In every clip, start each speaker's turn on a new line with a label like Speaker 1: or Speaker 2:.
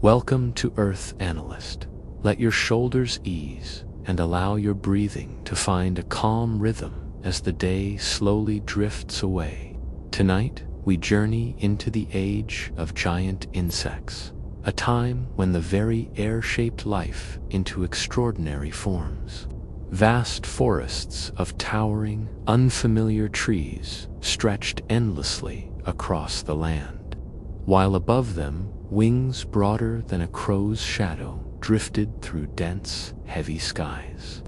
Speaker 1: Welcome to Earth Analyst. Let your shoulders ease and allow your breathing to find a calm rhythm as the day slowly drifts away. Tonight, we journey into the age of giant insects, a time when the very air shaped life into extraordinary forms. Vast forests of towering, unfamiliar trees stretched endlessly across the land, while above them, wings broader than a crow's shadow drifted through dense, heavy skies.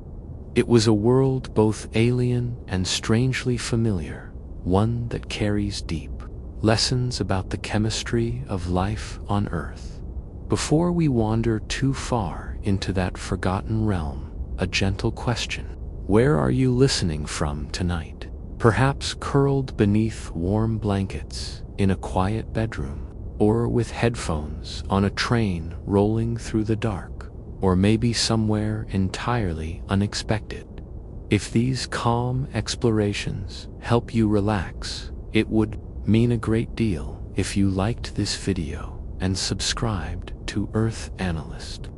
Speaker 1: It was a world both alien and strangely familiar, one that carries deep lessons about the chemistry of life on Earth. Before we wander too far into that forgotten realm, a gentle question. Where are you listening from tonight? Perhaps curled beneath warm blankets in a quiet bedroom, or with headphones on a train rolling through the dark, or maybe somewhere entirely unexpected. If these calm explorations help you relax, it would mean a great deal if you liked this video and subscribed to Earth Analyst.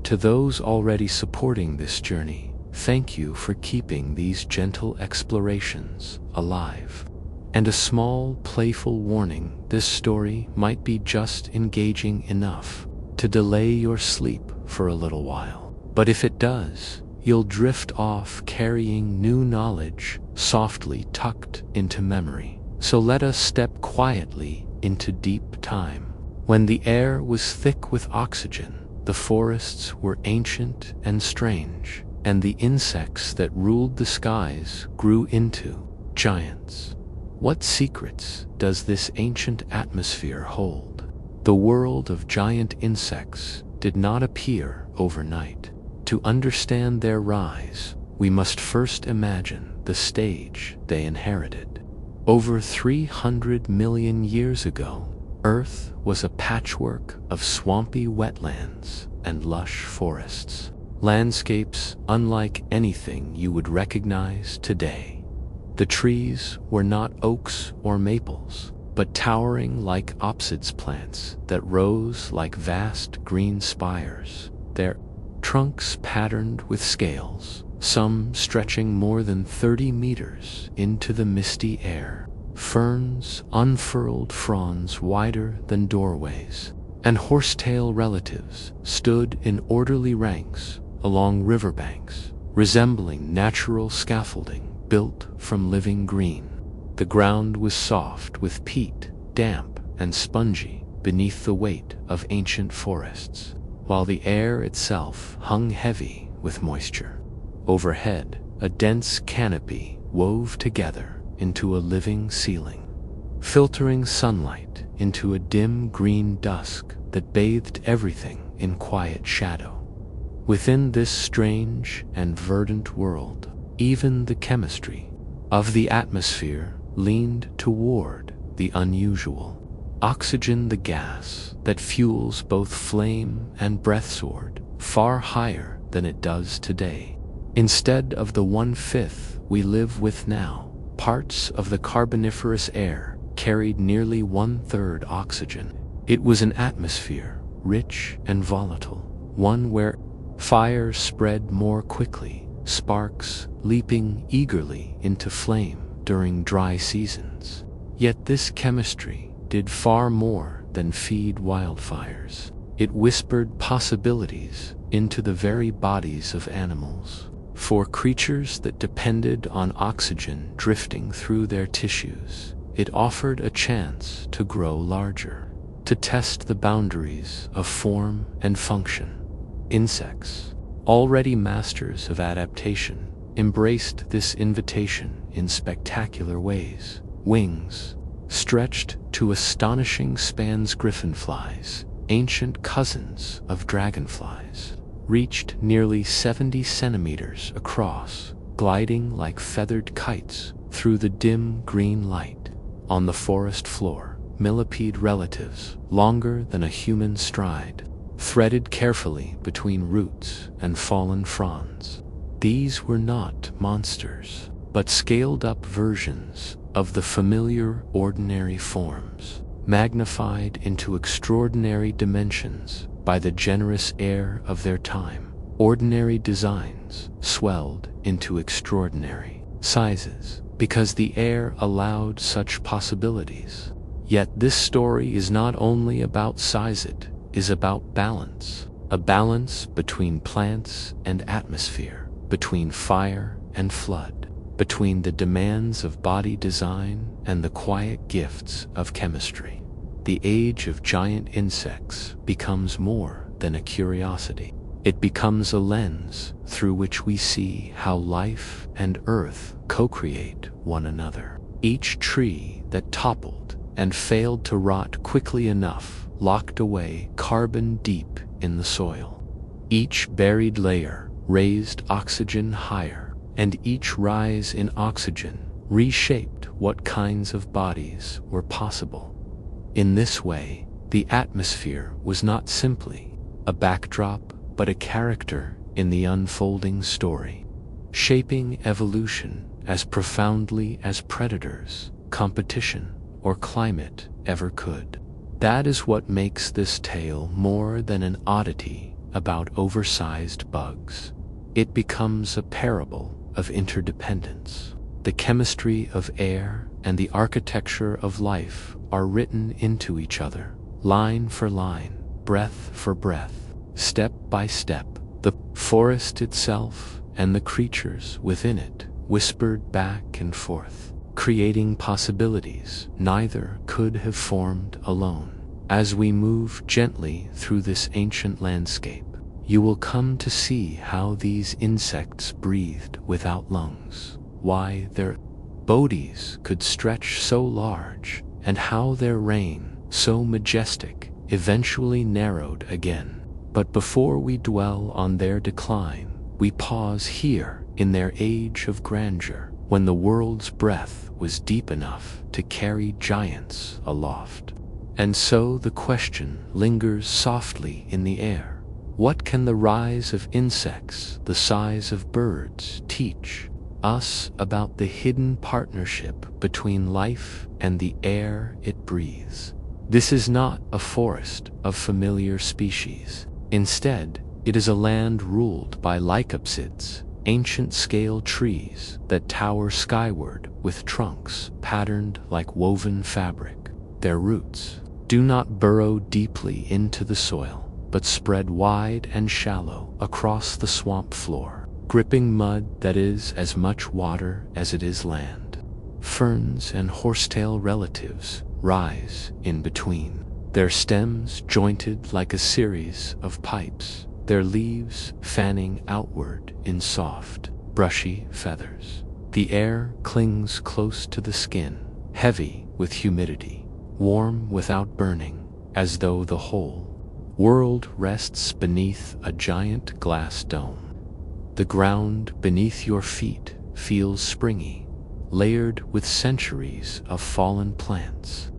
Speaker 1: To those already supporting this journey, thank you for keeping these gentle explorations alive. And a small, playful warning: this story might be just engaging enough to delay your sleep for a little while. But if it does, you'll drift off carrying new knowledge softly tucked into memory. So let us step quietly into deep time. When the air was thick with oxygen, the forests were ancient and strange, and the insects that ruled the skies grew into giants. What secrets does this ancient atmosphere hold? The world of giant insects did not appear overnight. To understand their rise, we must first imagine the stage they inherited. Over 300 million years ago, Earth was a patchwork of swampy wetlands and lush forests, landscapes unlike anything you would recognize today. The trees were not oaks or maples, but towering like opsids plants that rose like vast green spires, their trunks patterned with scales, some stretching more than 30 meters into the misty air. Ferns unfurled fronds wider than doorways, and horsetail relatives stood in orderly ranks along riverbanks, resembling natural scaffolding built from living green. The ground was soft with peat, damp and spongy beneath the weight of ancient forests, while the air itself hung heavy with moisture. Overhead, a dense canopy wove together into a living ceiling, filtering sunlight into a dim green dusk that bathed everything in quiet shadow. Within this strange and verdant world, even the chemistry of the atmosphere leaned toward the unusual. Oxygen, the gas that fuels both flame and breath, soared far higher than it does today. Instead of the 1/5 we live with now, parts of the Carboniferous air carried nearly 1/3 oxygen. It was an atmosphere rich and volatile, one where fires spread more quickly, sparks leaping eagerly into flame during dry seasons. Yet this chemistry did far more than feed wildfires. It whispered possibilities into the very bodies of animals. For creatures that depended on oxygen drifting through their tissues, it offered a chance to grow larger, to test the boundaries of form and function. Insects, already masters of adaptation, embraced this invitation in spectacular ways. Wings, stretched to astonishing spans, griffinflies, ancient cousins of dragonflies, reached nearly 70 centimeters across, gliding like feathered kites through the dim green light. On the forest floor, millipede relatives, longer than a human stride, threaded carefully between roots and fallen fronds. These were not monsters, but scaled-up versions of the familiar ordinary forms, magnified into extraordinary dimensions by the generous air of their time. Ordinary designs swelled into extraordinary sizes because the air allowed such possibilities. Yet this story is not only about size, it is about balance. A balance between plants and atmosphere, between fire and flood, between the demands of body design and the quiet gifts of chemistry. The age of giant insects becomes more than a curiosity. It becomes a lens through which we see how life and earth co-create one another. Each tree that toppled and failed to rot quickly enough locked away carbon deep in the soil. Each buried layer raised oxygen higher, and each rise in oxygen reshaped what kinds of bodies were possible. In this way, the atmosphere was not simply a backdrop, but a character in the unfolding story, shaping evolution as profoundly as predators, competition, or climate ever could. That is what makes this tale more than an oddity about oversized bugs. It becomes a parable of interdependence. The chemistry of air and the architecture of life are written into each other, line for line, breath for breath, step by step. The forest itself and the creatures within it whispered back and forth, creating possibilities neither could have formed alone. As we move gently through this ancient landscape, you will come to see how these insects breathed without lungs, why their bodies could stretch so large, and how their reign, so majestic, eventually narrowed again. But before we dwell on their decline, we pause here in their age of grandeur, when the world's breath was deep enough to carry giants aloft. And so the question lingers softly in the air. What can the rise of insects the size of birds teach us about the hidden partnership between life and the air it breathes? This is not a forest of familiar species. Instead, it is a land ruled by lycopsids, ancient scale trees that tower skyward with trunks patterned like woven fabric. Their roots do not burrow deeply into the soil, but spread wide and shallow across the swamp floor, gripping mud that is as much water as it is land. Ferns and horsetail relatives rise in between, their stems jointed like a series of pipes, their leaves fanning outward in soft, brushy feathers. The air clings close to the skin, heavy with humidity, warm without burning, as though the whole world rests beneath a giant glass dome. The ground beneath your feet feels springy, layered with centuries of fallen plants,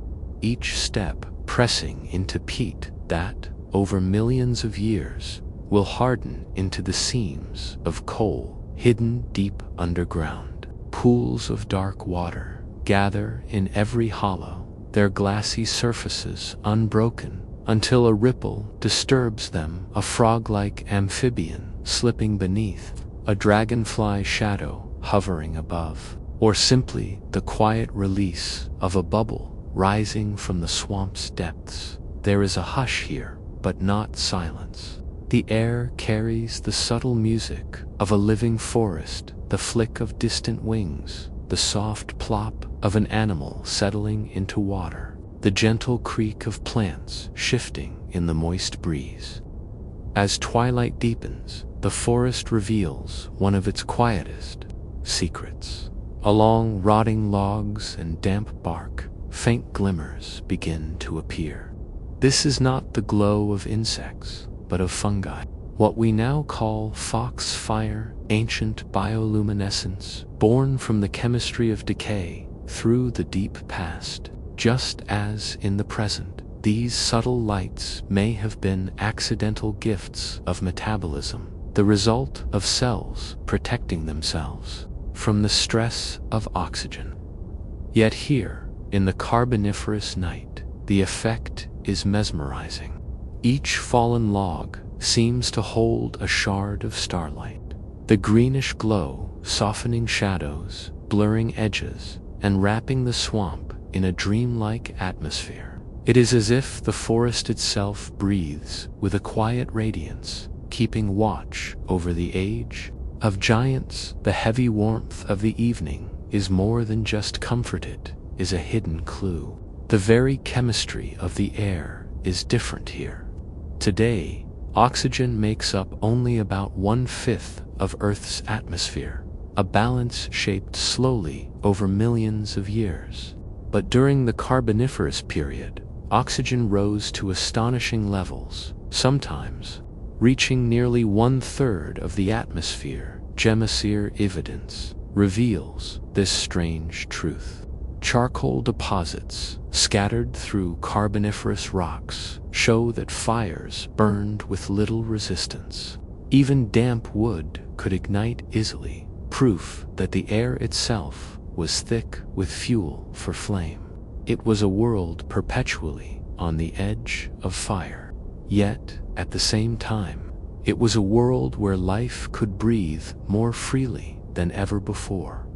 Speaker 1: each step pressing into peat that, over millions of years, will harden into the seams of coal hidden deep underground. Pools of dark water gather in every hollow, their glassy surfaces unbroken, until a ripple disturbs them, a frog-like amphibian slipping beneath, a dragonfly shadow hovering above, or simply the quiet release of a bubble rising from the swamp's depths. There is a hush here, but not silence. The air carries the subtle music of a living forest, the flick of distant wings, the soft plop of an animal settling into water, the gentle creak of plants shifting in the moist breeze. As twilight deepens, the forest reveals one of its quietest secrets. Along rotting logs and damp bark, faint glimmers begin to appear. This is not the glow of insects, but of fungi. What we now call foxfire, ancient bioluminescence, born from the chemistry of decay through the deep past. Just as in the present, these subtle lights may have been accidental gifts of metabolism, the result of cells protecting themselves from the stress of oxygen. Yet here, in the carboniferous night, the effect is mesmerizing. Each fallen log seems to hold a shard of starlight. The greenish glow softening shadows, blurring edges, and wrapping the swamp in a dreamlike atmosphere. It is as if the forest itself breathes with a quiet radiance, keeping watch over the age of giants. The heavy warmth of the evening is more than just comfort, it is a hidden clue. The very chemistry of the air is different here. Today, oxygen makes up only about 1/5 of Earth's atmosphere, a balance shaped slowly over millions of years. But during the Carboniferous period, oxygen rose to astonishing levels, sometimes reaching nearly 1/3 of the atmosphere. Geosphere evidence reveals this strange truth. Charcoal deposits scattered through Carboniferous rocks show that fires burned with little resistance. Even damp wood could ignite easily, proof that the air itself was thick with fuel for flame. It was a world perpetually on the edge of fire. Yet, at the same time, it was a world where life could breathe more freely than ever before.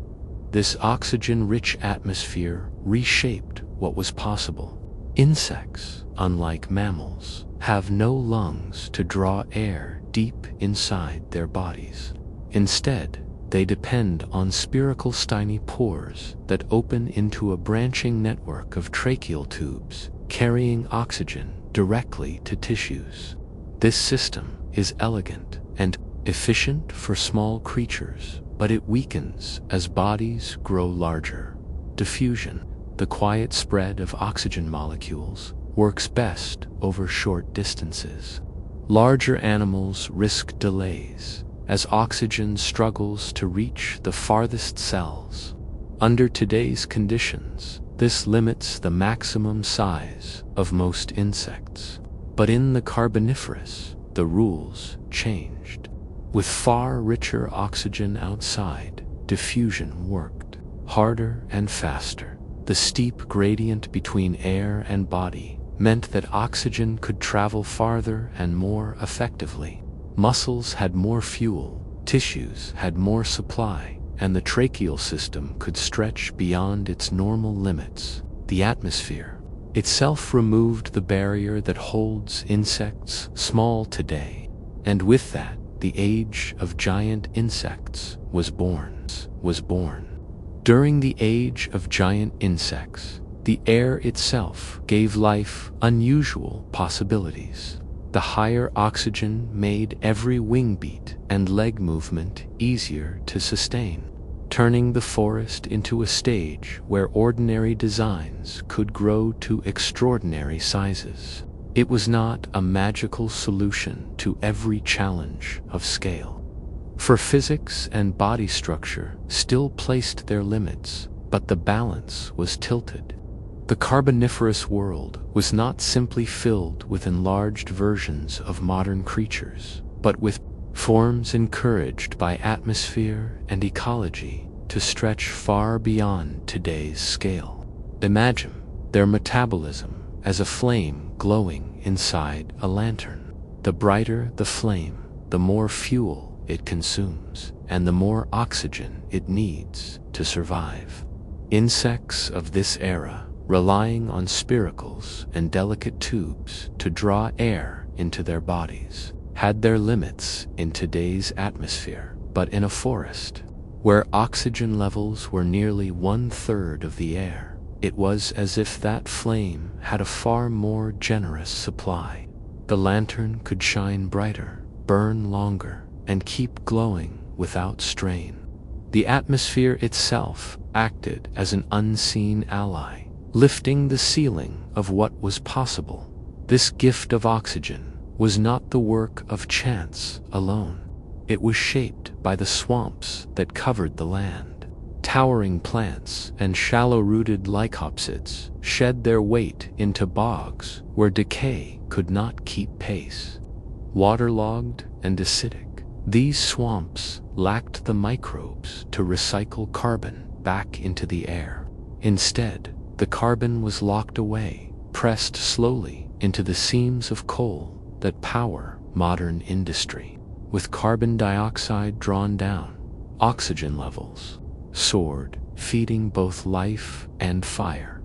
Speaker 1: This oxygen-rich atmosphere reshaped what was possible. Insects, unlike mammals, have no lungs to draw air deep inside their bodies. Instead, they depend on spherical tiny pores that open into a branching network of tracheal tubes, carrying oxygen directly to tissues. This system is elegant and efficient for small creatures, but it weakens as bodies grow larger. Diffusion, the quiet spread of oxygen molecules, works best over short distances. Larger animals risk delays as oxygen struggles to reach the farthest cells. Under today's conditions, this limits the maximum size of most insects. But in the Carboniferous, the rules changed. With far richer oxygen outside, diffusion worked harder and faster. The steep gradient between air and body meant that oxygen could travel farther and more effectively. Muscles had more fuel, tissues had more supply, and the tracheal system could stretch beyond its normal limits. The atmosphere itself removed the barrier that holds insects small today, and with that, the age of giant insects was born. During the age of giant insects, the air itself gave life unusual possibilities. The higher oxygen made every wing beat and leg movement easier to sustain, turning the forest into a stage where ordinary designs could grow to extraordinary sizes. It was not a magical solution to every challenge of scale. For physics and body structure still placed their limits, but the balance was tilted. The Carboniferous world was not simply filled with enlarged versions of modern creatures, but with forms encouraged by atmosphere and ecology to stretch far beyond today's scale. Imagine their metabolism as a flame glowing inside a lantern. The brighter the flame, the more fuel it consumes, and the more oxygen it needs to survive. Insects of this era, relying on spiracles and delicate tubes to draw air into their bodies, had their limits in today's atmosphere. But in a forest, where oxygen levels were nearly 1/3 of the air, it was as if that flame had a far more generous supply. The lantern could shine brighter, burn longer, and keep glowing without strain. The atmosphere itself acted as an unseen ally, lifting the ceiling of what was possible. This gift of oxygen was not the work of chance alone. It was shaped by the swamps that covered the land. Towering plants and shallow-rooted lycopsids shed their weight into bogs where decay could not keep pace. Waterlogged and acidic, these swamps lacked the microbes to recycle carbon back into the air. Instead, the carbon was locked away, pressed slowly into the seams of coal that power modern industry. With carbon dioxide drawn down, oxygen levels soared, feeding both life and fire.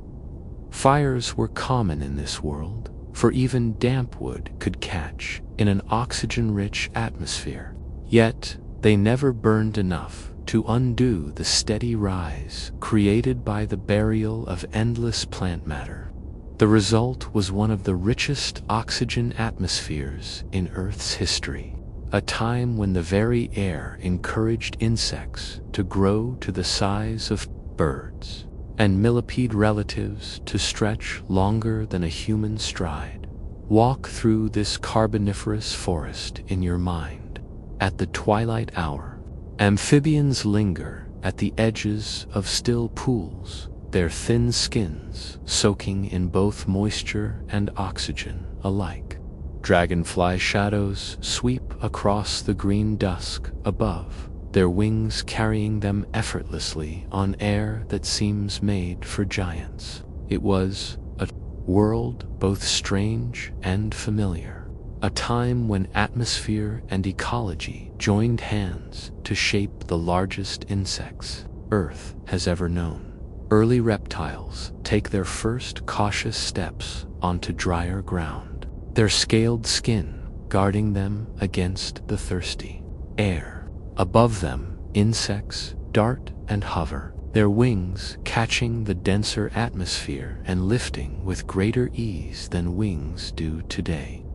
Speaker 1: Fires were common in this world, for even damp wood could catch in an oxygen-rich atmosphere. Yet, they never burned enough to undo the steady rise created by the burial of endless plant matter. The result was one of the richest oxygen atmospheres in Earth's history, a time when the very air encouraged insects to grow to the size of birds, and millipede relatives to stretch longer than a human stride. Walk through this carboniferous forest in your mind. At the twilight hour, amphibians linger at the edges of still pools, their thin skins soaking in both moisture and oxygen alike. Dragonfly shadows sweep across the green dusk above, their wings carrying them effortlessly on air that seems made for giants. It was a world both strange and familiar, a time when atmosphere and ecology joined hands to shape the largest insects Earth has ever known. Early reptiles take their first cautious steps onto drier ground, their scaled skin guarding them against the thirsty air. Above them, insects dart and hover, their wings catching the denser atmosphere and lifting with greater ease than wings do today.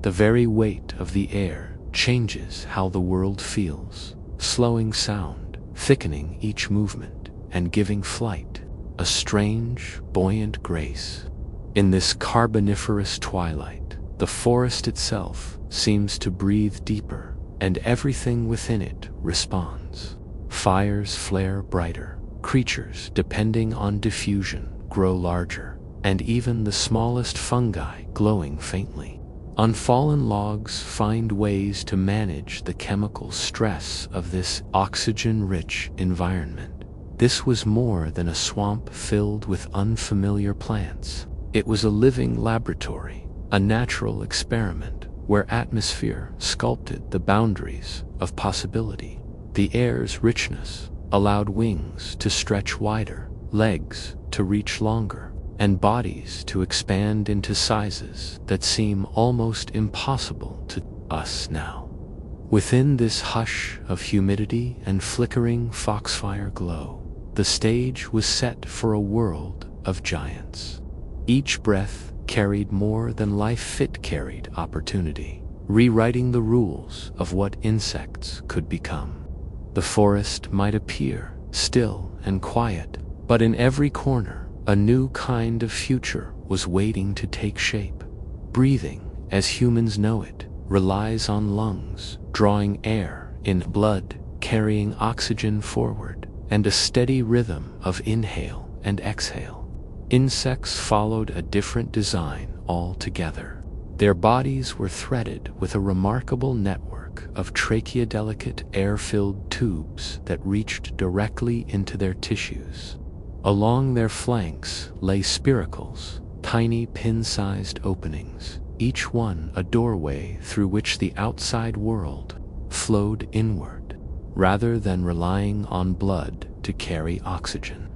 Speaker 1: The very weight of the air changes how the world feels, slowing sound, thickening each movement, and giving flight a strange, buoyant grace. In this carboniferous twilight, the forest itself seems to breathe deeper, and everything within it responds. Fires flare brighter, creatures depending on diffusion grow larger, and even the smallest fungi glowing faintly. Unfallen logs find ways to manage the chemical stress of this oxygen-rich environment. This was more than a swamp filled with unfamiliar plants. It was a living laboratory, a natural experiment where atmosphere sculpted the boundaries of possibility. The air's richness allowed wings to stretch wider, legs to reach longer, and bodies to expand into sizes that seem almost impossible to us now. Within this hush of humidity and flickering foxfire glow, the stage was set for a world of giants. Each breath carried more than life fit carried opportunity, rewriting the rules of what insects could become. The forest might appear still and quiet, but in every corner, a new kind of future was waiting to take shape. Breathing, as humans know it, relies on lungs, drawing air in, blood carrying oxygen forward, and a steady rhythm of inhale and exhale. Insects followed a different design altogether. Their bodies were threaded with a remarkable network of tracheodelicate air-filled tubes that reached directly into their tissues. Along their flanks lay spiracles, tiny pin-sized openings, each one a doorway through which the outside world flowed inward, rather than relying on blood to carry oxygen.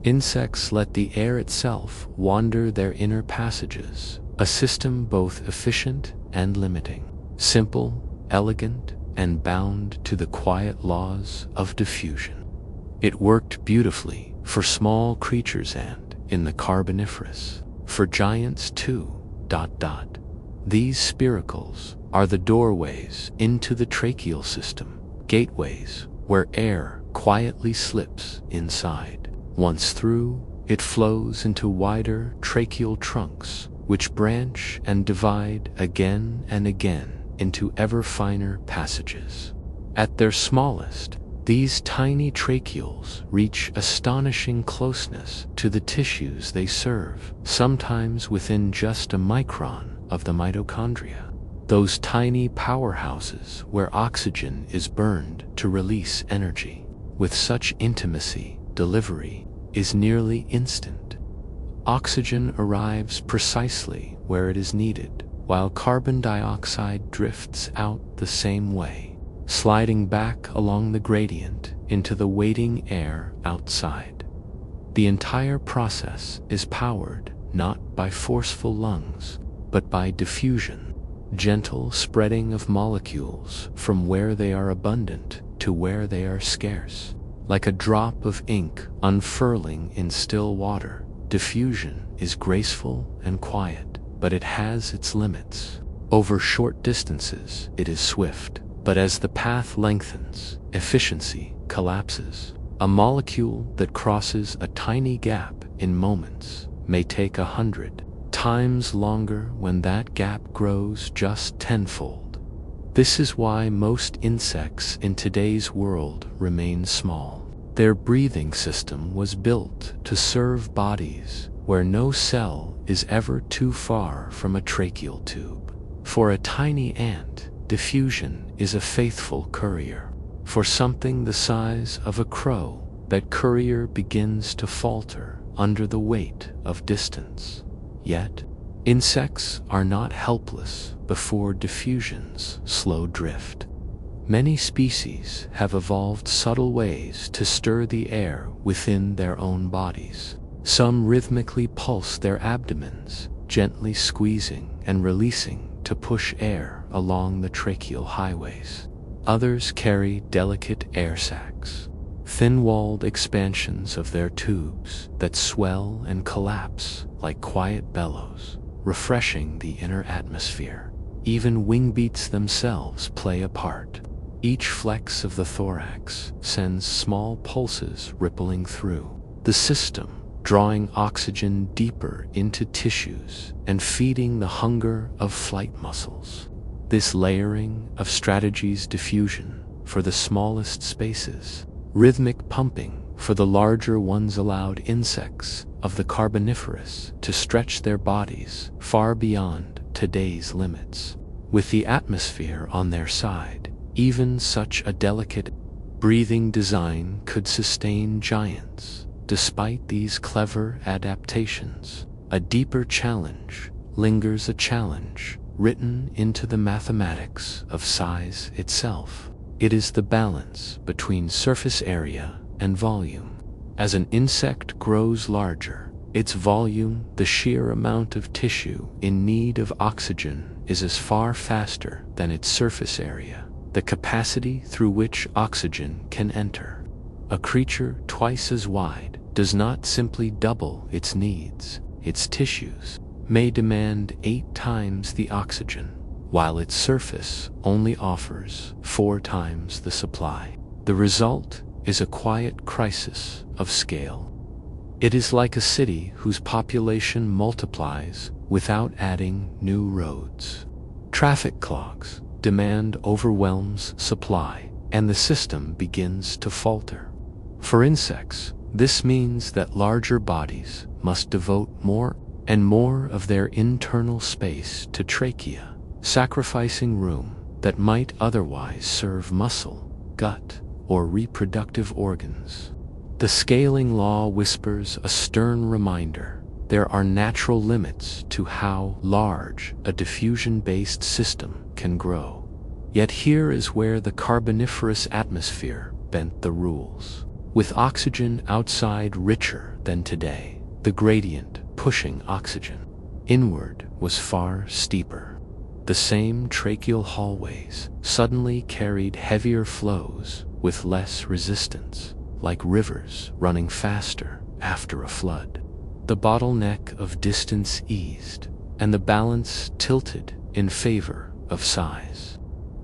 Speaker 1: Insects let the air itself wander their inner passages, a system both efficient and limiting, simple, elegant, and bound to the quiet laws of diffusion. It worked beautifully for small creatures and, in the Carboniferous, for giants too. These spiracles are the doorways into the tracheal system, gateways where air quietly slips inside. Once through, it flows into wider tracheal trunks, which branch and divide again and again into ever finer passages. At their smallest, these tiny tracheoles reach astonishing closeness to the tissues they serve, sometimes within just a micron of the mitochondria, those tiny powerhouses where oxygen is burned to release energy. With such intimacy, delivery is nearly instant. Oxygen arrives precisely where it is needed, while carbon dioxide drifts out the same way, sliding back along the gradient into the waiting air outside. The entire process is powered not by forceful lungs, but by diffusion, gentle spreading of molecules from where they are abundant to where they are scarce. Like a drop of ink unfurling in still water, diffusion is graceful and quiet, but it has its limits. Over short distances, it is swift, but as the path lengthens, efficiency collapses. A molecule that crosses a tiny gap in moments may take 100 times longer when that gap grows just tenfold. This is why most insects in today's world remain small. Their breathing system was built to serve bodies where no cell is ever too far from a tracheal tube. For a tiny ant, diffusion is a faithful courier. For something the size of a crow, that courier begins to falter under the weight of distance. Yet, insects are not helpless before diffusion's slow drift. Many species have evolved subtle ways to stir the air within their own bodies. Some rhythmically pulse their abdomens, gently squeezing and releasing to push air along the tracheal highways. Others carry delicate air sacs, thin-walled expansions of their tubes that swell and collapse like quiet bellows, refreshing the inner atmosphere. Even wing beats themselves play a part. Each flex of the thorax sends small pulses rippling through the system, drawing oxygen deeper into tissues and feeding the hunger of flight muscles. This layering of strategies, diffusion for the smallest spaces, rhythmic pumping for the larger ones, allowed insects of the Carboniferous to stretch their bodies far beyond today's limits. With the atmosphere on their side, even such a delicate breathing design could sustain giants. Despite these clever adaptations, a deeper challenge lingers, a challenge written into the mathematics of size itself. It is the balance between surface area and volume. As an insect grows larger, its volume, the sheer amount of tissue in need of oxygen, is as far faster than its surface area, the capacity through which oxygen can enter. A creature twice as wide does not simply double its needs. Its tissues may demand 8 times the oxygen, while its surface only offers 4 times the supply. The result is a quiet crisis of scale. It is like a city whose population multiplies without adding new roads. Traffic clogs, demand overwhelms supply, and the system begins to falter. For insects, this means that larger bodies must devote more and more of their internal space to trachea, sacrificing room that might otherwise serve muscle, gut, or reproductive organs. The scaling law whispers a stern reminder: there are natural limits to how large a diffusion-based system can grow. Yet here is where the Carboniferous atmosphere bent the rules. With oxygen outside richer than today, the gradient pushing oxygen inward was far steeper. The same tracheal hallways suddenly carried heavier flows with less resistance, like rivers running faster after a flood. The bottleneck of distance eased, and the balance tilted in favor of size.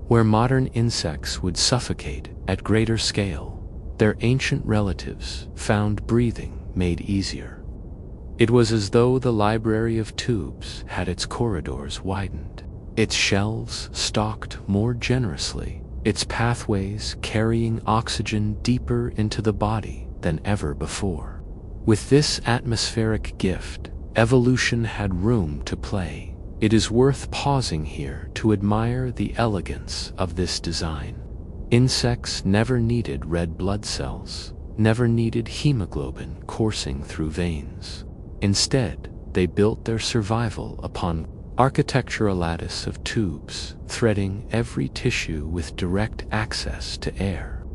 Speaker 1: Where modern insects would suffocate at greater scale, their ancient relatives found breathing made easier. It was as though the library of tubes had its corridors widened, its shelves stocked more generously, its pathways carrying oxygen deeper into the body than ever before. With this atmospheric gift, evolution had room to play. It is worth pausing here to admire the elegance of this design. Insects never needed red blood cells, never needed hemoglobin coursing through veins. Instead, they built their survival upon architectural lattice of tubes, threading every tissue with direct access to air.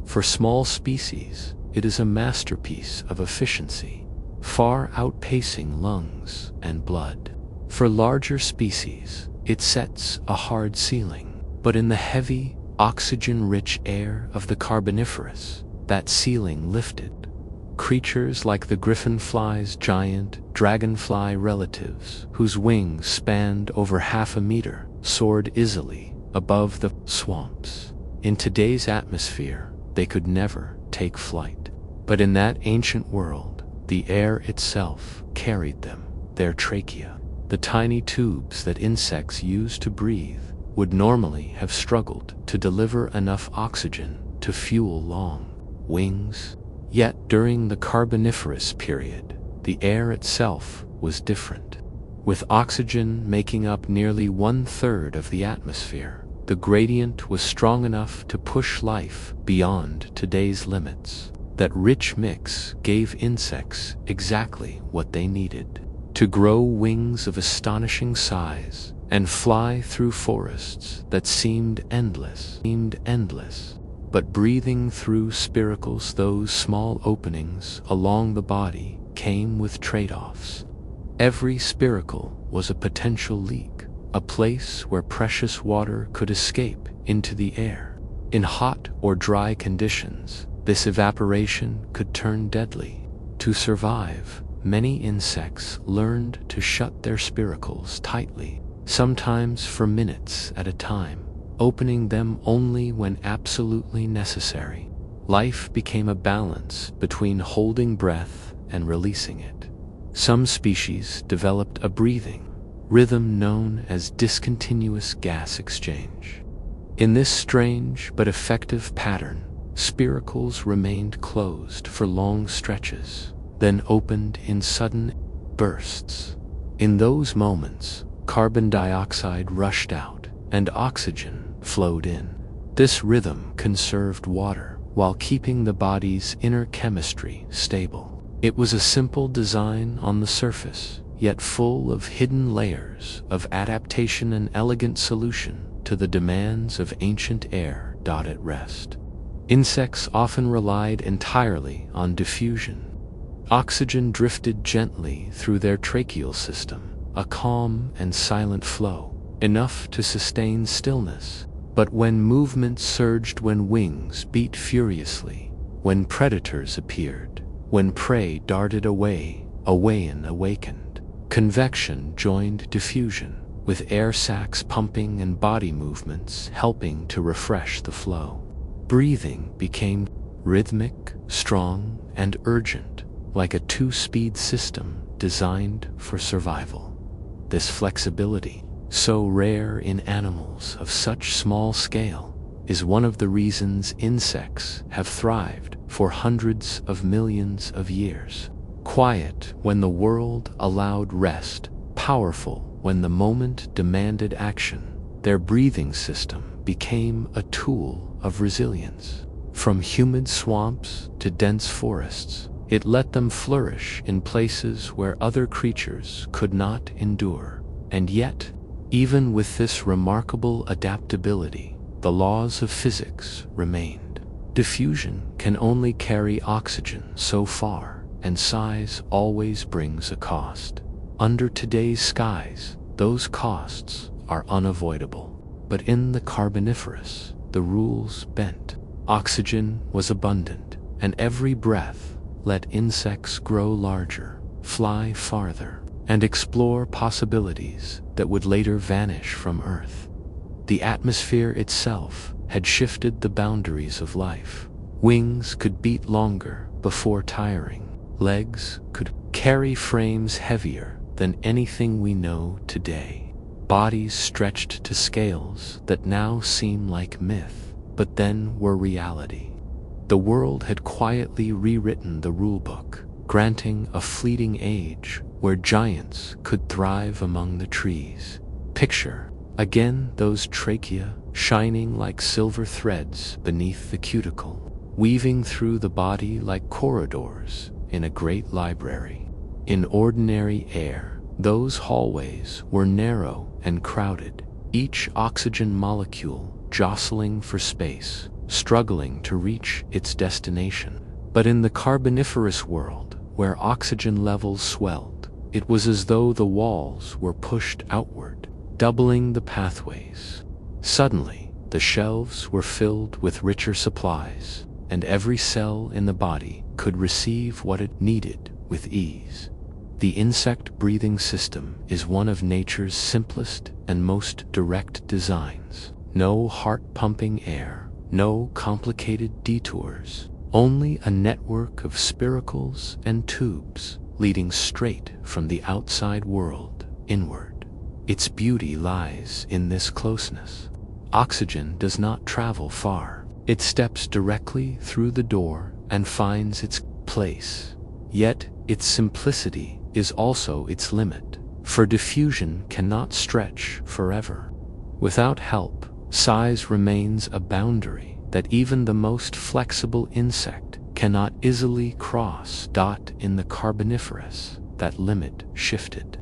Speaker 1: For small species, it is a masterpiece of efficiency, far outpacing lungs and blood. For larger species, it sets a hard ceiling, but in the heavy, oxygen-rich air of the Carboniferous, that ceiling lifted. Creatures like the griffinfly's giant dragonfly relatives, whose wings spanned over 1/2 meter, soared easily above the swamps. In today's atmosphere, they could never take flight. But in that ancient world, the air itself carried them, their trachea. The tiny tubes that insects use to breathe would normally have struggled to deliver enough oxygen to fuel long wings. Yet during the Carboniferous period, the air itself was different. With oxygen making up nearly 1/3 of the atmosphere, the gradient was strong enough to push life beyond today's limits. That rich mix gave insects exactly what they needed: to grow wings of astonishing size and fly through forests that seemed endless. But breathing through spiracles, those small openings along the body, came with trade-offs. Every spiracle was a potential leak, a place where precious water could escape into the air. In hot or dry conditions, this evaporation could turn deadly. To survive, many insects learned to shut their spiracles tightly, sometimes for minutes at a time, opening them only when absolutely necessary. Life became a balance between holding breath and releasing it. Some species developed a breathing rhythm known as discontinuous gas exchange. In this strange but effective pattern, spiracles remained closed for long stretches, then opened in sudden bursts. In those moments, carbon dioxide rushed out and oxygen flowed in. This rhythm conserved water while keeping the body's inner chemistry stable. It was a simple design on the surface, yet full of hidden layers of adaptation and elegant solution to the demands of ancient air at rest. Insects often relied entirely on diffusion. Oxygen drifted gently through their tracheal system, a calm and silent flow, enough to sustain stillness. But when movement surged, when wings beat furiously, when predators appeared, when prey darted away, and awakened, convection joined diffusion, with air sacs pumping and body movements helping to refresh the flow. Breathing became rhythmic, strong, and urgent, like a 2-speed system designed for survival. This flexibility, so rare in animals of such small scale, is one of the reasons insects have thrived for hundreds of millions of years. Quiet when the world allowed rest, powerful when the moment demanded action, their breathing system became a tool of resilience. From humid swamps to dense forests, it let them flourish in places where other creatures could not endure. And yet, even with this remarkable adaptability, the laws of physics remained. Diffusion can only carry oxygen so far, and size always brings a cost. Under today's skies, those costs are unavoidable. But in the Carboniferous, the rules bent. Oxygen was abundant, and every breath let insects grow larger, fly farther, and explore possibilities that would later vanish from Earth. The atmosphere itself had shifted the boundaries of life. Wings could beat longer before tiring. Legs could carry frames heavier than anything we know today. Bodies stretched to scales that now seem like myth, but then were reality. The world had quietly rewritten the rulebook, granting a fleeting age where giants could thrive among the trees. Picture, again, those trachea shining like silver threads beneath the cuticle, weaving through the body like corridors in a great library. In ordinary air, those hallways were narrow and crowded, each oxygen molecule jostling for space, struggling to reach its destination. But in the Carboniferous world, where oxygen levels swelled, it was as though the walls were pushed outward, doubling the pathways. Suddenly, the shelves were filled with richer supplies, and every cell in the body could receive what it needed with ease. The insect-breathing system is one of nature's simplest and most direct designs. No heart-pumping air, no complicated detours, only a network of spiracles and tubes leading straight from the outside world inward. Its beauty lies in this closeness. Oxygen does not travel far. It steps directly through the door and finds its place. Yet, its simplicity is also its limit, for diffusion cannot stretch forever. Without help, size remains a boundary that even the most flexible insect cannot easily cross. In the Carboniferous, that limit shifted.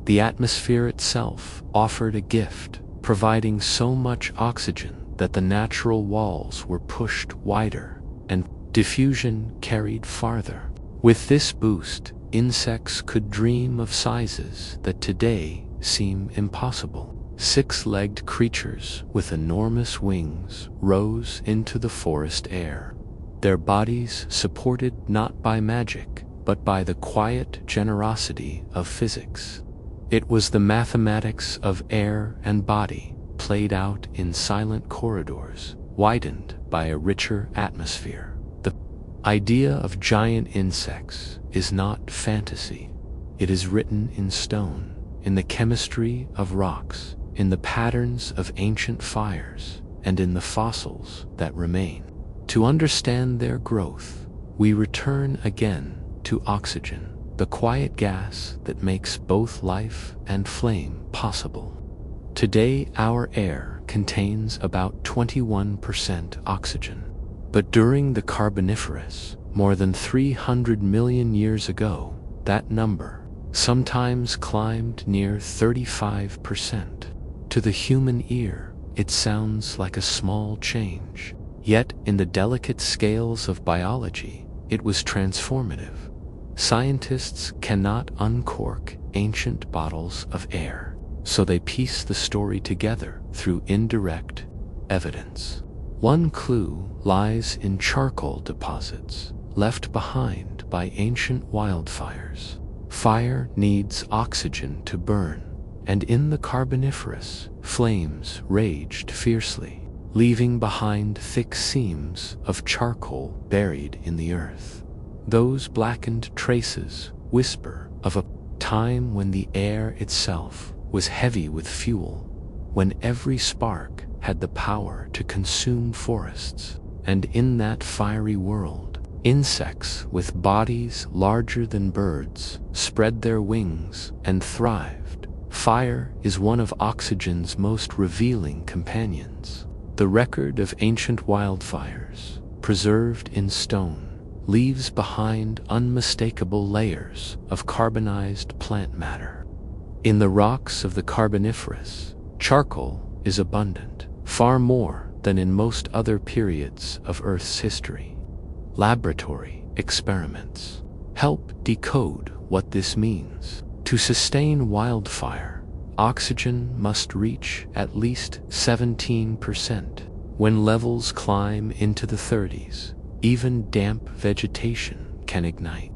Speaker 1: The atmosphere itself offered a gift, providing so much oxygen that the natural walls were pushed wider and diffusion carried farther. With this boost, insects could dream of sizes that today seem impossible. Six-legged creatures with enormous wings rose into the forest air, their bodies supported not by magic, but by the quiet generosity of physics. It was the mathematics of air and body, played out in silent corridors, widened by a richer atmosphere. The idea of giant insects is not fantasy. It is written in stone, in the chemistry of rocks, in the patterns of ancient fires, and in the fossils that remain. To understand their growth, we return again to oxygen, the quiet gas that makes both life and flame possible. Today, our air contains about 21% oxygen, but during the Carboniferous, more than 300 million years ago, that number sometimes climbed near 35%. To the human ear, it sounds like a small change. Yet, in the delicate scales of biology, it was transformative. Scientists cannot uncork ancient bottles of air, so they piece the story together through indirect evidence. One clue lies in charcoal deposits left behind by ancient wildfires. Fire needs oxygen to burn, and in the Carboniferous, flames raged fiercely, leaving behind thick seams of charcoal buried in the earth. Those blackened traces whisper of a time when the air itself was heavy with fuel, when every spark had the power to consume forests. And in that fiery world, insects with bodies larger than birds spread their wings and thrived. Fire is one of oxygen's most revealing companions. The record of ancient wildfires, preserved in stone, leaves behind unmistakable layers of carbonized plant matter. In the rocks of the Carboniferous, charcoal is abundant, far more than in most other periods of Earth's history. Laboratory experiments help decode what this means. To sustain wildfire, oxygen must reach at least 17%. When levels climb into the 30s, even damp vegetation can ignite.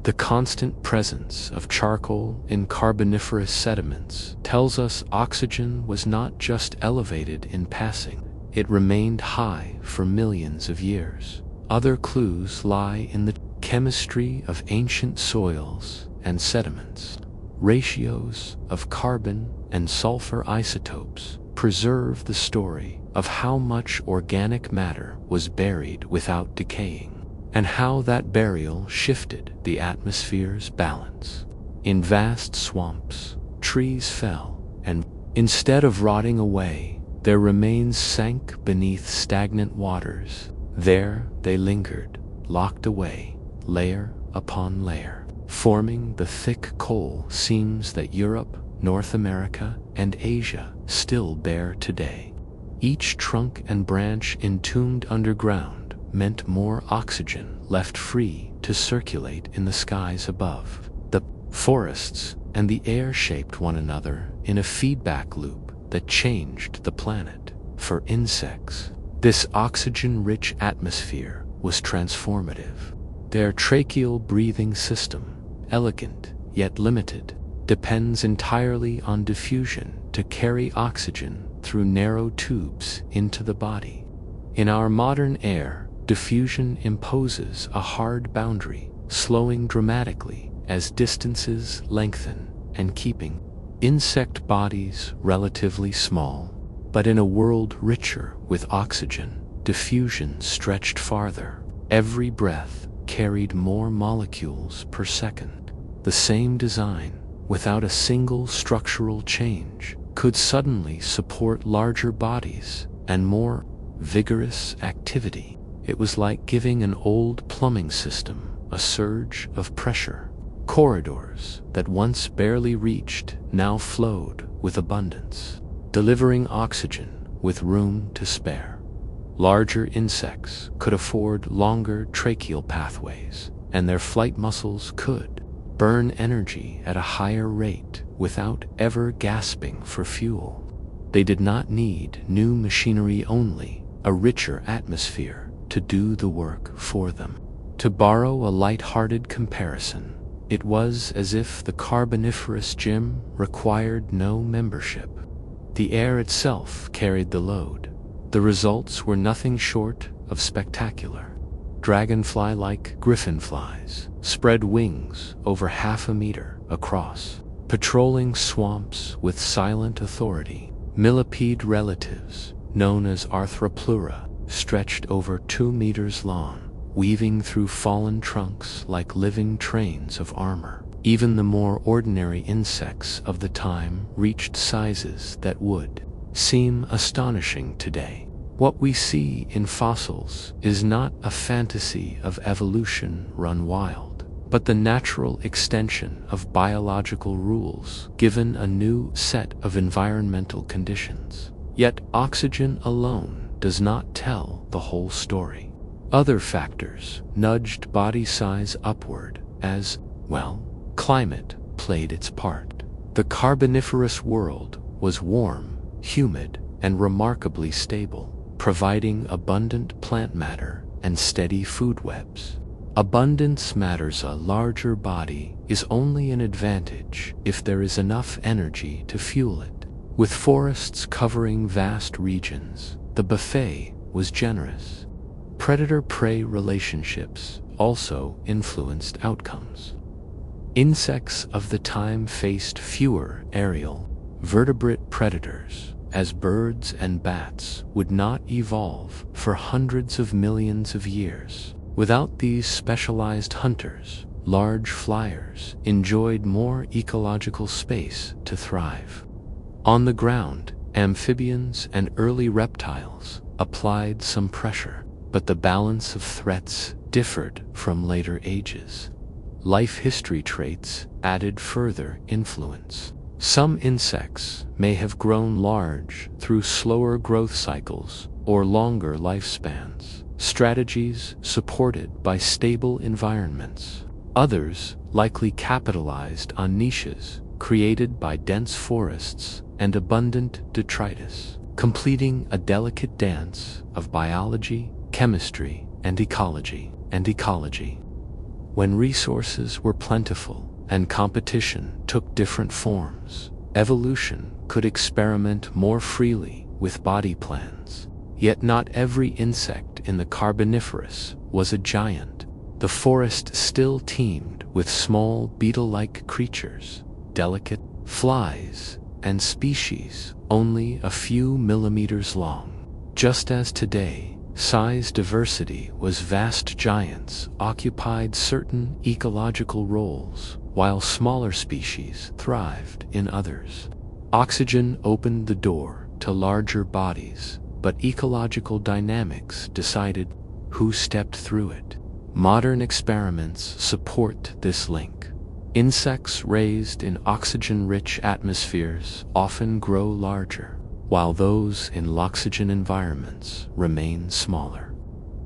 Speaker 1: The constant presence of charcoal in Carboniferous sediments tells us oxygen was not just elevated in passing, it remained high for millions of years. Other clues lie in the chemistry of ancient soils and sediments. Ratios of carbon and sulfur isotopes preserve the story of how much organic matter was buried without decaying, and how that burial shifted the atmosphere's balance. In vast swamps, trees fell, and instead of rotting away, their remains sank beneath stagnant waters. There they lingered, locked away, layer upon layer. forming the thick coal seams that Europe, North America, and Asia still bear today. Each trunk and branch entombed underground meant more oxygen left free to circulate in the skies above. The forests and the air shaped one another in a feedback loop that changed the planet. For insects, this oxygen-rich atmosphere was transformative. Their tracheal breathing system, elegant yet limited, depends entirely on diffusion to carry oxygen through narrow tubes into the body. In our modern air, diffusion imposes a hard boundary, slowing dramatically as distances lengthen and keeping insect bodies relatively small. But in a world richer with oxygen, diffusion stretched farther. Every breath carried more molecules per second. The same design, without a single structural change, could suddenly support larger bodies and more vigorous activity. It was like giving an old plumbing system a surge of pressure. Corridors that once barely reached now flowed with abundance, delivering oxygen with room to spare. Larger insects could afford longer tracheal pathways, and their flight muscles could burn energy at a higher rate without ever gasping for fuel. They did not need new machinery, only a richer atmosphere to do the work for them. To borrow a light-hearted comparison, it was as if the Carboniferous gym required no membership. The air itself carried the load. The results were nothing short of spectacular. Dragonfly-like griffinflies spread wings over 1/2 meter across, patrolling swamps with silent authority. Millipede relatives, known as Arthropleura, stretched over 2 meters long, weaving through fallen trunks like living trains of armor. Even the more ordinary insects of the time reached sizes that would seem astonishing today. What we see in fossils is not a fantasy of evolution run wild, but the natural extension of biological rules given a new set of environmental conditions. Yet oxygen alone does not tell the whole story. Other factors nudged body size upward as, well, climate played its part. The Carboniferous world was warm, humid, and remarkably stable, providing abundant plant matter and steady food webs. Abundance matters. A larger body is only an advantage if there is enough energy to fuel it. With forests covering vast regions, the buffet was generous. Predator-prey relationships also influenced outcomes. Insects of the time faced fewer aerial, vertebrate predators, as birds and bats would not evolve for hundreds of millions of years. Without these specialized hunters, large flyers enjoyed more ecological space to thrive. On the ground, amphibians and early reptiles applied some pressure, but the balance of threats differed from later ages. Life history traits added further influence. Some insects may have grown large through slower growth cycles or longer lifespans, strategies supported by stable environments. Others likely capitalized on niches created by dense forests and abundant detritus, completing a delicate dance of biology, chemistry, and ecology. When resources were plentiful and competition took different forms, evolution could experiment more freely with body plans. Yet not every insect in the Carboniferous was a giant. The forest still teemed with small beetle-like creatures, delicate flies, and species only a few millimeters long. Just as today, size diversity was vast, giants occupied certain ecological roles, while smaller species thrived in others. Oxygen opened the door to larger bodies, but ecological dynamics decided who stepped through it. Modern experiments support this link. Insects raised in oxygen-rich atmospheres often grow larger, while those in low-oxygen environments remain smaller.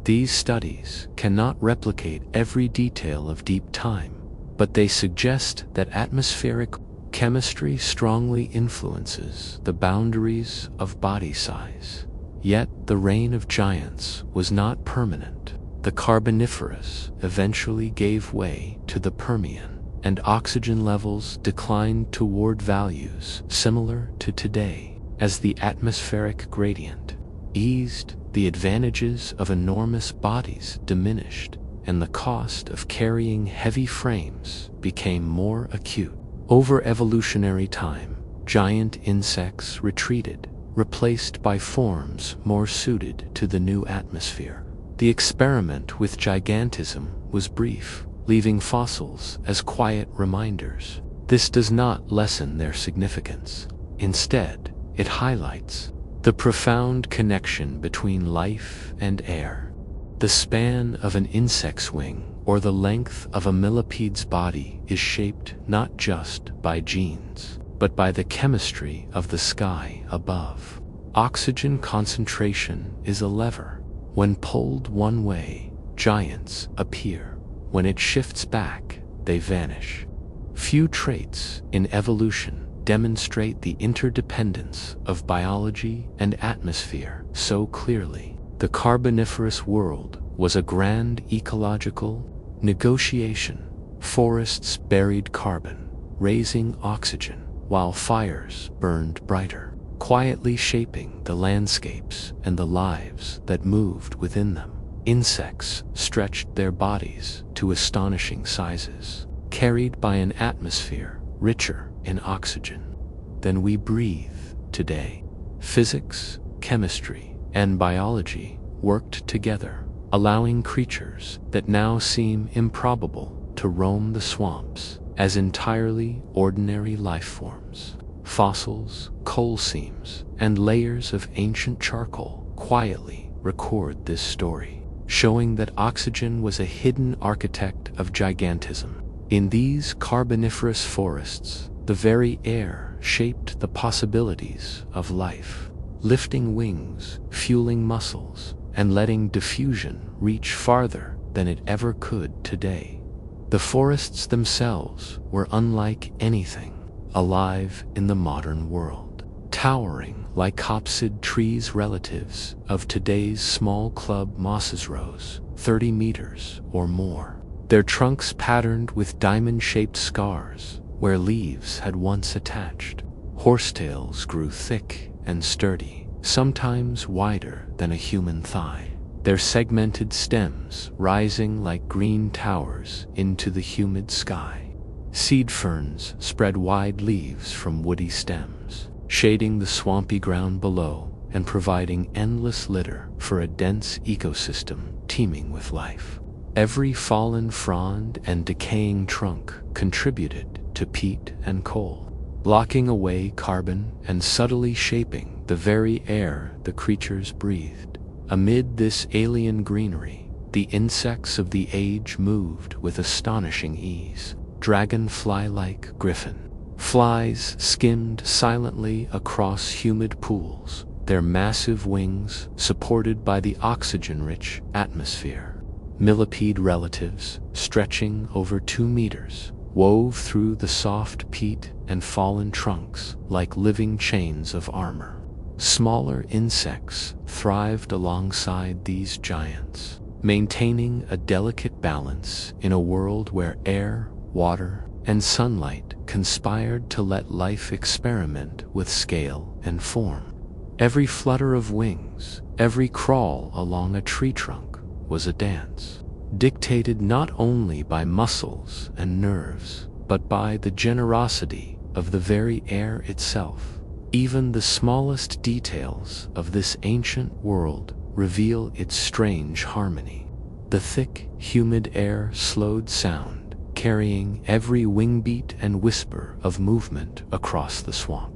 Speaker 1: These studies cannot replicate every detail of deep time, but they suggest that atmospheric chemistry strongly influences the boundaries of body size. Yet the reign of giants was not permanent. The Carboniferous eventually gave way to the Permian, and oxygen levels declined toward values similar to today. As the atmospheric gradient eased, the advantages of enormous bodies diminished, and the cost of carrying heavy frames became more acute. Over evolutionary time, giant insects retreated, replaced by forms more suited to the new atmosphere. The experiment with gigantism was brief, leaving fossils as quiet reminders. This does not lessen their significance. Instead, it highlights the profound connection between life and air. The span of an insect's wing or the length of a millipede's body is shaped not just by genes, but by the chemistry of the sky above. Oxygen concentration is a lever. When pulled one way, giants appear. When it shifts back, they vanish. Few traits in evolution demonstrate the interdependence of biology and atmosphere so clearly. The Carboniferous world was a grand ecological negotiation. Forests buried carbon, raising oxygen, while fires burned brighter, quietly shaping the landscapes and the lives that moved within them. Insects stretched their bodies to astonishing sizes, carried by an atmosphere richer in oxygen than we breathe today. Physics, chemistry, and biology worked together, allowing creatures that now seem improbable to roam the swamps as entirely ordinary life forms. Fossils, coal seams, and layers of ancient charcoal quietly record this story, showing that oxygen was a hidden architect of gigantism. In these Carboniferous forests, the very air shaped the possibilities of life, lifting wings, fueling muscles, and letting diffusion reach farther than it ever could today. The forests themselves were unlike anything alive in the modern world, towering like copsid trees relatives of today's small club mosses rose 30 meters or more, their trunks patterned with diamond-shaped scars where leaves had once attached. Horsetails grew thick and sturdy, sometimes wider than a human thigh, their segmented stems rising like green towers into the humid sky. Seed ferns spread wide leaves from woody stems, shading the swampy ground below and providing endless litter for a dense ecosystem teeming with life. Every fallen frond and decaying trunk contributed to peat and coal, locking away carbon and subtly shaping the very air the creatures breathed. Amid this alien greenery, the insects of the age moved with astonishing ease. Dragonfly-like griffin flies skimmed silently across humid pools, their massive wings supported by the oxygen-rich atmosphere. Millipede relatives, stretching over 2 meters, wove through the soft peat and fallen trunks like living chains of armor. Smaller insects thrived alongside these giants, maintaining a delicate balance in a world where air, water, and sunlight conspired to let life experiment with scale and form. Every flutter of wings, every crawl along a tree trunk was a dance, dictated not only by muscles and nerves, but by the generosity of the very air itself. Even the smallest details of this ancient world reveal its strange harmony. The thick, humid air slowed sound, carrying every wingbeat and whisper of movement across the swamp.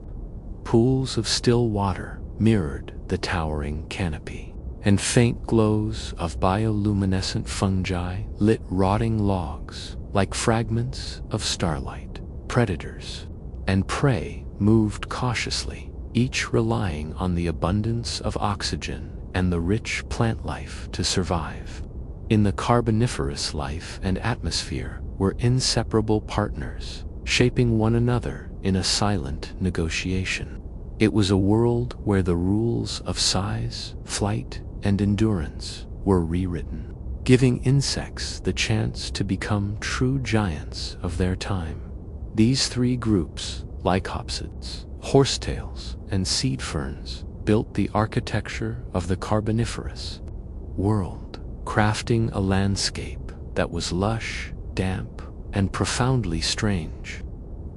Speaker 1: Pools of still water mirrored the towering canopy, and faint glows of bioluminescent fungi lit rotting logs like fragments of starlight. Predators and prey moved cautiously, each relying on the abundance of oxygen and the rich plant life to survive. In the Carboniferous, life and atmosphere were inseparable partners, shaping one another in a silent negotiation. It was a world where the rules of size, flight, and endurance were rewritten, giving insects the chance to become true giants of their time. These three groups, Lycopsids, horsetails, and seed ferns, built the architecture of the Carboniferous world, crafting a landscape that was lush, damp, and profoundly strange.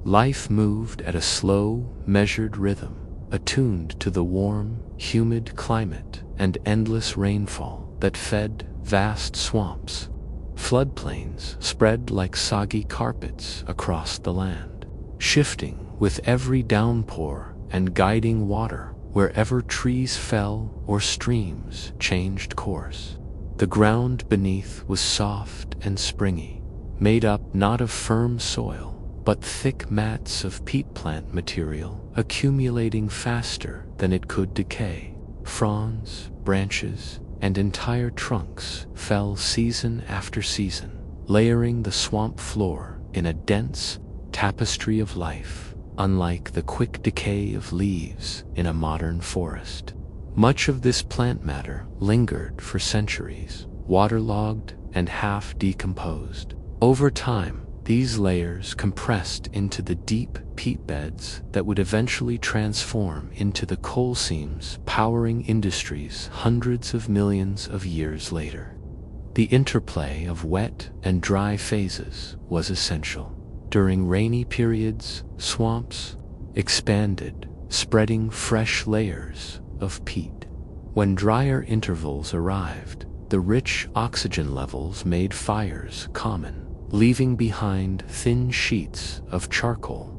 Speaker 1: Life moved at a slow, measured rhythm, attuned to the warm, humid climate and endless rainfall that fed vast swamps. Floodplains spread like soggy carpets across the land, shifting with every downpour and guiding water wherever trees fell or streams changed course. The ground beneath was soft and springy, made up not of firm soil, but thick mats of peat plant material accumulating faster than it could decay. Fronds, branches, and entire trunks fell season after season, layering the swamp floor in a dense tapestry of life, unlike the quick decay of leaves in a modern forest. Much of this plant matter lingered for centuries, waterlogged and half decomposed. Over time, these layers compressed into the deep peat beds that would eventually transform into the coal seams powering industries hundreds of millions of years later. The interplay of wet and dry phases was essential. During rainy periods, swamps expanded, spreading fresh layers of peat. When drier intervals arrived, the rich oxygen levels made fires common, leaving behind thin sheets of charcoal.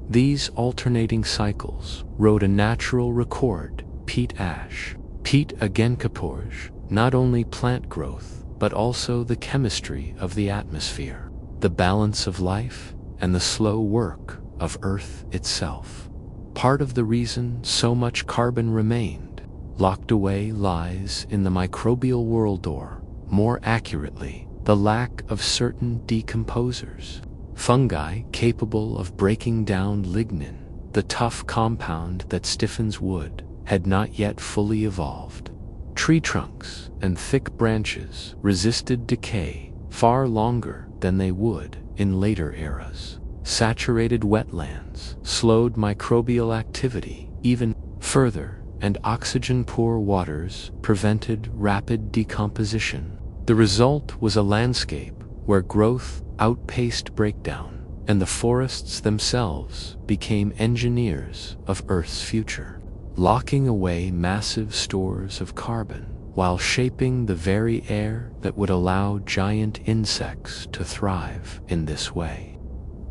Speaker 1: These alternating cycles wrote a natural record: peat ash, peat againcaporge, not only plant growth, but also the chemistry of the atmosphere, the balance of life, and the slow work of Earth itself. Part of the reason so much carbon remained locked away lies in the microbial world, or, more accurately, the lack of certain decomposers. Fungi capable of breaking down lignin, the tough compound that stiffens wood, had not yet fully evolved. Tree trunks and thick branches resisted decay far longer than they would in later eras. Saturated wetlands slowed microbial activity even further, and oxygen-poor waters prevented rapid decomposition. The result was a landscape where growth outpaced breakdown, and the forests themselves became engineers of Earth's future, locking away massive stores of carbon while shaping the very air that would allow giant insects to thrive in this way.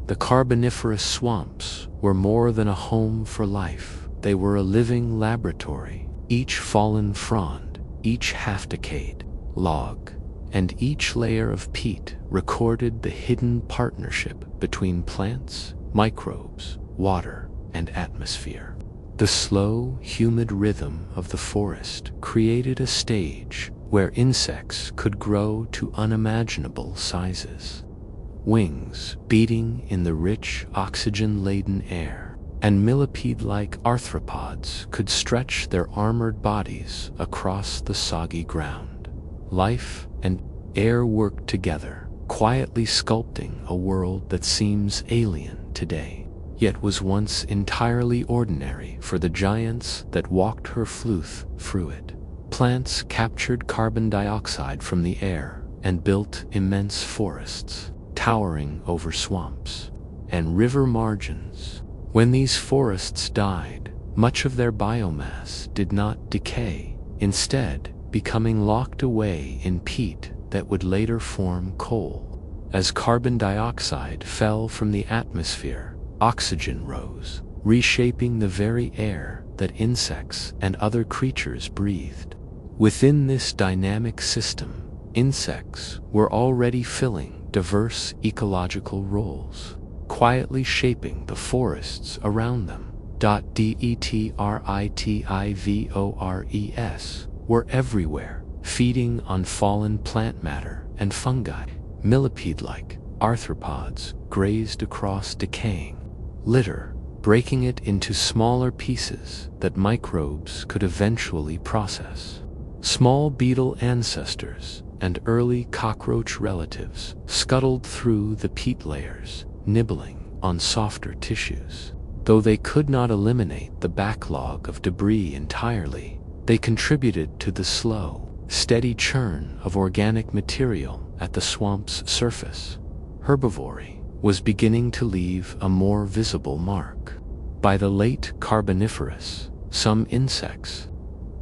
Speaker 1: The Carboniferous swamps were more than a home for life. They were a living laboratory. Each fallen frond, each half-decayed log, and each layer of peat recorded the hidden partnership between plants, microbes, water, and atmosphere. The slow, humid rhythm of the forest created a stage where insects could grow to unimaginable sizes. Wings beating in the rich, oxygen-laden air, and millipede-like arthropods could stretch their armored bodies across the soggy ground. Life and air worked together, quietly sculpting a world that seems alien today, yet was once entirely ordinary for the giants that walked her floof through it. Plants captured carbon dioxide from the air and built immense forests, towering over swamps and river margins. When these forests died, much of their biomass did not decay, instead becoming locked away in peat that would later form coal. As carbon dioxide fell from the atmosphere, oxygen rose, reshaping the very air that insects and other creatures breathed. Within this dynamic system, insects were already filling diverse ecological roles, quietly shaping the forests around them. Detritivores were everywhere, feeding on fallen plant matter and fungi. Millipede-like arthropods grazed across decaying litter, breaking it into smaller pieces that microbes could eventually process. Small beetle ancestors and early cockroach relatives scuttled through the peat layers, nibbling on softer tissues. Though they could not eliminate the backlog of debris entirely, they contributed to the slow, steady churn of organic material at the swamp's surface. Herbivory was beginning to leave a more visible mark. By the late Carboniferous, some insects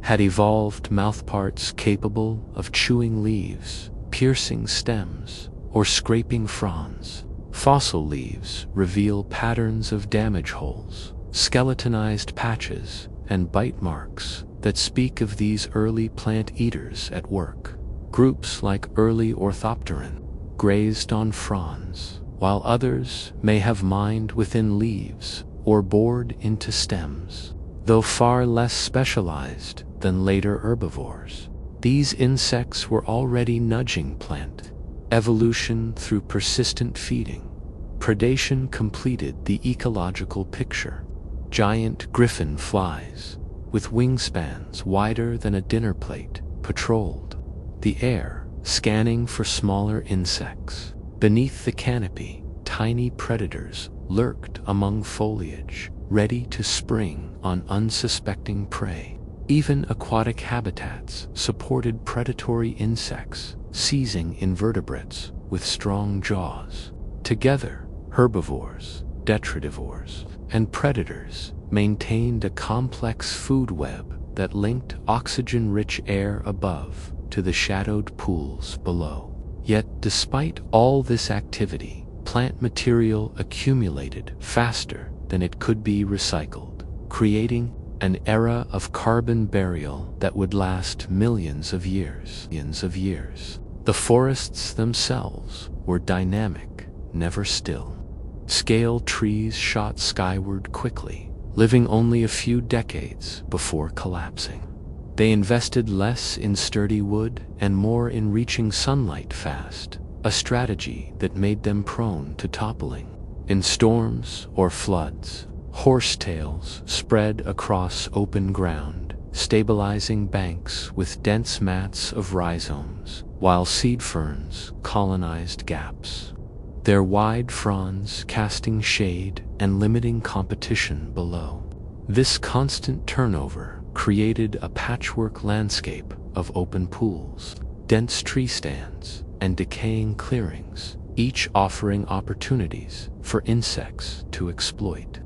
Speaker 1: had evolved mouthparts capable of chewing leaves, piercing stems, or scraping fronds. Fossil leaves reveal patterns of damage holes, skeletonized patches, and bite marks that speak of these early plant eaters at work. Groups like early Orthopteran grazed on fronds, while others may have mined within leaves or bored into stems. Though far less specialized than later herbivores, these insects were already nudging plant evolution through persistent feeding. Predation completed the ecological picture. Giant griffin flies, with wingspans wider than a dinner plate, patrolled the air, scanning for smaller insects. Beneath the canopy, tiny predators lurked among foliage, ready to spring on unsuspecting prey. Even aquatic habitats supported predatory insects, seizing invertebrates with strong jaws. Together, herbivores, detritivores, and predators maintained a complex food web that linked oxygen-rich air above to the shadowed pools below. Yet, despite all this activity, plant material accumulated faster than it could be recycled, creating an era of carbon burial that would last millions of years. The forests themselves were dynamic, never still. Scale trees shot skyward quickly, living only a few decades before collapsing. They invested less in sturdy wood and more in reaching sunlight fast, a strategy that made them prone to toppling. In storms or floods, horsetails spread across open ground, stabilizing banks with dense mats of rhizomes, while seed ferns colonized gaps, their wide fronds casting shade and limiting competition below. This constant turnover created a patchwork landscape of open pools, dense tree stands, and decaying clearings, each offering opportunities for insects to exploit.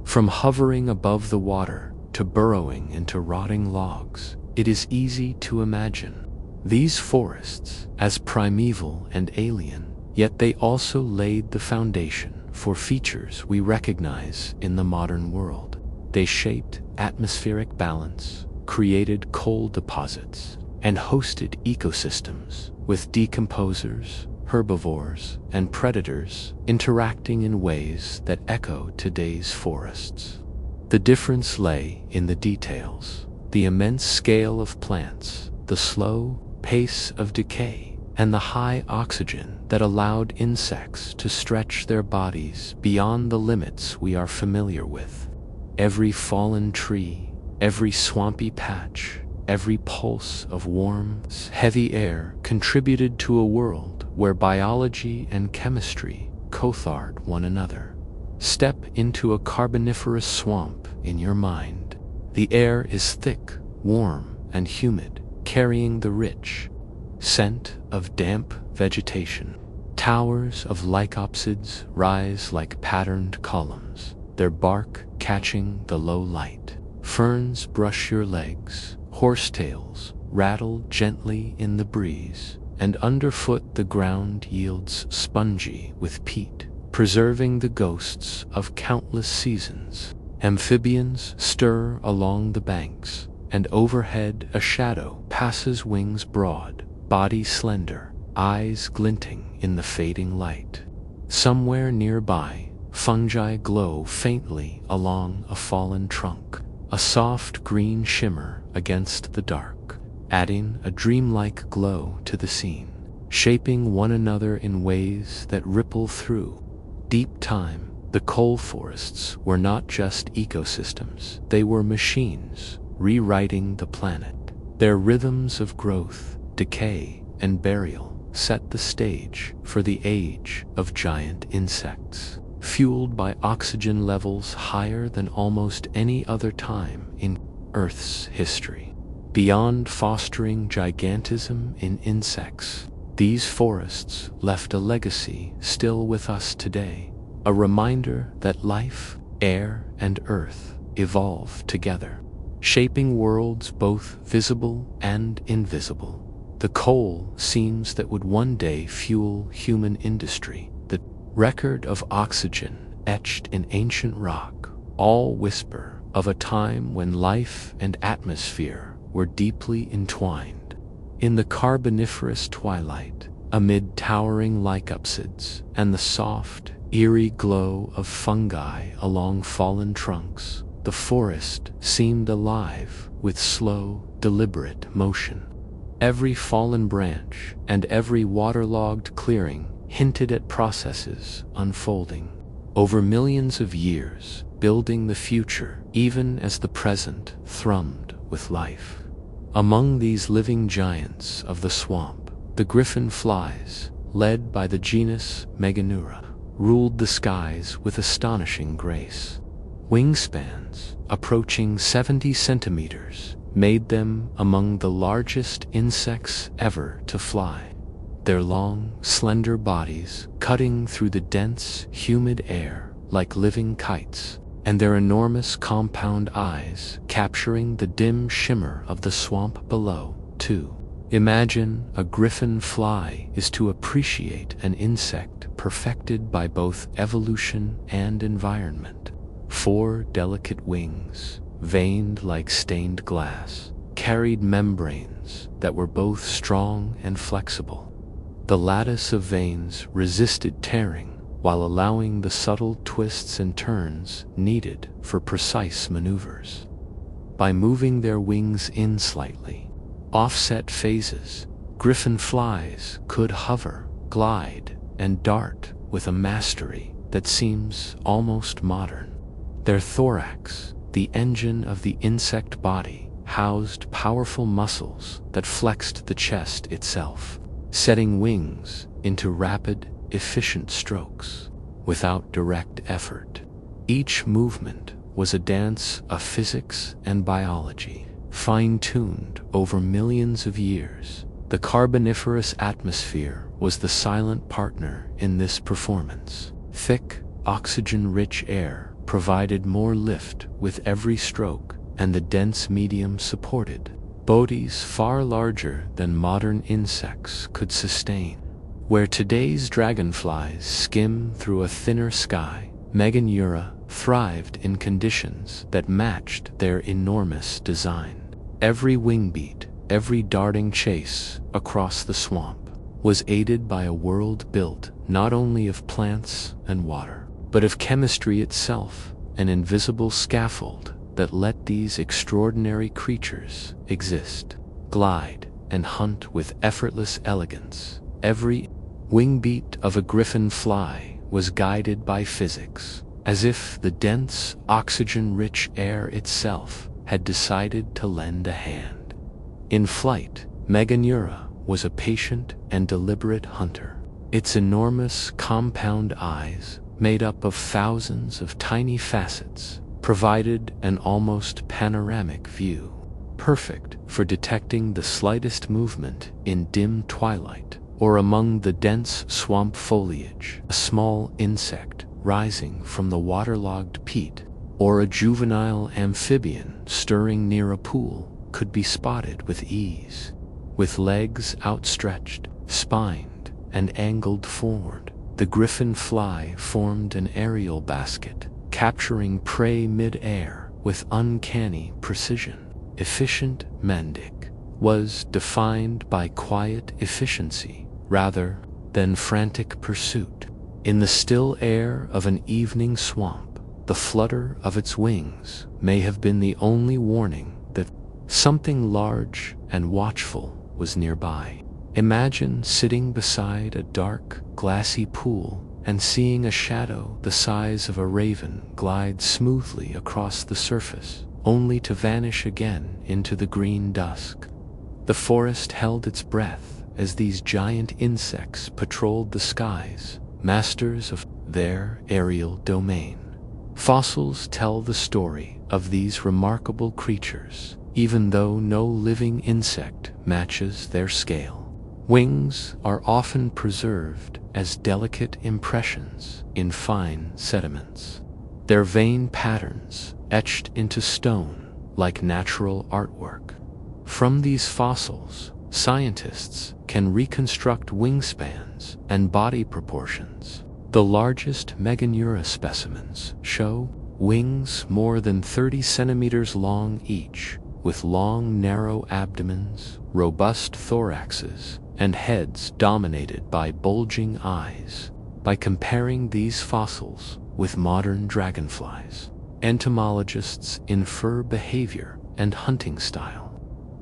Speaker 1: From hovering above the water to burrowing into rotting logs, it is easy to imagine these forests as primeval and alien, yet they also laid the foundation for features we recognize in the modern world. They shaped atmospheric balance, created coal deposits, and hosted ecosystems with decomposers, herbivores, and predators interacting in ways that echo today's forests. The difference lay in the details, the immense scale of plants, the slow pace of decay, and the high oxygen that allowed insects to stretch their bodies beyond the limits we are familiar with. Every fallen tree, every swampy patch, every pulse of warm, heavy air contributed to a world where biology and chemistry cothard one another. Step into a carboniferous swamp in your mind. The air is thick, warm, and humid, carrying the rich scent of damp vegetation. Towers of lycopsids rise like patterned columns, their bark catching the low light. Ferns brush your legs, horsetails rattle gently in the breeze, and underfoot the ground yields spongy with peat, preserving the ghosts of countless seasons. Amphibians stir along the banks, and overhead a shadow passes, wings broad, body slender, eyes glinting in the fading light. Somewhere nearby, fungi glow faintly along a fallen trunk, a soft green shimmer against the dark, adding a dreamlike glow to the scene, shaping one another in ways that ripple through deep time. The coal forests were not just ecosystems, they were machines rewriting the planet. Their rhythms of growth, decay, and burial set the stage for the age of giant insects, fueled by oxygen levels higher than almost any other time in Earth's history. Beyond fostering gigantism in insects, these forests left a legacy still with us today, a reminder that life, air, and earth evolve together, shaping worlds both visible and invisible. The coal seams that would one day fuel human industry, the record of oxygen etched in ancient rock, all whisper of a time when life and atmosphere were deeply entwined. In the Carboniferous twilight, amid towering lycopsids and the soft, eerie glow of fungi along fallen trunks, the forest seemed alive with slow, deliberate motion. Every fallen branch and every waterlogged clearing hinted at processes unfolding over millions of years, building the future even as the present thrummed with life. Among these living giants of the swamp, the griffin flies, led by the genus Meganeura, ruled the skies with astonishing grace. Wingspans approaching 70 centimeters made them among the largest insects ever to fly, their long, slender bodies cutting through the dense, humid air like living kites, and their enormous compound eyes capturing the dim shimmer of the swamp below, too. Imagine a griffin fly is to appreciate an insect perfected by both evolution and environment. 4 delicate wings, veined like stained glass, carried membranes that were both strong and flexible. The lattice of veins resisted tearing while allowing the subtle twists and turns needed for precise maneuvers. By moving their wings in slightly, offset phases, griffin flies could hover, glide, and dart with a mastery that seems almost modern. Their thorax, the engine of the insect body, housed powerful muscles that flexed the chest itself, setting wings into rapid, efficient strokes without direct effort. Each movement was a dance of physics and biology, fine-tuned over millions of years. The Carboniferous atmosphere was the silent partner in this performance. Thick, oxygen-rich air provided more lift with every stroke, and the dense medium supported bodies far larger than modern insects could sustain. Where today's dragonflies skim through a thinner sky, Meganeura thrived in conditions that matched their enormous design. Every wing beat, every darting chase across the swamp was aided by a world built not only of plants and water, but of chemistry itself, an invisible scaffold that let these extraordinary creatures exist, glide, and hunt with effortless elegance. Every wing beat of a griffin fly was guided by physics, as if the dense, oxygen-rich air itself had decided to lend a hand. In flight, Meganeura was a patient and deliberate hunter. Its enormous compound eyes, made up of thousands of tiny facets, provided an almost panoramic view, perfect for detecting the slightest movement in dim twilight or among the dense swamp foliage. A small insect rising from the waterlogged peat or a juvenile amphibian stirring near a pool could be spotted with ease. With legs outstretched, spined, and angled forward, the griffin fly formed an aerial basket, capturing prey mid-air with uncanny precision. Efficient Mendic was defined by quiet efficiency rather than frantic pursuit. In the still air of an evening swamp, the flutter of its wings may have been the only warning that something large and watchful was nearby. Imagine sitting beside a dark, glassy pool and seeing a shadow the size of a raven glide smoothly across the surface, only to vanish again into the green dusk. The forest held its breath as these giant insects patrolled the skies, masters of their aerial domain. Fossils tell the story of these remarkable creatures, even though no living insect matches their scale. Wings are often preserved as delicate impressions in fine sediments, their vein patterns etched into stone like natural artwork. From these fossils, scientists can reconstruct wingspans and body proportions. The largest Meganeura specimens show wings more than 30 centimeters long each, with long, narrow abdomens, robust thoraxes, and heads dominated by bulging eyes. By comparing these fossils with modern dragonflies, entomologists infer behavior and hunting style.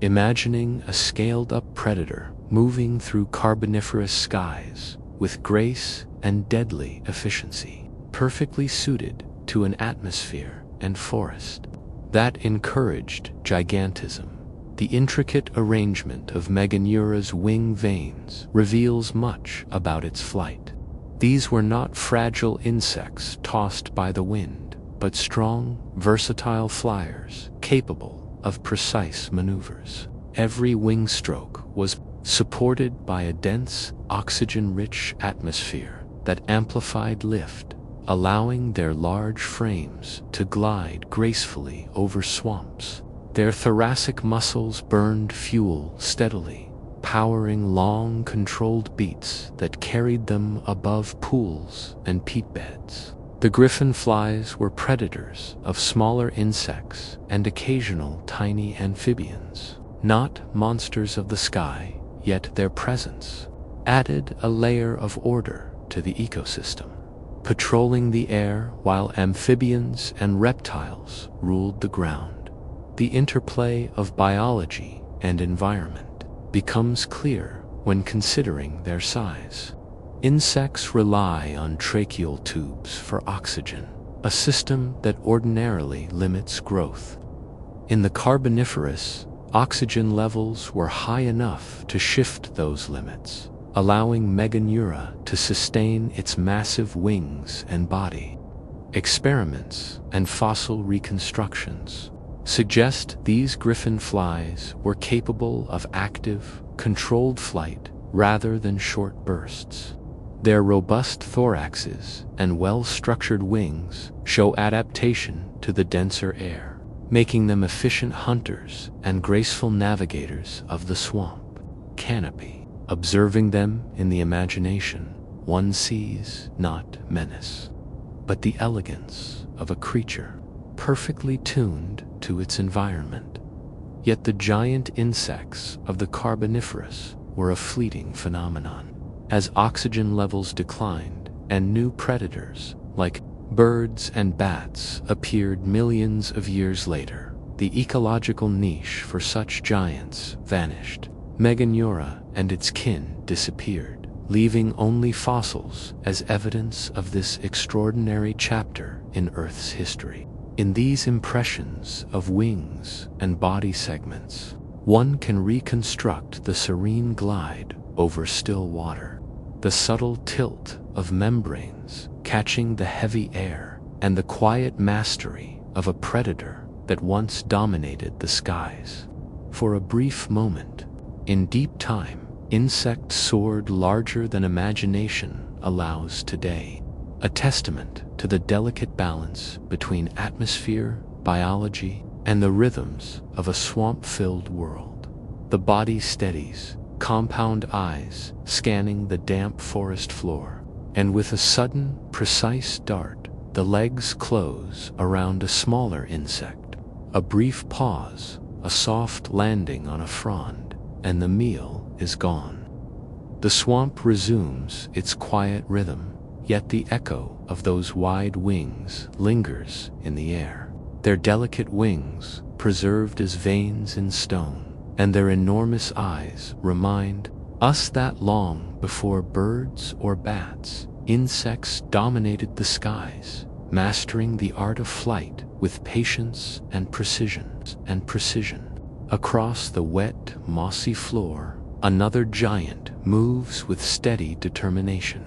Speaker 1: Imagining a scaled-up predator moving through Carboniferous skies with grace and deadly efficiency, perfectly suited to an atmosphere and forest that encouraged gigantism. The intricate arrangement of Meganeura's wing veins reveals much about its flight. These were not fragile insects tossed by the wind, but strong, versatile flyers capable of precise maneuvers. Every wing stroke was supported by a dense, oxygen-rich atmosphere that amplified lift, allowing their large frames to glide gracefully over swamps. Their thoracic muscles burned fuel steadily, powering long, controlled beats that carried them above pools and peat beds. The griffin flies were predators of smaller insects and occasional tiny amphibians. Not monsters of the sky, yet their presence added a layer of order to the ecosystem, patrolling the air while amphibians and reptiles ruled the ground. The interplay of biology and environment becomes clear when considering their size. Insects rely on tracheal tubes for oxygen, a system that ordinarily limits growth. In the Carboniferous, oxygen levels were high enough to shift those limits, allowing Meganeura to sustain its massive wings and body. Experiments and fossil reconstructions suggest these griffin flies were capable of active, controlled flight rather than short bursts. Their robust thoraxes and well-structured wings show adaptation to the denser air, making them efficient hunters and graceful navigators of the swamp canopy. Observing them in the imagination, one sees not menace, but the elegance of a creature perfectly tuned to its environment. Yet the giant insects of the Carboniferous were a fleeting phenomenon. As oxygen levels declined and new predators, like birds and bats, appeared millions of years later, the ecological niche for such giants vanished. Meganeura and its kin disappeared, leaving only fossils as evidence of this extraordinary chapter in Earth's history. In these impressions of wings and body segments, one can reconstruct the serene glide over still water, the subtle tilt of membranes catching the heavy air, and the quiet mastery of a predator that once dominated the skies. For a brief moment, in deep time, insects soared larger than imagination allows today, a testament to the delicate balance between atmosphere, biology, and the rhythms of a swamp-filled world. The body steadies, compound eyes scanning the damp forest floor, and with a sudden, precise dart, the legs close around a smaller insect. A brief pause, a soft landing on a frond, and the meal is gone. The swamp resumes its quiet rhythm, yet the echo of those wide wings lingers in the air. Their delicate wings, preserved as veins in stone, and their enormous eyes remind us that long before birds or bats, insects dominated the skies, mastering the art of flight with patience and precision. Across the wet, mossy floor, another giant moves with steady determination.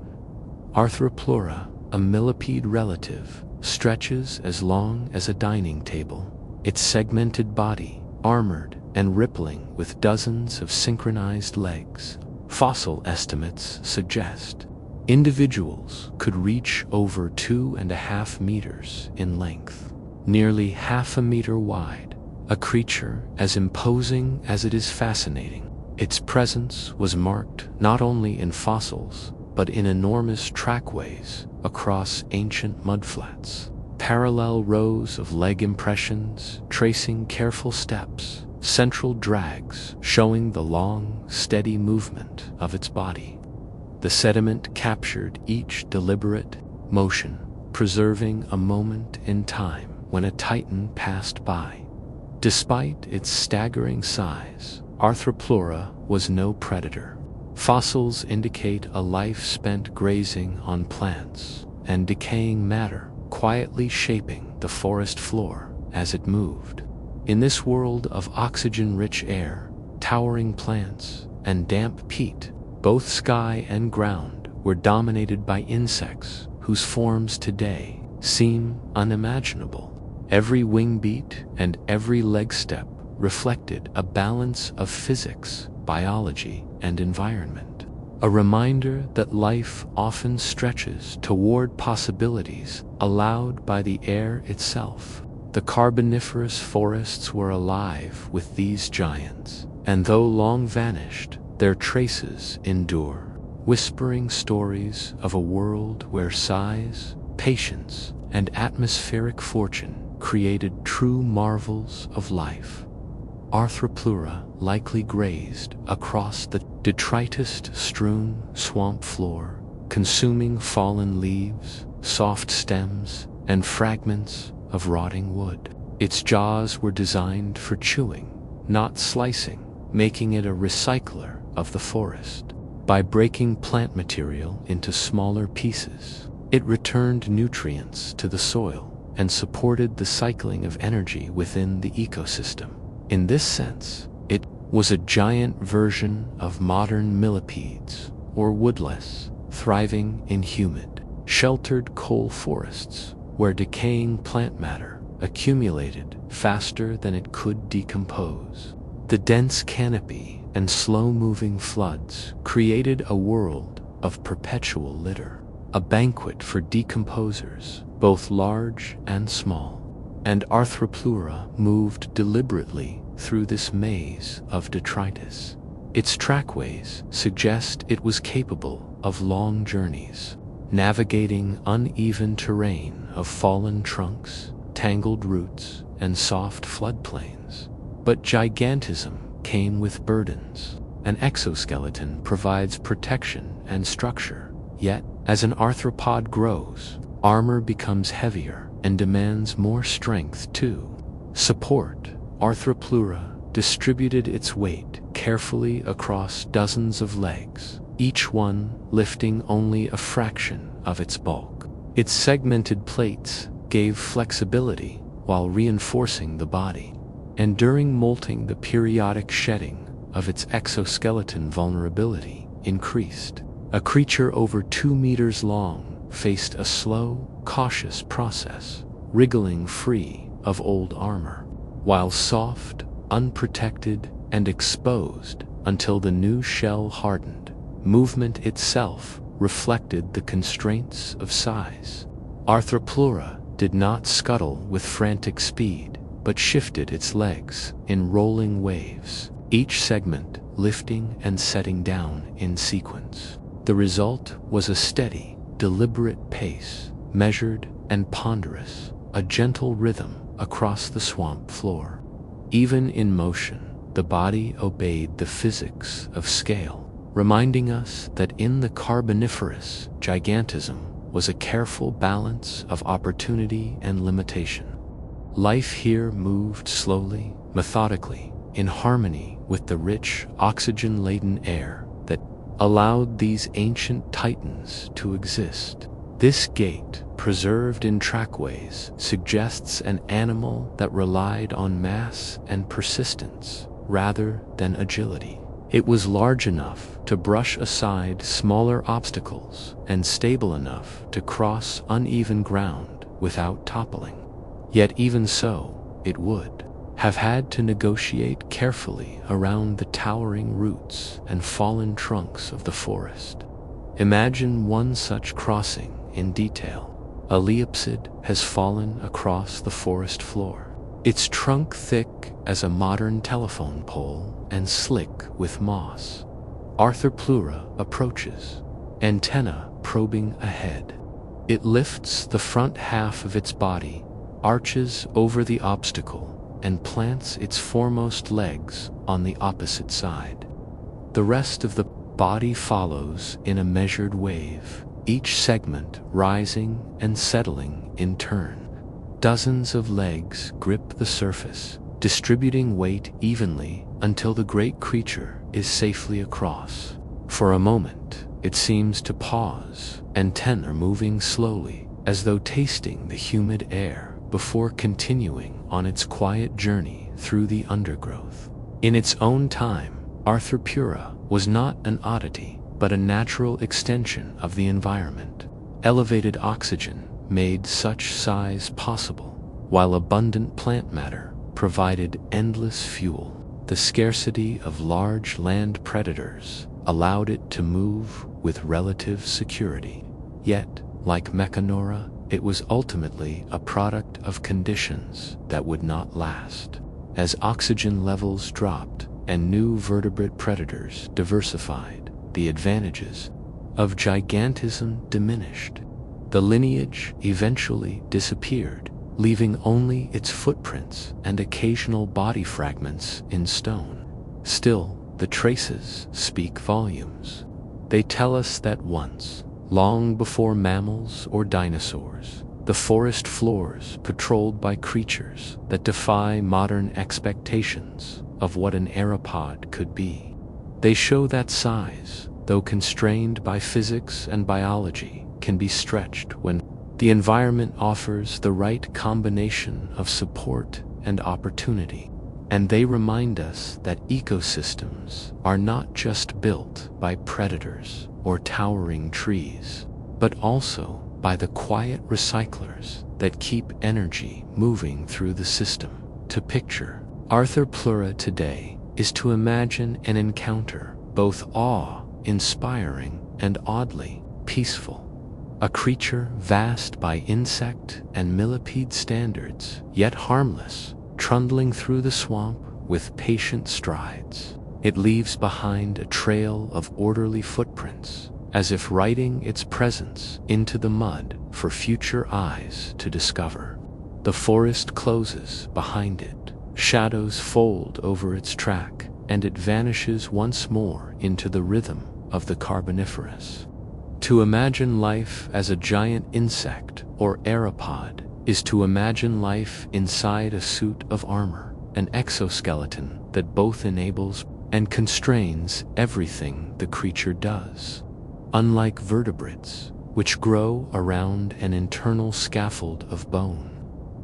Speaker 1: Arthropleura, a millipede relative, stretches as long as a dining table, its segmented body armored and rippling with dozens of synchronized legs. Fossil estimates suggest individuals could reach over 2.5 meters in length, nearly half a meter wide, a creature as imposing as it is fascinating. Its presence was marked not only in fossils, but in enormous trackways across ancient mudflats. Parallel rows of leg impressions tracing careful steps, central drags showing the long, steady movement of its body. The sediment captured each deliberate motion, preserving a moment in time when a titan passed by. Despite its staggering size, Arthropleura was no predator. Fossils indicate a life spent grazing on plants and decaying matter, quietly shaping the forest floor as it moved. In this world of oxygen-rich air, towering plants, and damp peat, both sky and ground were dominated by insects whose forms today seem unimaginable. Every wing beat and every leg step reflected a balance of physics, biology, and environment. A reminder that life often stretches toward possibilities allowed by the air itself. The Carboniferous forests were alive with these giants, and though long vanished, their traces endure, whispering stories of a world where size, patience, and atmospheric fortune created true marvels of life. Arthropleura likely grazed across the detritus-strewn swamp floor, consuming fallen leaves, soft stems, and fragments of rotting wood. Its jaws were designed for chewing, not slicing, making it a recycler of the forest. By breaking plant material into smaller pieces, it returned nutrients to the soil and supported the cycling of energy within the ecosystem. In this sense, it was a giant version of modern millipedes, or woodlice, thriving in humid, sheltered coal forests, where decaying plant matter accumulated faster than it could decompose. The dense canopy and slow-moving floods created a world of perpetual litter, a banquet for decomposers, both large and small. And Arthropleura moved deliberately through this maze of detritus. Its trackways suggest it was capable of long journeys, navigating uneven terrain of fallen trunks, tangled roots, and soft floodplains. But gigantism came with burdens. An exoskeleton provides protection and structure, yet, as an arthropod grows, armor becomes heavier and demands more strength too. Support. Arthropleura distributed its weight carefully across dozens of legs, each one lifting only a fraction of its bulk. Its segmented plates gave flexibility while reinforcing the body, and during molting the periodic shedding of its exoskeleton vulnerability increased. A creature over 2 meters long faced a slow, cautious process, wriggling free of old armor, while soft, unprotected, and exposed until the new shell hardened. Movement itself reflected the constraints of size. Arthropleura did not scuttle with frantic speed, but shifted its legs in rolling waves, each segment lifting and setting down in sequence. The result was a steady, deliberate pace, measured and ponderous, a gentle rhythm across the swamp floor. Even in motion, the body obeyed the physics of scale. reminding us that in the Carboniferous, gigantism was a careful balance of opportunity and limitation. Life here moved slowly, methodically, in harmony with the rich, oxygen-laden air that allowed these ancient titans to exist. This gait, preserved in trackways, suggests an animal that relied on mass and persistence rather than agility. It was large enough to brush aside smaller obstacles and stable enough to cross uneven ground without toppling. Yet even so, it would have had to negotiate carefully around the towering roots and fallen trunks of the forest. Imagine one such crossing in detail. A leopsid has fallen across the forest floor, its trunk thick as a modern telephone pole and slick with moss. Arthropleura approaches, antenna probing ahead. It lifts the front half of its body, arches over the obstacle, and plants its foremost legs on the opposite side. The rest of the body follows in a measured wave, each segment rising and settling in turn. Dozens of legs grip the surface, distributing weight evenly until the great creature is safely across. For a moment, it seems to pause, antennae moving slowly, as though tasting the humid air, before continuing on its quiet journey through the undergrowth. In its own time, Arthropleura was not an oddity, but a natural extension of the environment. Elevated oxygen made such size possible, while abundant plant matter provided endless fuel. The scarcity of large land predators allowed it to move with relative security. Yet, like Mechanora, it was ultimately a product of conditions that would not last. As oxygen levels dropped and new vertebrate predators diversified, the advantages of gigantism diminished. The lineage eventually disappeared, leaving only its footprints and occasional body fragments in stone. Still, the traces speak volumes. They tell us that once, long before mammals or dinosaurs, the forest floors patrolled by creatures that defy modern expectations of what an aeropod could be. They show that size, though constrained by physics and biology, can be stretched when the environment offers the right combination of support and opportunity. And they remind us that ecosystems are not just built by predators or towering trees, but also by the quiet recyclers that keep energy moving through the system. To picture Arthropleura today is to imagine an encounter both awe-inspiring and oddly peaceful. A creature vast by insect and millipede standards, yet harmless, trundling through the swamp with patient strides. It leaves behind a trail of orderly footprints, as if writing its presence into the mud for future eyes to discover. The forest closes behind it, shadows fold over its track, and it vanishes once more into the rhythm of the Carboniferous. To imagine life as a giant insect or aeropod is to imagine life inside a suit of armor, an exoskeleton that both enables and constrains everything the creature does. Unlike vertebrates, which grow around an internal scaffold of bone,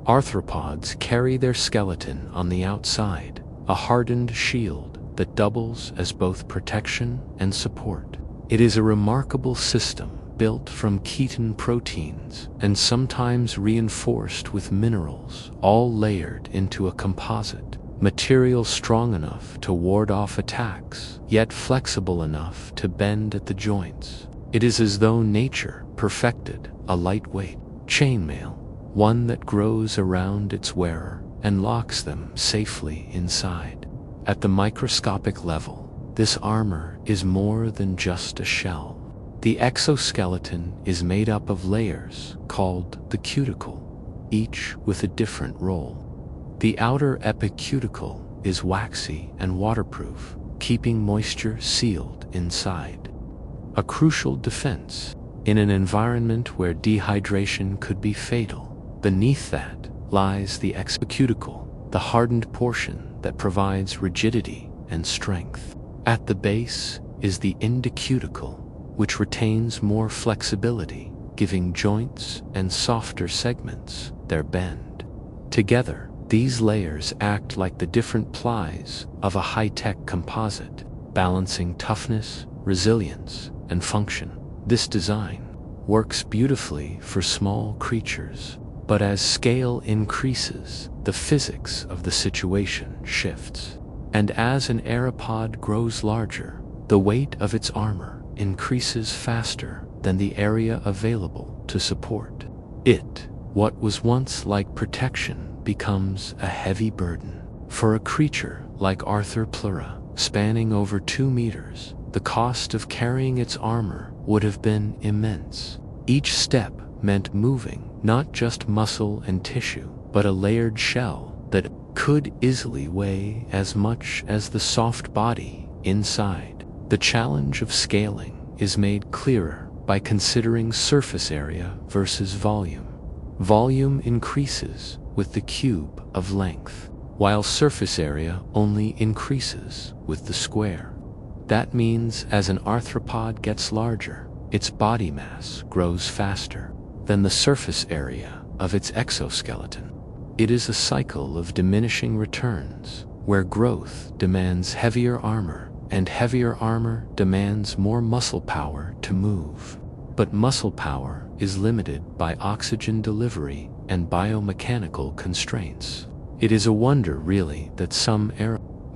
Speaker 1: arthropods carry their skeleton on the outside, a hardened shield that doubles as both protection and support. It is a remarkable system built from chitin proteins and sometimes reinforced with minerals, all layered into a composite, material strong enough to ward off attacks, yet flexible enough to bend at the joints. It is as though nature perfected a lightweight chainmail, one that grows around its wearer and locks them safely inside. At the microscopic level, this armor is more than just a shell. The exoskeleton is made up of layers called the cuticle, each with a different role. The outer epicuticle is waxy and waterproof, keeping moisture sealed inside. A crucial defense in an environment where dehydration could be fatal. Beneath that lies the excuticle, the hardened portion that provides rigidity and strength. At the base is the endocuticle, which retains more flexibility, giving joints and softer segments their bend. Together, these layers act like the different plies of a high-tech composite, balancing toughness, resilience, and function. This design works beautifully for small creatures, but as scale increases, the physics of the situation shifts. And as an aeropod grows larger, the weight of its armor increases faster than the area available to support it. What was once like protection becomes a heavy burden. For a creature like Arthropleura, spanning over 2 meters, the cost of carrying its armor would have been immense. Each step meant moving not just muscle and tissue, but a layered shell that could easily weigh as much as the soft body inside. The challenge of scaling is made clearer by considering surface area versus volume. Volume increases with the cube of length, while surface area only increases with the square. That means as an arthropod gets larger, its body mass grows faster than the surface area of its exoskeleton. It is a cycle of diminishing returns, where growth demands heavier armor, and heavier armor demands more muscle power to move. But muscle power is limited by oxygen delivery and biomechanical constraints. It is a wonder, really, that some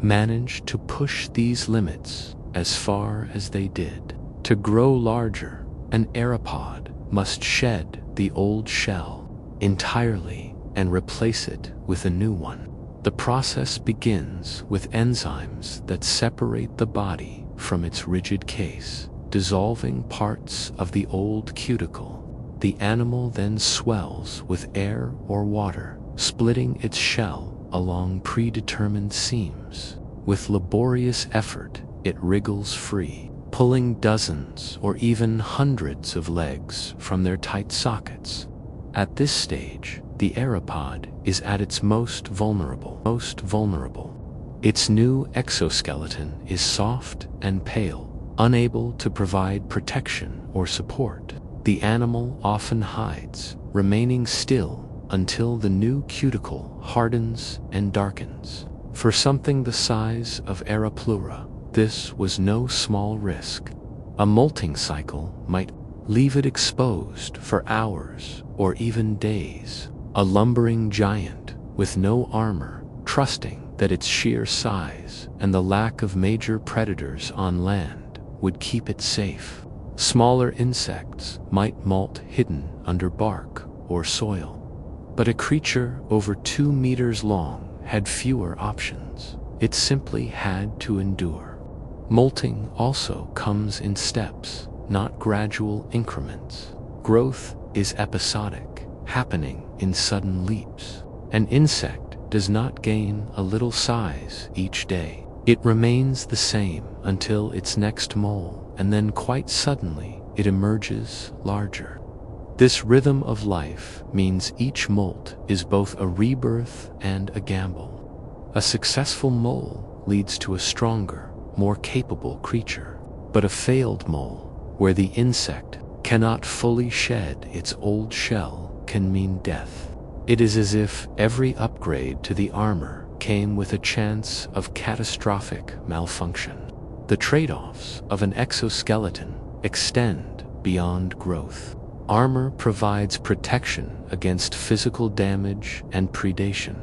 Speaker 1: managed to push these limits as far as they did. To grow larger, an aeropod must shed the old shell entirely and replace it with a new one. The process begins with enzymes that separate the body from its rigid case, dissolving parts of the old cuticle. The animal then swells with air or water, splitting its shell along predetermined seams. With laborious effort, it wriggles free, pulling dozens or even hundreds of legs from their tight sockets. At this stage, the aeropod is at its most vulnerable. Its new exoskeleton is soft and pale, unable to provide protection or support. The animal often hides, remaining still until the new cuticle hardens and darkens. For something the size of Arthropleura, this was no small risk. A molting cycle might leave it exposed for hours or even days. A lumbering giant with no armor, trusting that its sheer size and the lack of major predators on land would keep it safe. Smaller insects might molt hidden under bark or soil. But a creature over 2 meters long had fewer options. It simply had to endure. Molting also comes in steps, not gradual increments. Growth is episodic, happening in sudden leaps. An insect does not gain a little size each day. It remains the same until its next mole, and then quite suddenly it emerges larger. This rhythm of life means each molt is both a rebirth and a gamble. A successful mole leads to a stronger, more capable creature, but a failed mole, where the insect cannot fully shed its old shell, can mean death. It is as if every upgrade to the armor came with a chance of catastrophic malfunction. The trade-offs of an exoskeleton extend beyond growth. Armor provides protection against physical damage and predation,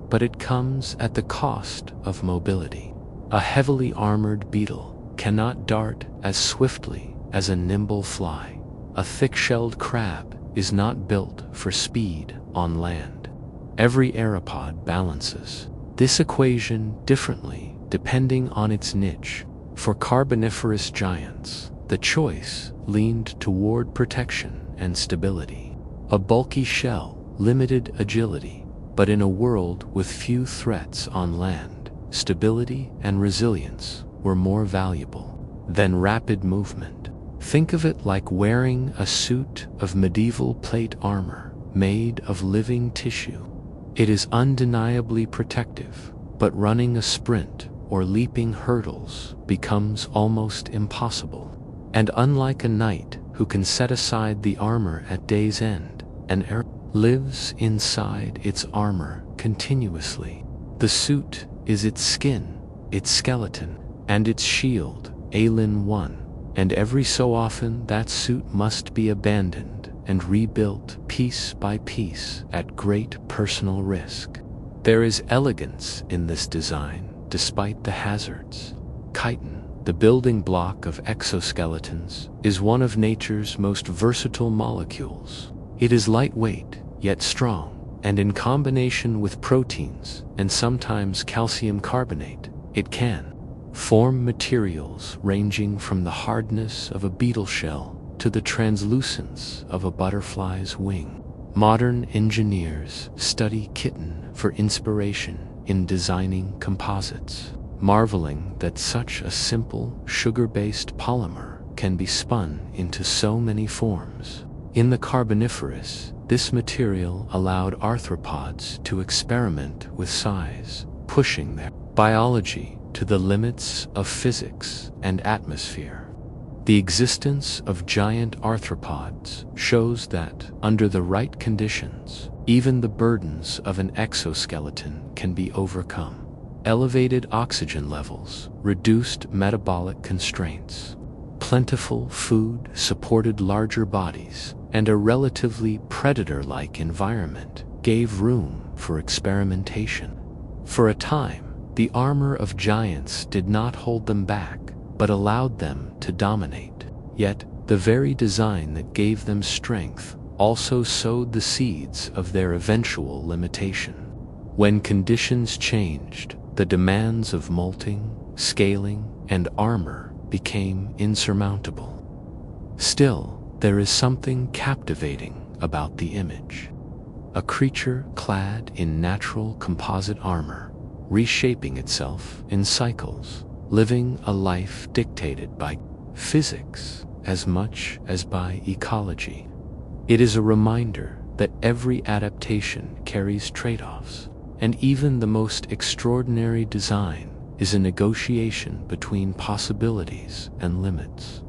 Speaker 1: but it comes at the cost of mobility. A heavily armored beetle cannot dart as swiftly as a nimble fly. A thick-shelled crab is not built for speed on land. Every aeropod balances this equation differently depending on its niche. For carboniferous giants, the choice leaned toward protection and stability. A bulky shell, limited agility, but in a world with few threats on land, stability and resilience were more valuable than rapid movement. Think of it like wearing a suit of medieval plate armor made of living tissue. It is undeniably protective, but running a sprint or leaping hurdles becomes almost impossible. And unlike a knight who can set aside the armor at day's end, an arrow lives inside its armor continuously. The suit is its skin, its skeleton, and its shield, Aelin 1. And every so often that suit must be abandoned and rebuilt piece by piece at great personal risk. There is elegance in this design despite the hazards. Chitin, the building block of exoskeletons, is one of nature's most versatile molecules. It is lightweight, yet strong, and in combination with proteins and sometimes calcium carbonate, it can form materials ranging from the hardness of a beetle shell to the translucence of a butterfly's wing. Modern engineers study chitin for inspiration in designing composites, marveling that such a simple sugar-based polymer can be spun into so many forms. In the Carboniferous, this material allowed arthropods to experiment with size, pushing their biology to the limits of physics and atmosphere. The existence of giant arthropods shows that, under the right conditions, even the burdens of an exoskeleton can be overcome. Elevated oxygen levels reduced metabolic constraints. Plentiful food supported larger bodies, and a relatively predator-like environment gave room for experimentation. For a time, the armor of giants did not hold them back, but allowed them to dominate. Yet, the very design that gave them strength also sowed the seeds of their eventual limitation. When conditions changed, the demands of molting, scaling, and armor became insurmountable. Still, there is something captivating about the image. A creature clad in natural composite armor, reshaping itself in cycles, living a life dictated by physics as much as by ecology. It is a reminder that every adaptation carries trade-offs, and even the most extraordinary design is a negotiation between possibilities and limits.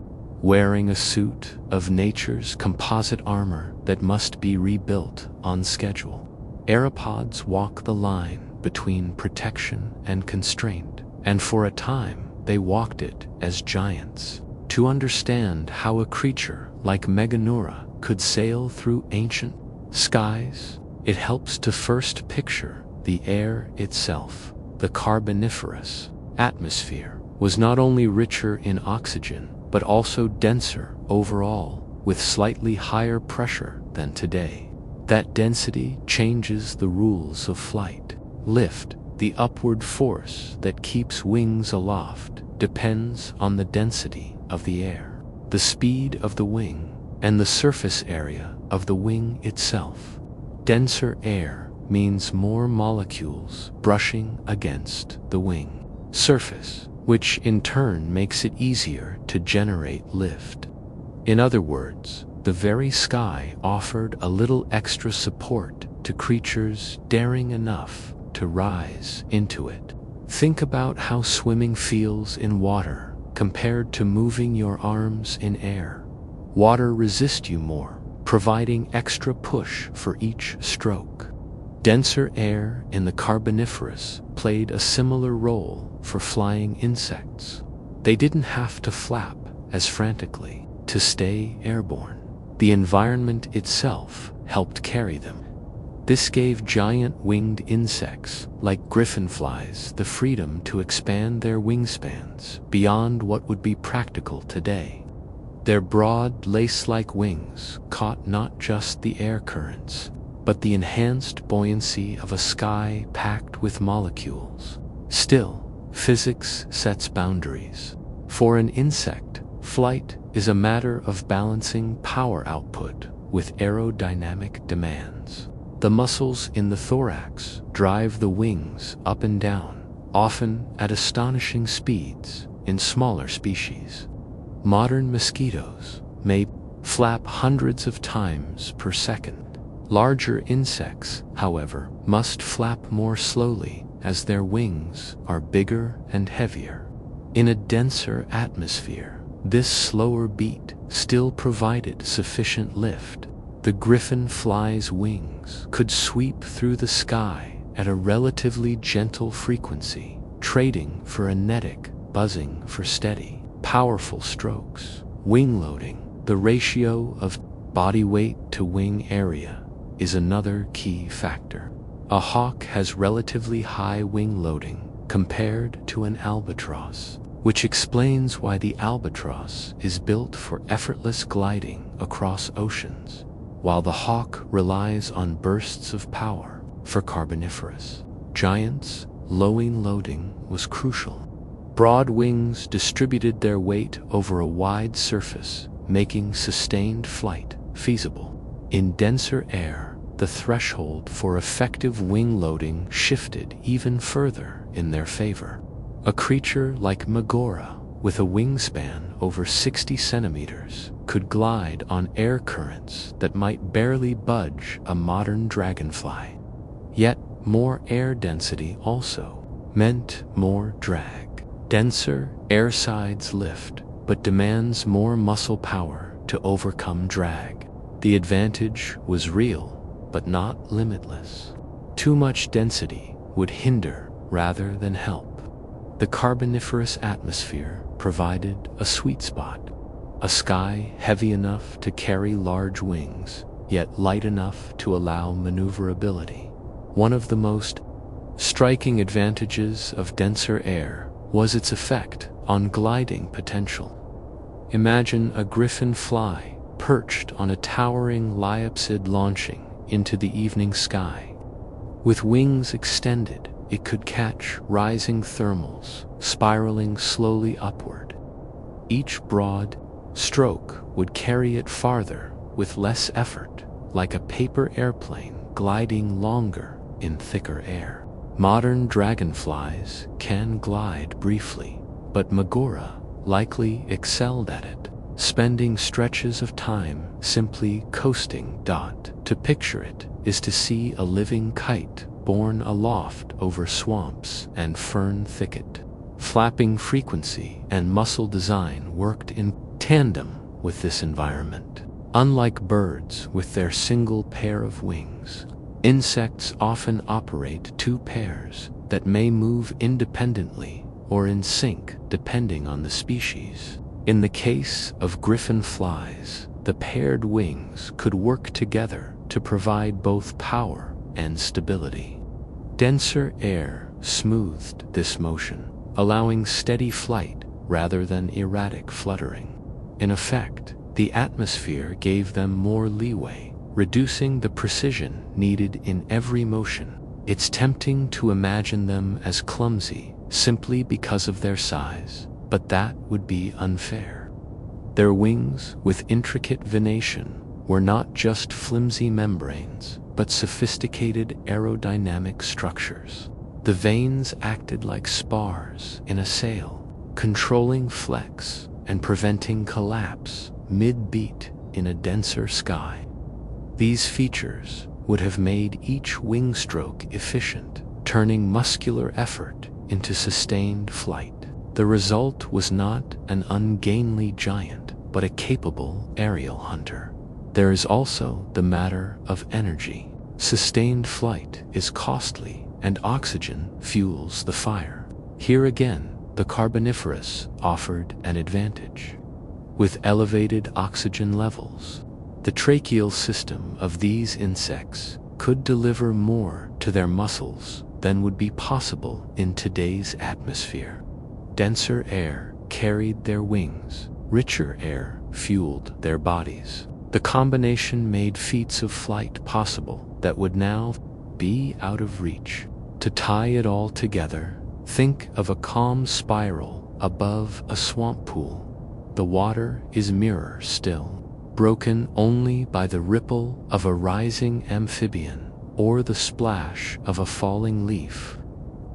Speaker 1: Wearing a suit of nature's composite armor that must be rebuilt on schedule, aeropods walk the line between protection and constraint, and for a time they walked it as giants. To understand how a creature like Meganeura could sail through ancient skies, it helps to first picture the air itself. The Carboniferous atmosphere was not only richer in oxygen, but also denser overall, with slightly higher pressure than today. That density changes the rules of flight. Lift, the upward force that keeps wings aloft, depends on the density of the air, the speed of the wing, and the surface area of the wing itself. Denser air means more molecules brushing against the wing surface, which in turn makes it easier to generate lift. In other words, the very sky offered a little extra support to creatures daring enough to rise into it. Think about how swimming feels in water compared to moving your arms in air. Water resists you more, providing extra push for each stroke. Denser air in the Carboniferous played a similar role for flying insects. They didn't have to flap as frantically to stay airborne. The environment itself helped carry them. This gave giant winged insects like griffinflies the freedom to expand their wingspans beyond what would be practical today. Their broad, lace-like wings caught not just the air currents, but the enhanced buoyancy of a sky packed with molecules. Still, physics sets boundaries. For an insect, flight is a matter of balancing power output with aerodynamic demands. The muscles in the thorax drive the wings up and down, often at astonishing speeds, in smaller species. Modern mosquitoes may flap hundreds of times per second. Larger insects, however, must flap more slowly as their wings are bigger and heavier. In a denser atmosphere, this slower beat still provided sufficient lift. The griffin fly's wings could sweep through the sky at a relatively gentle frequency, trading frenetic buzzing for steady, powerful strokes. Wing loading, the ratio of body weight to wing area, is another key factor. A hawk has relatively high wing loading compared to an albatross, which explains why the albatross is built for effortless gliding across oceans, while the hawk relies on bursts of power for carboniferous giants. Low wing loading was crucial. Broad wings distributed their weight over a wide surface, making sustained flight feasible. In denser air, the threshold for effective wing loading shifted even further in their favor. A creature like Magora, with a wingspan over 60 centimeters, could glide on air currents that might barely budge a modern dragonfly. Yet, more air density also meant more drag. Denser air sides lift, but demands more muscle power to overcome drag. The advantage was real, but not limitless. Too much density would hinder rather than help. The carboniferous atmosphere provided a sweet spot, a sky heavy enough to carry large wings, yet light enough to allow maneuverability. One of the most striking advantages of denser air was its effect on gliding potential. Imagine a griffin fly perched on a towering Leucopsid launching into the evening sky. With wings extended, it could catch rising thermals, spiraling slowly upward. Each broad stroke would carry it farther with less effort, like a paper airplane gliding longer in thicker air. Modern dragonflies can glide briefly, but Magora likely excelled at it, spending stretches of time simply coasting. To picture it is to see a living kite borne aloft over swamps and fern thicket. Flapping frequency and muscle design worked in tandem with this environment. Unlike birds with their single pair of wings, insects often operate two pairs that may move independently or in sync depending on the species. In the case of griffin flies, the paired wings could work together to provide both power and stability. Denser air smoothed this motion, allowing steady flight rather than erratic fluttering. In effect, the atmosphere gave them more leeway, reducing the precision needed in every motion. It's tempting to imagine them as clumsy simply because of their size, but that would be unfair. Their wings, with intricate venation, were not just flimsy membranes, but sophisticated aerodynamic structures. The vanes acted like spars in a sail, controlling flex and preventing collapse mid-beat in a denser sky. These features would have made each wing stroke efficient, turning muscular effort into sustained flight. The result was not an ungainly giant, but a capable aerial hunter. There is also the matter of energy. Sustained flight is costly, and oxygen fuels the fire. Here again, the carboniferous offered an advantage. With elevated oxygen levels, the tracheal system of these insects could deliver more to their muscles than would be possible in today's atmosphere. Denser air carried their wings, richer air fueled their bodies. The combination made feats of flight possible that would now be out of reach. To tie it all together, think of a calm spiral above a swamp pool. The water is mirror still, broken only by the ripple of a rising amphibian or the splash of a falling leaf.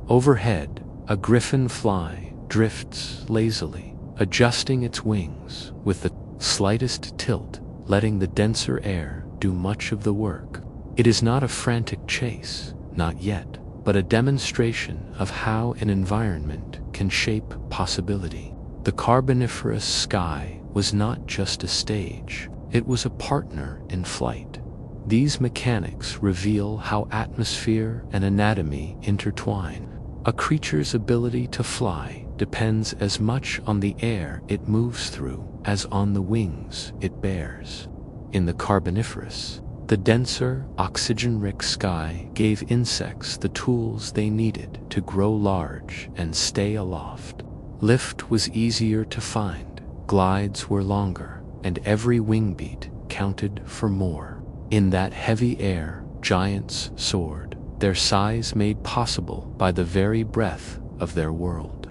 Speaker 1: Overhead, a griffin fly drifts lazily, adjusting its wings with the slightest tilt, letting the denser air do much of the work. It is not a frantic chase, not yet, but a demonstration of how an environment can shape possibility. The Carboniferous sky was not just a stage, it was a partner in flight. These mechanics reveal how atmosphere and anatomy intertwine. A creature's ability to fly depends as much on the air it moves through as on the wings it bears. In the Carboniferous, the denser, oxygen-rich sky gave insects the tools they needed to grow large and stay aloft. Lift was easier to find, glides were longer, and every wing beat counted for more. In that heavy air, giants soared, their size made possible by the very breath of their world.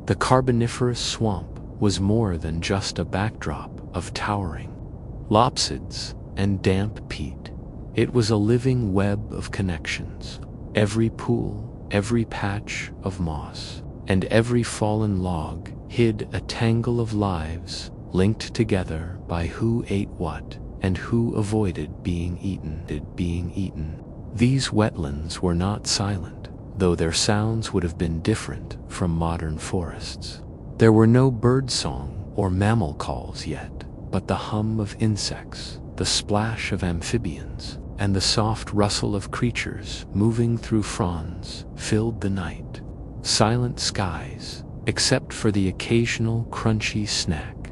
Speaker 1: The Carboniferous swamp was more than just a backdrop of towering lopsids and damp peat. It was a living web of connections. Every pool, every patch of moss, and every fallen log hid a tangle of lives linked together by who ate what and who avoided being eaten. These wetlands were not silent, though their sounds would have been different from modern forests. There were no birdsong or mammal calls yet, but the hum of insects, the splash of amphibians, and the soft rustle of creatures moving through fronds filled the night. Silent skies, except for the occasional crunchy snack.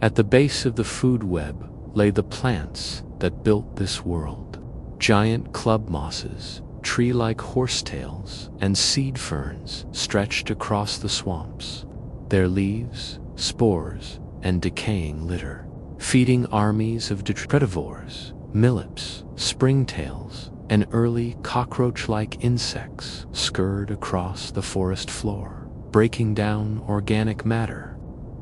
Speaker 1: At the base of the food web lay the plants that built this world. Giant club mosses, tree-like horsetails, and seed ferns stretched across the swamps, their leaves, spores, and decaying litter, feeding armies of detritivores, millipedes, springtails, and early cockroach-like insects scurried across the forest floor, breaking down organic matter.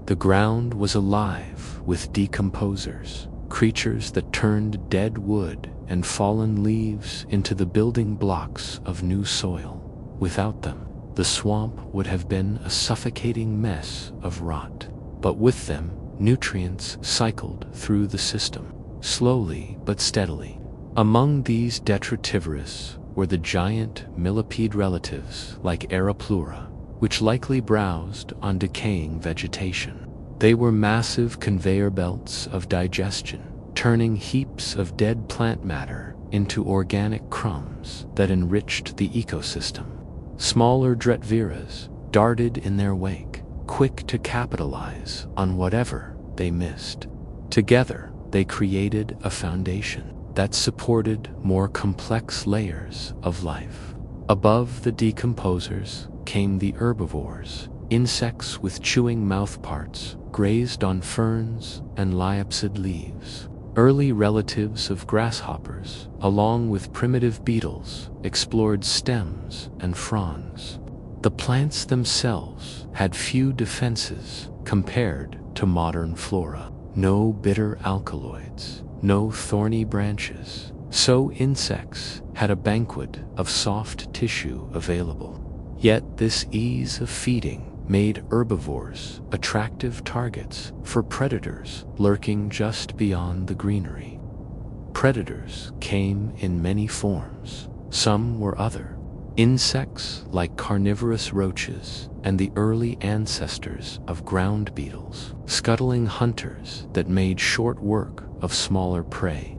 Speaker 1: The ground was alive with decomposers, creatures that turned dead wood and fallen leaves into the building blocks of new soil. Without them, the swamp would have been a suffocating mess of rot. But with them, nutrients cycled through the system, slowly but steadily. Among these detritivorous were the giant millipede relatives like Aeropleura, which likely browsed on decaying vegetation. They were massive conveyor belts of digestion, turning heaps of dead plant matter into organic crumbs that enriched the ecosystem. Smaller Dretviras darted in their wake, quick to capitalize on whatever they missed. Together, they created a foundation that supported more complex layers of life. Above the decomposers came the herbivores, insects with chewing mouthparts grazed on ferns and liopsid leaves. Early relatives of grasshoppers, along with primitive beetles, explored stems and fronds. The plants themselves had few defenses compared to modern flora. No bitter alkaloids, no thorny branches. So insects had a banquet of soft tissue available. Yet this ease of feeding made herbivores attractive targets for predators lurking just beyond the greenery. Predators came in many forms. Some were other. Insects like carnivorous roaches and the early ancestors of ground beetles, scuttling hunters that made short work of smaller prey.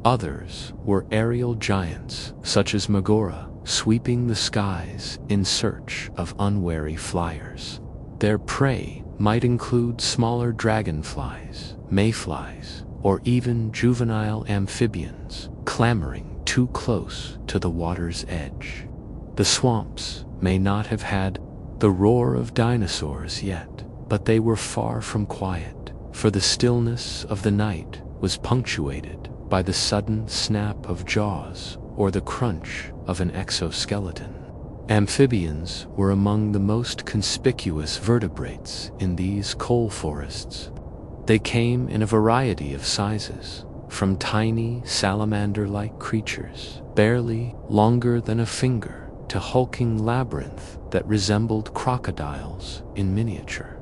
Speaker 1: Others were aerial giants such as Magora, sweeping the skies in search of unwary flyers. Their prey might include smaller dragonflies, mayflies, or even juvenile amphibians clamoring too close to the water's edge. The swamps may not have had the roar of dinosaurs yet, but they were far from quiet, for the stillness of the night was punctuated by the sudden snap of jaws or the crunch of an exoskeleton. Amphibians were among the most conspicuous vertebrates in these coal forests. They came in a variety of sizes, from tiny salamander-like creatures, barely longer than a finger, into hulking labyrinth that resembled crocodiles in miniature.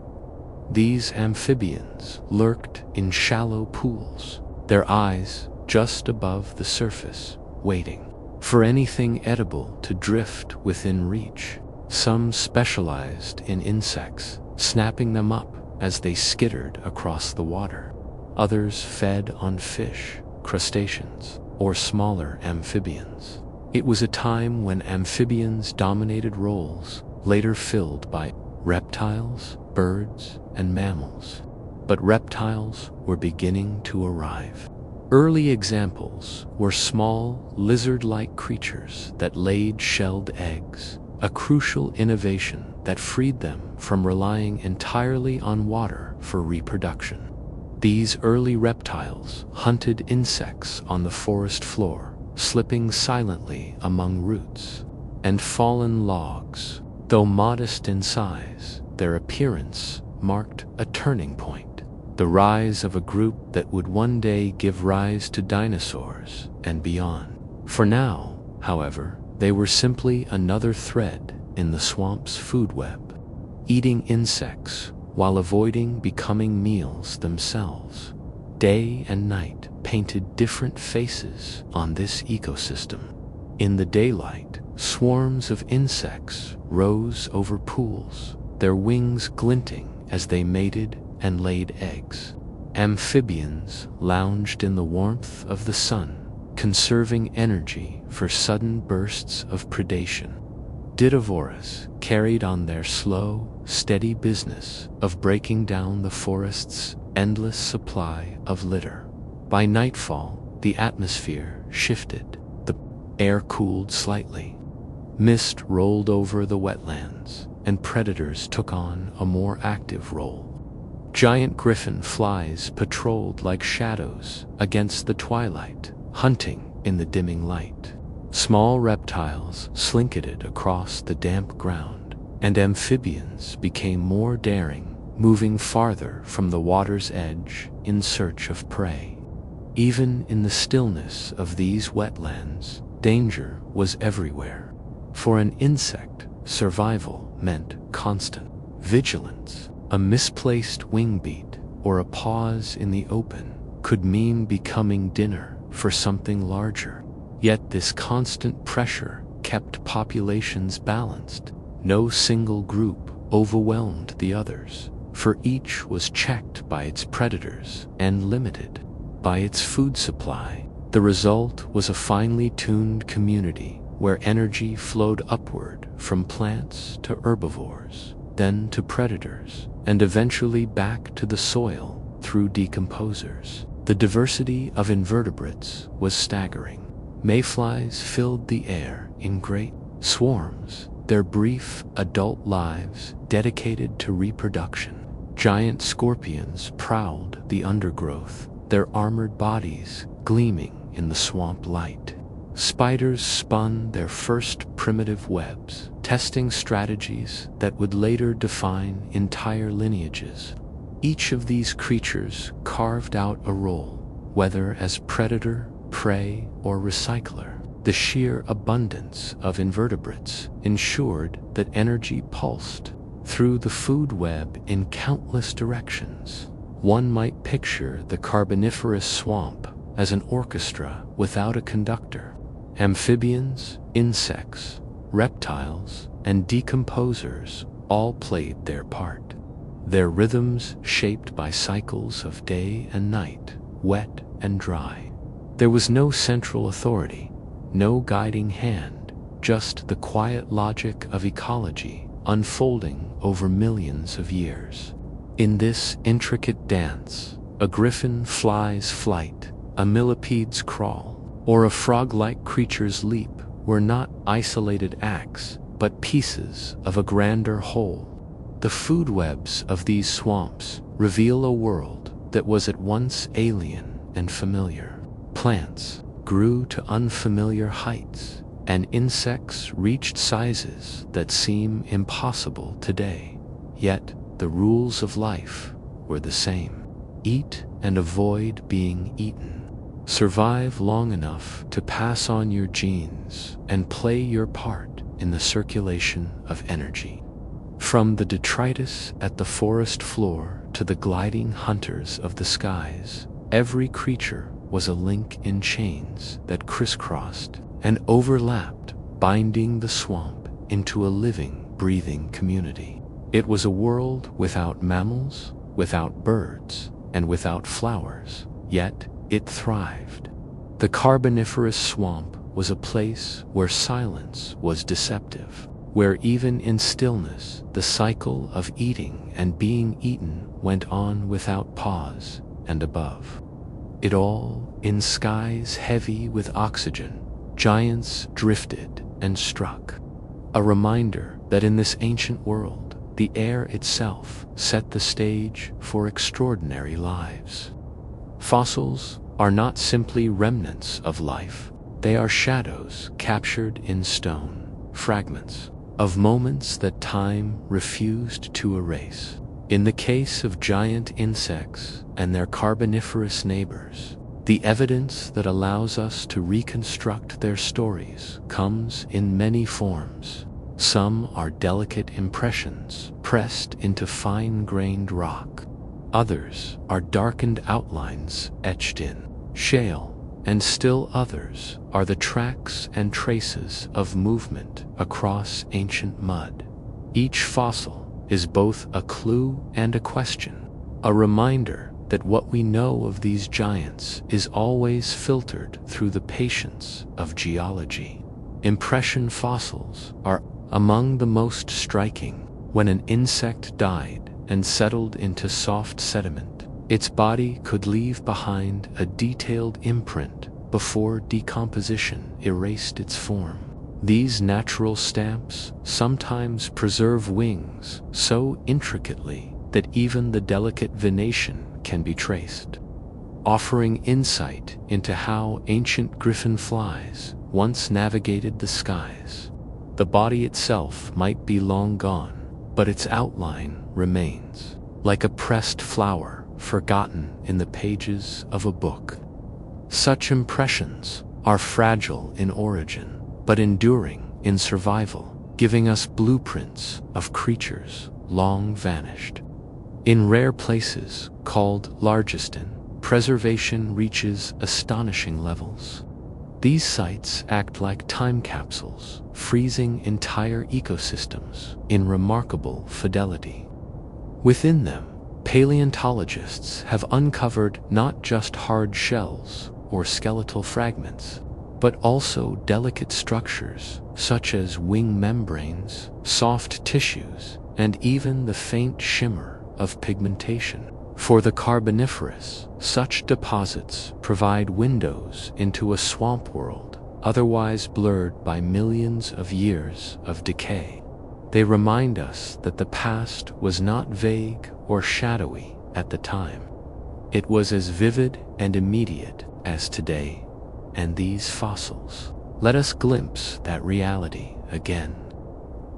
Speaker 1: These amphibians lurked in shallow pools, their eyes just above the surface, waiting for anything edible to drift within reach. Some specialized in insects, snapping them up as they skittered across the water. Others fed on fish, crustaceans, or smaller amphibians. It was a time when amphibians dominated roles later filled by reptiles, birds, and mammals. But reptiles were beginning to arrive. Early examples were small, lizard-like creatures that laid shelled eggs, a crucial innovation that freed them from relying entirely on water for reproduction. These early reptiles hunted insects on the forest floor, slipping silently among roots and fallen logs. Though modest in size, their appearance marked a turning point. The rise of a group that would one day give rise to dinosaurs and beyond. For now, however, they were simply another thread in the swamp's food web, eating insects while avoiding becoming meals themselves. Day and night painted different faces on this ecosystem. In the daylight, swarms of insects rose over pools, their wings glinting as they mated and laid eggs. Amphibians lounged in the warmth of the sun, conserving energy for sudden bursts of predation. Dinosaurs carried on their slow, steady business of breaking down the forest's endless supply of litter. By nightfall, the atmosphere shifted. The air cooled slightly. Mist rolled over the wetlands, and predators took on a more active role. Giant griffin flies patrolled like shadows against the twilight, hunting in the dimming light. Small reptiles slinketed across the damp ground, and amphibians became more daring, moving farther from the water's edge in search of prey. Even in the stillness of these wetlands, danger was everywhere. For an insect, survival meant constant vigilance. A misplaced wing beat or a pause in the open could mean becoming dinner for something larger. Yet this constant pressure kept populations balanced. No single group overwhelmed the others, for each was checked by its predators and limited by its food supply. The result was a finely tuned community where energy flowed upward from plants to herbivores, then to predators, and eventually back to the soil through decomposers. The diversity of invertebrates was staggering. Mayflies filled the air in great swarms, their brief adult lives dedicated to reproduction. Giant scorpions prowled the undergrowth, their armored bodies gleaming in the swamp light. Spiders spun their first primitive webs, testing strategies that would later define entire lineages. Each of these creatures carved out a role, whether as predator, prey, or recycler. The sheer abundance of invertebrates ensured that energy pulsed through the food web in countless directions. One might picture the Carboniferous swamp as an orchestra without a conductor. Amphibians, insects, reptiles, and decomposers all played their part. Their rhythms shaped by cycles of day and night, wet and dry. There was no central authority, no guiding hand, just the quiet logic of ecology unfolding over millions of years. In this intricate dance, a griffin fly's flight, a millipede's crawl, or a frog-like creature's leap were not isolated acts, but pieces of a grander whole. The food webs of these swamps reveal a world that was at once alien and familiar. Plants grew to unfamiliar heights, and insects reached sizes that seem impossible today. Yet the rules of life were the same. Eat and avoid being eaten. Survive long enough to pass on your genes and play your part in the circulation of energy. From the detritus at the forest floor to the gliding hunters of the skies, every creature was a link in chains that crisscrossed and overlapped, binding the swamp into a living, breathing community. It was a world without mammals, without birds, and without flowers, yet it thrived. The Carboniferous swamp was a place where silence was deceptive, where even in stillness the cycle of eating and being eaten went on without pause, and above it all, in skies heavy with oxygen, giants drifted and struck. A reminder that in this ancient world, the air itself set the stage for extraordinary lives. Fossils are not simply remnants of life, they are shadows captured in stone, fragments of moments that time refused to erase. In the case of giant insects and their carboniferous neighbors, the evidence that allows us to reconstruct their stories comes in many forms. Some are delicate impressions pressed into fine-grained rock. Others are darkened outlines etched in shale, and still others are the tracks and traces of movement across ancient mud. Each fossil is both a clue and a question, a reminder that what we know of these giants is always filtered through the patience of geology. Impression fossils are among the most striking. When an insect died and settled into soft sediment, its body could leave behind a detailed imprint before decomposition erased its form. These natural stamps sometimes preserve wings so intricately that even the delicate venation can be traced, offering insight into how ancient griffin flies once navigated the skies. The body itself might be long gone, but its outline remains, like a pressed flower forgotten in the pages of a book. Such impressions are fragile in origin, but enduring in survival, giving us blueprints of creatures long vanished. In rare places called Largiston, preservation reaches astonishing levels. These sites act like time capsules, freezing entire ecosystems in remarkable fidelity. Within them, paleontologists have uncovered not just hard shells or skeletal fragments, but also delicate structures such as wing membranes, soft tissues, and even the faint shimmer of pigmentation. For the Carboniferous, such deposits provide windows into a swamp world otherwise blurred by millions of years of decay. They remind us that the past was not vague or shadowy at the time. It was as vivid and immediate as today, and these fossils let us glimpse that reality again.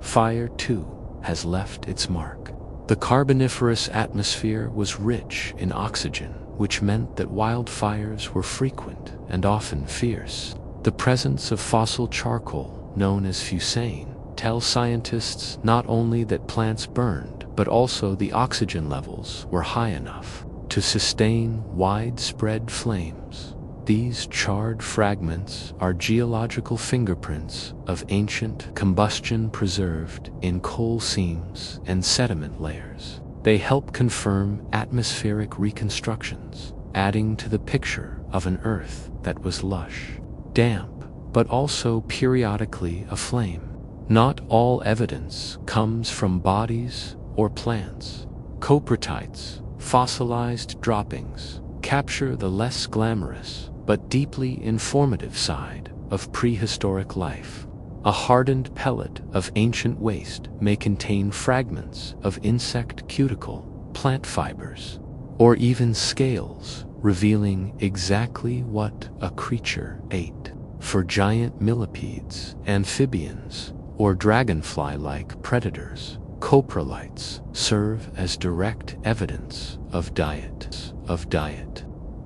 Speaker 1: Fire, too, has left its mark. The Carboniferous atmosphere was rich in oxygen, which meant that wildfires were frequent and often fierce. The presence of fossil charcoal, known as fusane, tells scientists not only that plants burned, but also the oxygen levels were high enough to sustain widespread flames. These charred fragments are geological fingerprints of ancient combustion preserved in coal seams and sediment layers. They help confirm atmospheric reconstructions, adding to the picture of an Earth that was lush, damp, but also periodically aflame. Not all evidence comes from bodies or plants. Coprolites, fossilized droppings, capture the less glamorous but deeply informative side of prehistoric life. A hardened pellet of ancient waste may contain fragments of insect cuticle, plant fibers, or even scales, revealing exactly what a creature ate. For giant millipedes, amphibians, or dragonfly-like predators, coprolites serve as direct evidence of diet.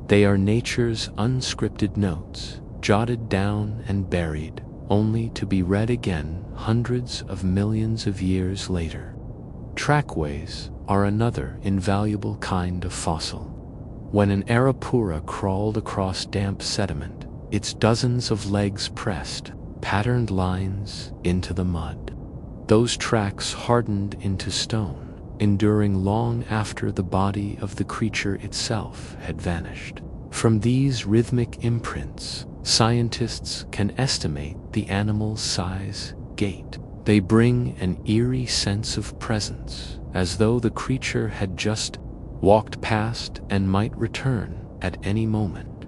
Speaker 1: They are nature's unscripted notes, jotted down and buried only to be read again hundreds of millions of years later. Trackways are another invaluable kind of fossil. When an Arapura crawled across damp sediment, its dozens of legs pressed patterned lines into the mud. Those tracks hardened into stone, enduring long after the body of the creature itself had vanished. From these rhythmic imprints, scientists can estimate the animal's size, gait. They bring an eerie sense of presence, as though the creature had just walked past and might return at any moment.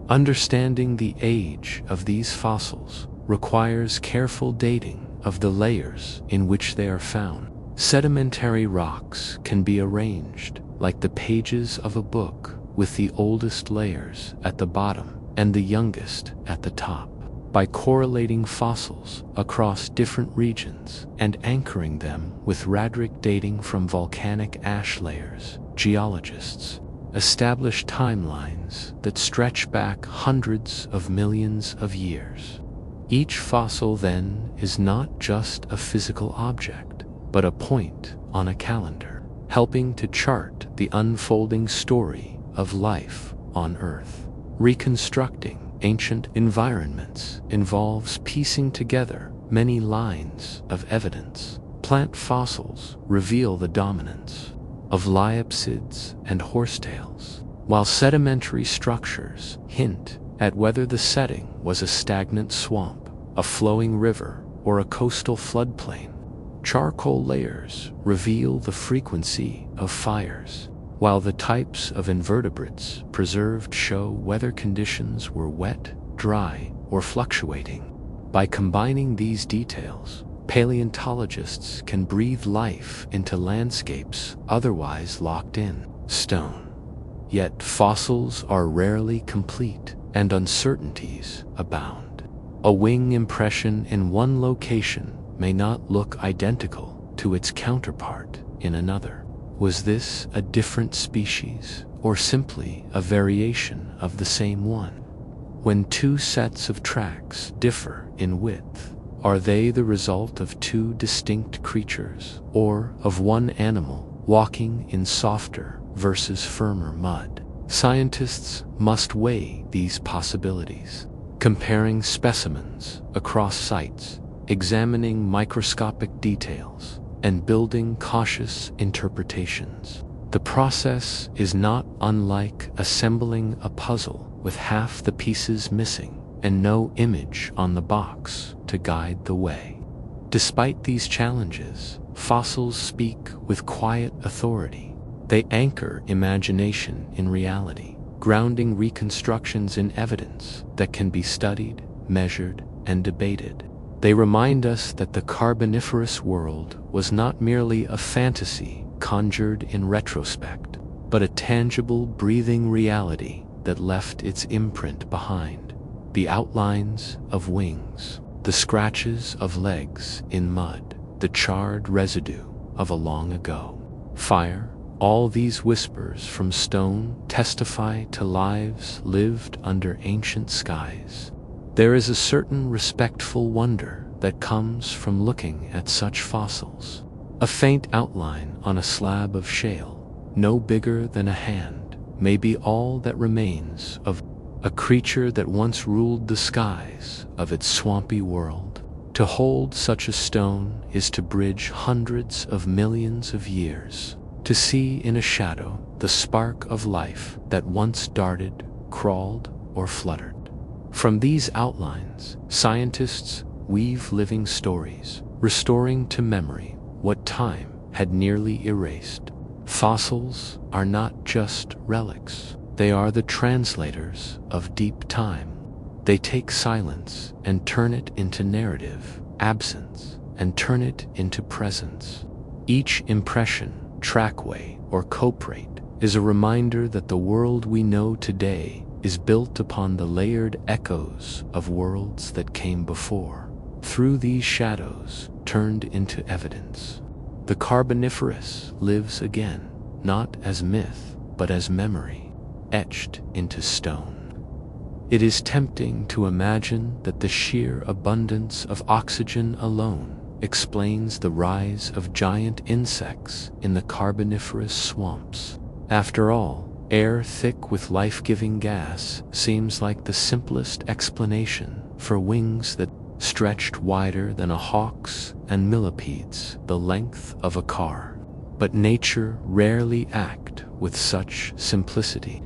Speaker 1: Understanding the age of these fossils requires careful dating of the layers in which they are found. Sedimentary rocks can be arranged like the pages of a book, with the oldest layers at the bottom and the youngest at the top. By correlating fossils across different regions and anchoring them with radric dating from volcanic ash layers, geologists establish timelines that stretch back hundreds of millions of years. Each fossil, then, is not just a physical object, but a point on a calendar, helping to chart the unfolding story of life on Earth. Reconstructing ancient environments involves piecing together many lines of evidence. Plant fossils reveal the dominance of liopsids and horsetails, while sedimentary structures hint at whether the setting was a stagnant swamp, a flowing river, or a coastal floodplain. Charcoal layers reveal the frequency of fires, while the types of invertebrates preserved show whether conditions were wet, dry, or fluctuating. By combining these details, paleontologists can breathe life into landscapes otherwise locked in stone. Yet fossils are rarely complete, and uncertainties abound. A wing impression in one location may not look identical to its counterpart in another. Was this a different species, or simply a variation of the same one? When two sets of tracks differ in width, are they the result of two distinct creatures, or of one animal walking in softer versus firmer mud? Scientists must weigh these possibilities, comparing specimens across sites, examining microscopic details, and building cautious interpretations. The process is not unlike assembling a puzzle with half the pieces missing and no image on the box to guide the way. Despite these challenges, fossils speak with quiet authority. They anchor imagination in reality, grounding reconstructions in evidence that can be studied, measured, and debated. They remind us that the Carboniferous world was not merely a fantasy conjured in retrospect, but a tangible, breathing reality that left its imprint behind. The outlines of wings, the scratches of legs in mud, the charred residue of a long ago fire, all these whispers from stone testify to lives lived under ancient skies. There is a certain respectful wonder that comes from looking at such fossils. A faint outline on a slab of shale, no bigger than a hand, may be all that remains of a creature that once ruled the skies of its swampy world. To hold such a stone is to bridge hundreds of millions of years, to see in a shadow the spark of life that once darted, crawled, or fluttered. From these outlines, scientists weave living stories, restoring to memory what time had nearly erased. Fossils are not just relics. They are the translators of deep time. They take silence and turn it into narrative, absence and turn it into presence. Each impression, trackway, or coprate is a reminder that the world we know today is built upon the layered echoes of worlds that came before. Through these shadows turned into evidence, the Carboniferous lives again, not as myth, but as memory, etched into stone. It is tempting to imagine that the sheer abundance of oxygen alone explains the rise of giant insects in the Carboniferous swamps. After all, air thick with life-giving gas seems like the simplest explanation for wings that stretched wider than a hawk's and millipedes the length of a car. But nature rarely acts with such simplicity.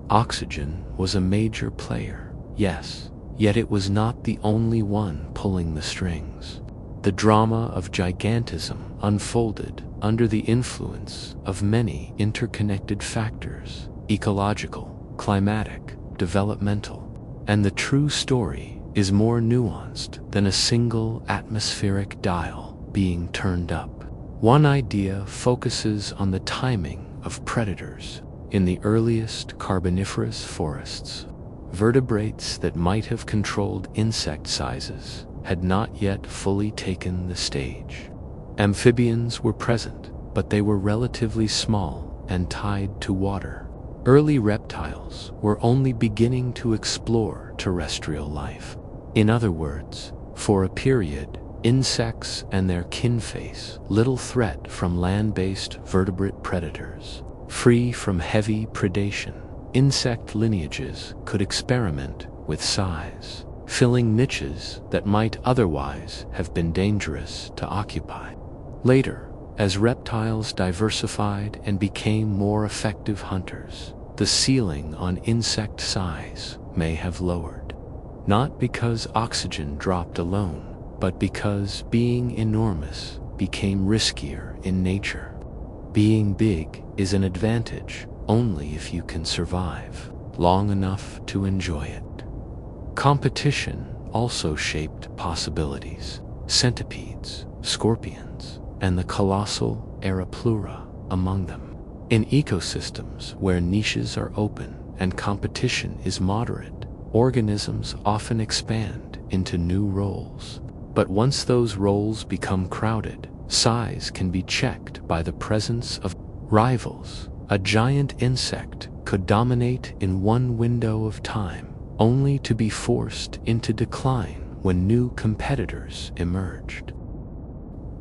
Speaker 1: Oxygen was a major player, yes, yet it was not the only one pulling the strings. The drama of gigantism unfolded under the influence of many interconnected factors: ecological, climatic, developmental, and the true story is more nuanced than a single atmospheric dial being turned up. One idea focuses on the timing of predators. In the earliest Carboniferous forests, vertebrates that might have controlled insect sizes had not yet fully taken the stage. Amphibians were present, but they were relatively small and tied to water. Early reptiles were only beginning to explore terrestrial life. In other words, for a period, insects and their kin face little threat from land-based vertebrate predators. Free from heavy predation, insect lineages could experiment with size, filling niches that might otherwise have been dangerous to occupy. Later, as reptiles diversified and became more effective hunters, the ceiling on insect size may have lowered. Not because oxygen dropped alone, but because being enormous became riskier in nature. Being big is an advantage only if you can survive long enough to enjoy it. Competition also shaped possibilities. Centipedes, scorpions, and the colossal Arapleura among them. In ecosystems where niches are open and competition is moderate, organisms often expand into new roles. But once those roles become crowded, size can be checked by the presence of rivals. A giant insect could dominate in one window of time, only to be forced into decline when new competitors emerged.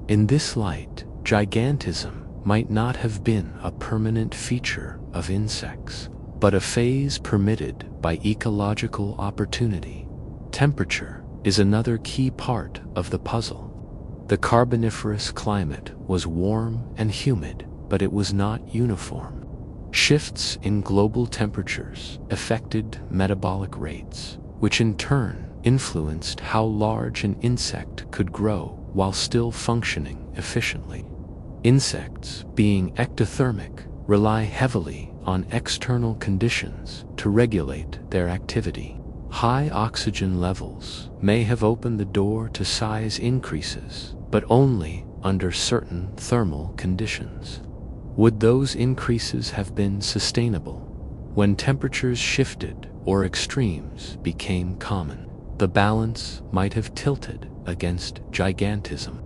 Speaker 1: In this light, gigantism might not have been a permanent feature of insects, but a phase permitted by ecological opportunity. Temperature is another key part of the puzzle. The Carboniferous climate was warm and humid, but it was not uniform. Shifts in global temperatures affected metabolic rates, which in turn influenced how large an insect could grow while still functioning efficiently. Insects, being ectothermic, rely heavily on external conditions to regulate their activity. High oxygen levels may have opened the door to size increases, but only under certain thermal conditions. Would those increases have been sustainable? When temperatures shifted or extremes became common, the balance might have tilted against gigantism.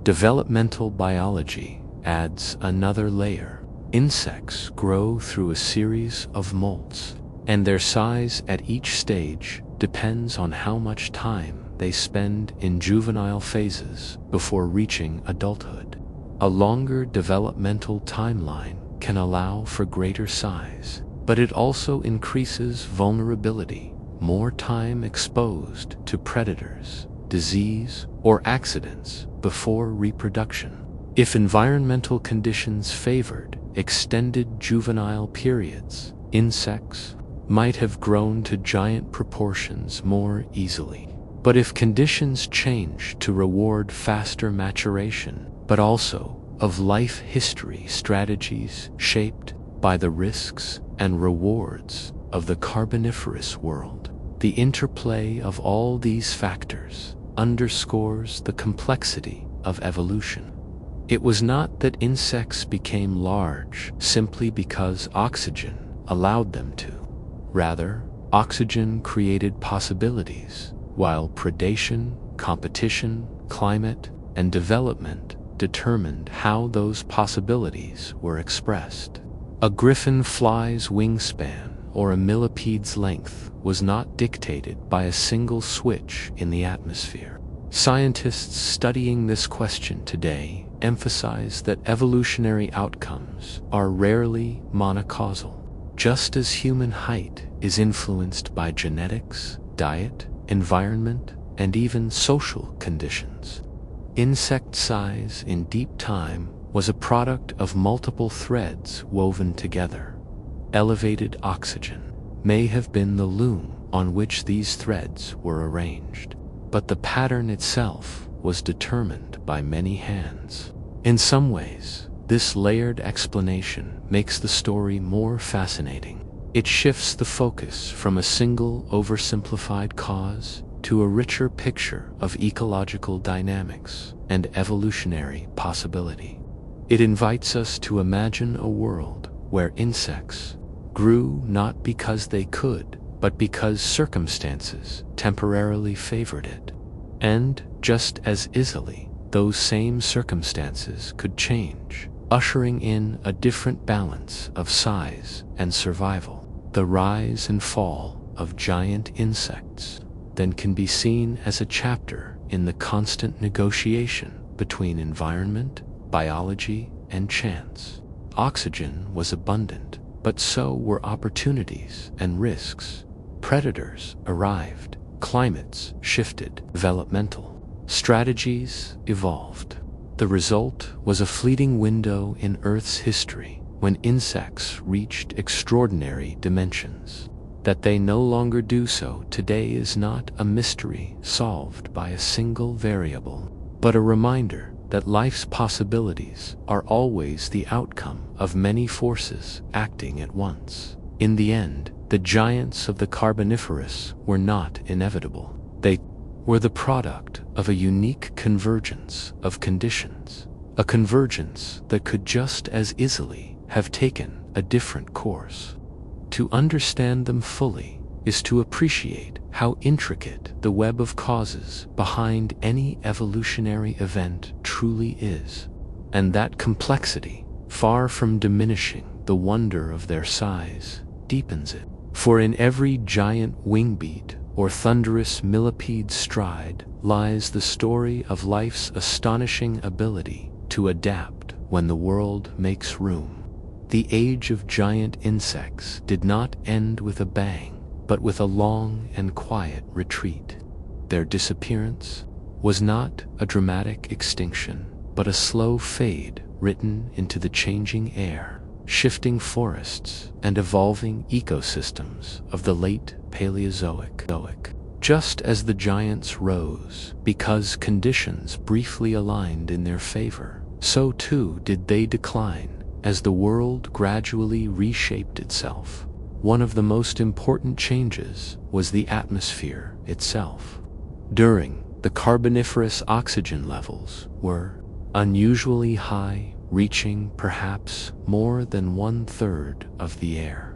Speaker 1: Developmental biology adds another layer. Insects grow through a series of molts, and their size at each stage depends on how much time they spend in juvenile phases before reaching adulthood. A longer developmental timeline can allow for greater size, but it also increases vulnerability. More time exposed to predators, disease, or accidents before reproduction. If environmental conditions favored extended juvenile periods, insects might have grown to giant proportions more easily. But if conditions change to reward faster maturation, but also of life history strategies shaped by the risks and rewards of the Carboniferous world, the interplay of all these factors underscores the complexity of evolution. It was not that insects became large simply because oxygen allowed them to. Rather, oxygen created possibilities, while predation, competition, climate, and development determined how those possibilities were expressed. A griffin fly's wingspan or a millipede's length was not dictated by a single switch in the atmosphere. Scientists studying this question today emphasize that evolutionary outcomes are rarely monocausal. Just as human height is influenced by genetics, diet, environment, and even social conditions, insect size in deep time was a product of multiple threads woven together. Elevated oxygen may have been the loom on which these threads were arranged, but the pattern itself was determined by many hands. In some ways, this layered explanation makes the story more fascinating. It shifts the focus from a single oversimplified cause to a richer picture of ecological dynamics and evolutionary possibility. It invites us to imagine a world where insects grew not because they could, but because circumstances temporarily favored it. And just as easily, those same circumstances could change, ushering in a different balance of size and survival. The rise and fall of giant insects then can be seen as a chapter in the constant negotiation between environment, biology, and chance. Oxygen was abundant, but so were opportunities and risks. Predators arrived, climates shifted, developmental strategies evolved. The result was a fleeting window in Earth's history when insects reached extraordinary dimensions. That they no longer do so today is not a mystery solved by a single variable, but a reminder that life's possibilities are always the outcome of many forces acting at once. In the end, the giants of the Carboniferous were not inevitable. They were the product of a unique convergence of conditions, a convergence that could just as easily have taken a different course. To understand them fully is to appreciate how intricate the web of causes behind any evolutionary event truly is, and that complexity, far from diminishing the wonder of their size, deepens it. For in every giant wingbeat or thunderous millipede stride lies the story of life's astonishing ability to adapt when the world makes room. The age of giant insects did not end with a bang, but with a long and quiet retreat. Their disappearance was not a dramatic extinction, but a slow fade written into the changing air, shifting forests, and evolving ecosystems of the late Paleozoic. Just as the giants rose because conditions briefly aligned in their favor, so too did they decline as the world gradually reshaped itself. One of the most important changes was the atmosphere itself. During the Carboniferous, oxygen levels were unusually high, reaching perhaps more than 1/3 of the air.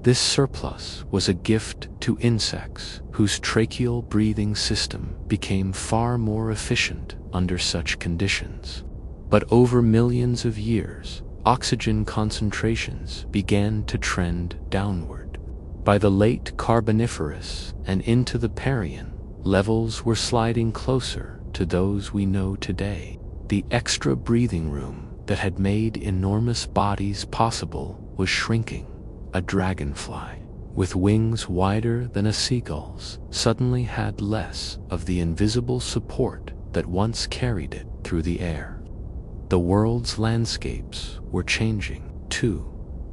Speaker 1: This surplus was a gift to insects whose tracheal breathing system became far more efficient under such conditions. But over millions of years, oxygen concentrations began to trend downward. By the late Carboniferous and into the Permian, levels were sliding closer to those we know today. The extra breathing room that had made enormous bodies possible was shrinking. A dragonfly, with wings wider than a seagull's, suddenly had less of the invisible support that once carried it through the air. The world's landscapes were changing, too.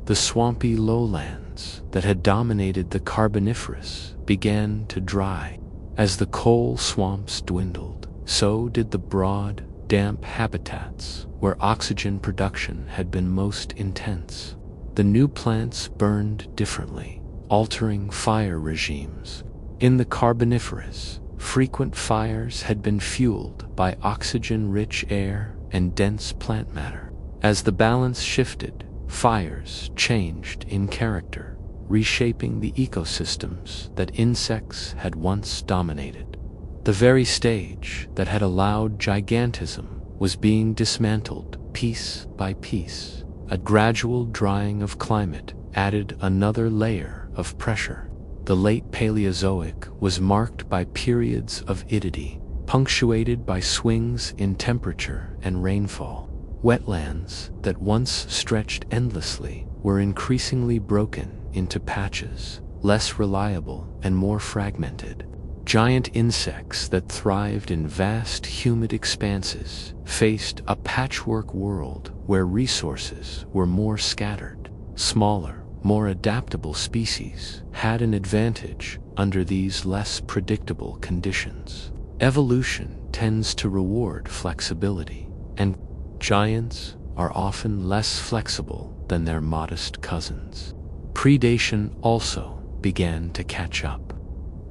Speaker 1: The swampy lowlands that had dominated the Carboniferous began to dry. As the coal swamps dwindled, so did the broad, damp habitats where oxygen production had been most intense. The new plants burned differently, altering fire regimes. In the Carboniferous, frequent fires had been fueled by oxygen-rich air and dense plant matter. As the balance shifted, fires changed in character, reshaping the ecosystems that insects had once dominated. The very stage that had allowed gigantism was being dismantled piece by piece. A gradual drying of climate added another layer of pressure. The late Paleozoic was marked by periods of aridity, punctuated by swings in temperature and rainfall. Wetlands that once stretched endlessly were increasingly broken into patches, less reliable and more fragmented. Giant insects that thrived in vast humid expanses faced a patchwork world where resources were more scattered. Smaller, more adaptable species had an advantage under these less predictable conditions. Evolution tends to reward flexibility, and giants are often less flexible than their modest cousins. Predation also began to catch up.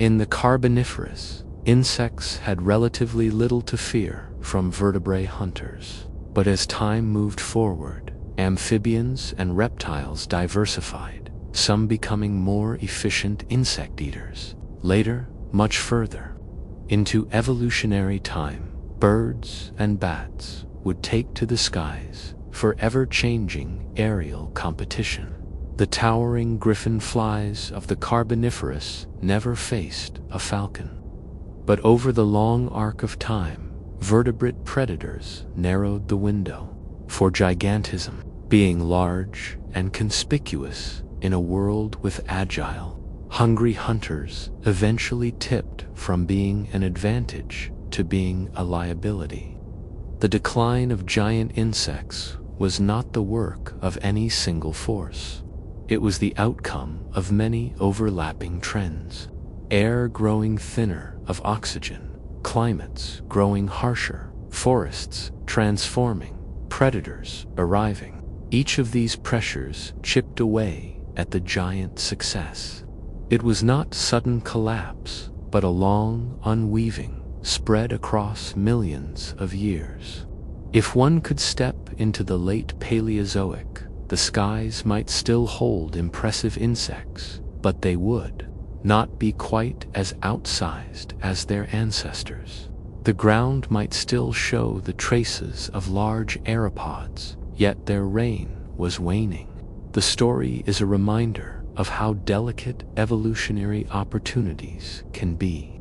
Speaker 1: In the Carboniferous, insects had relatively little to fear from vertebrate hunters. But as time moved forward, amphibians and reptiles diversified, some becoming more efficient insect eaters. Later, much further into evolutionary time, birds and bats would take to the skies for ever-changing aerial competition. The towering griffin flies of the Carboniferous never faced a falcon. But over the long arc of time, vertebrate predators narrowed the window, for gigantism, being large and conspicuous in a world with agile, hungry hunters, eventually tipped from being an advantage to being a liability. The decline of giant insects was not the work of any single force. It was the outcome of many overlapping trends. Air growing thinner of oxygen, climates growing harsher, forests transforming, predators arriving. Each of these pressures chipped away at the giant success. It was not sudden collapse, but a long unweaving spread across millions of years. If one could step into the late Paleozoic, the skies might still hold impressive insects, but they would not be quite as outsized as their ancestors. The ground might still show the traces of large aeropods, yet their reign was waning. The story is a reminder of how delicate evolutionary opportunities can be.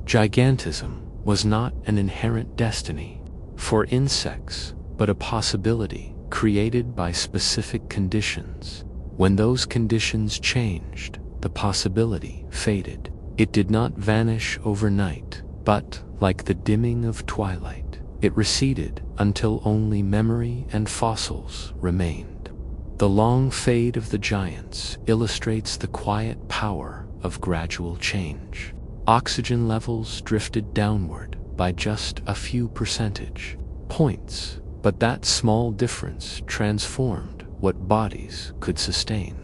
Speaker 1: Gigantism was not an inherent destiny for insects, but a possibility created by specific conditions. When those conditions changed, the possibility faded. It did not vanish overnight, but, like the dimming of twilight, it receded until only memory and fossils remained. The long fade of the giants illustrates the quiet power of gradual change. Oxygen levels drifted downward by just a few percentage points, but that small difference transformed what bodies could sustain.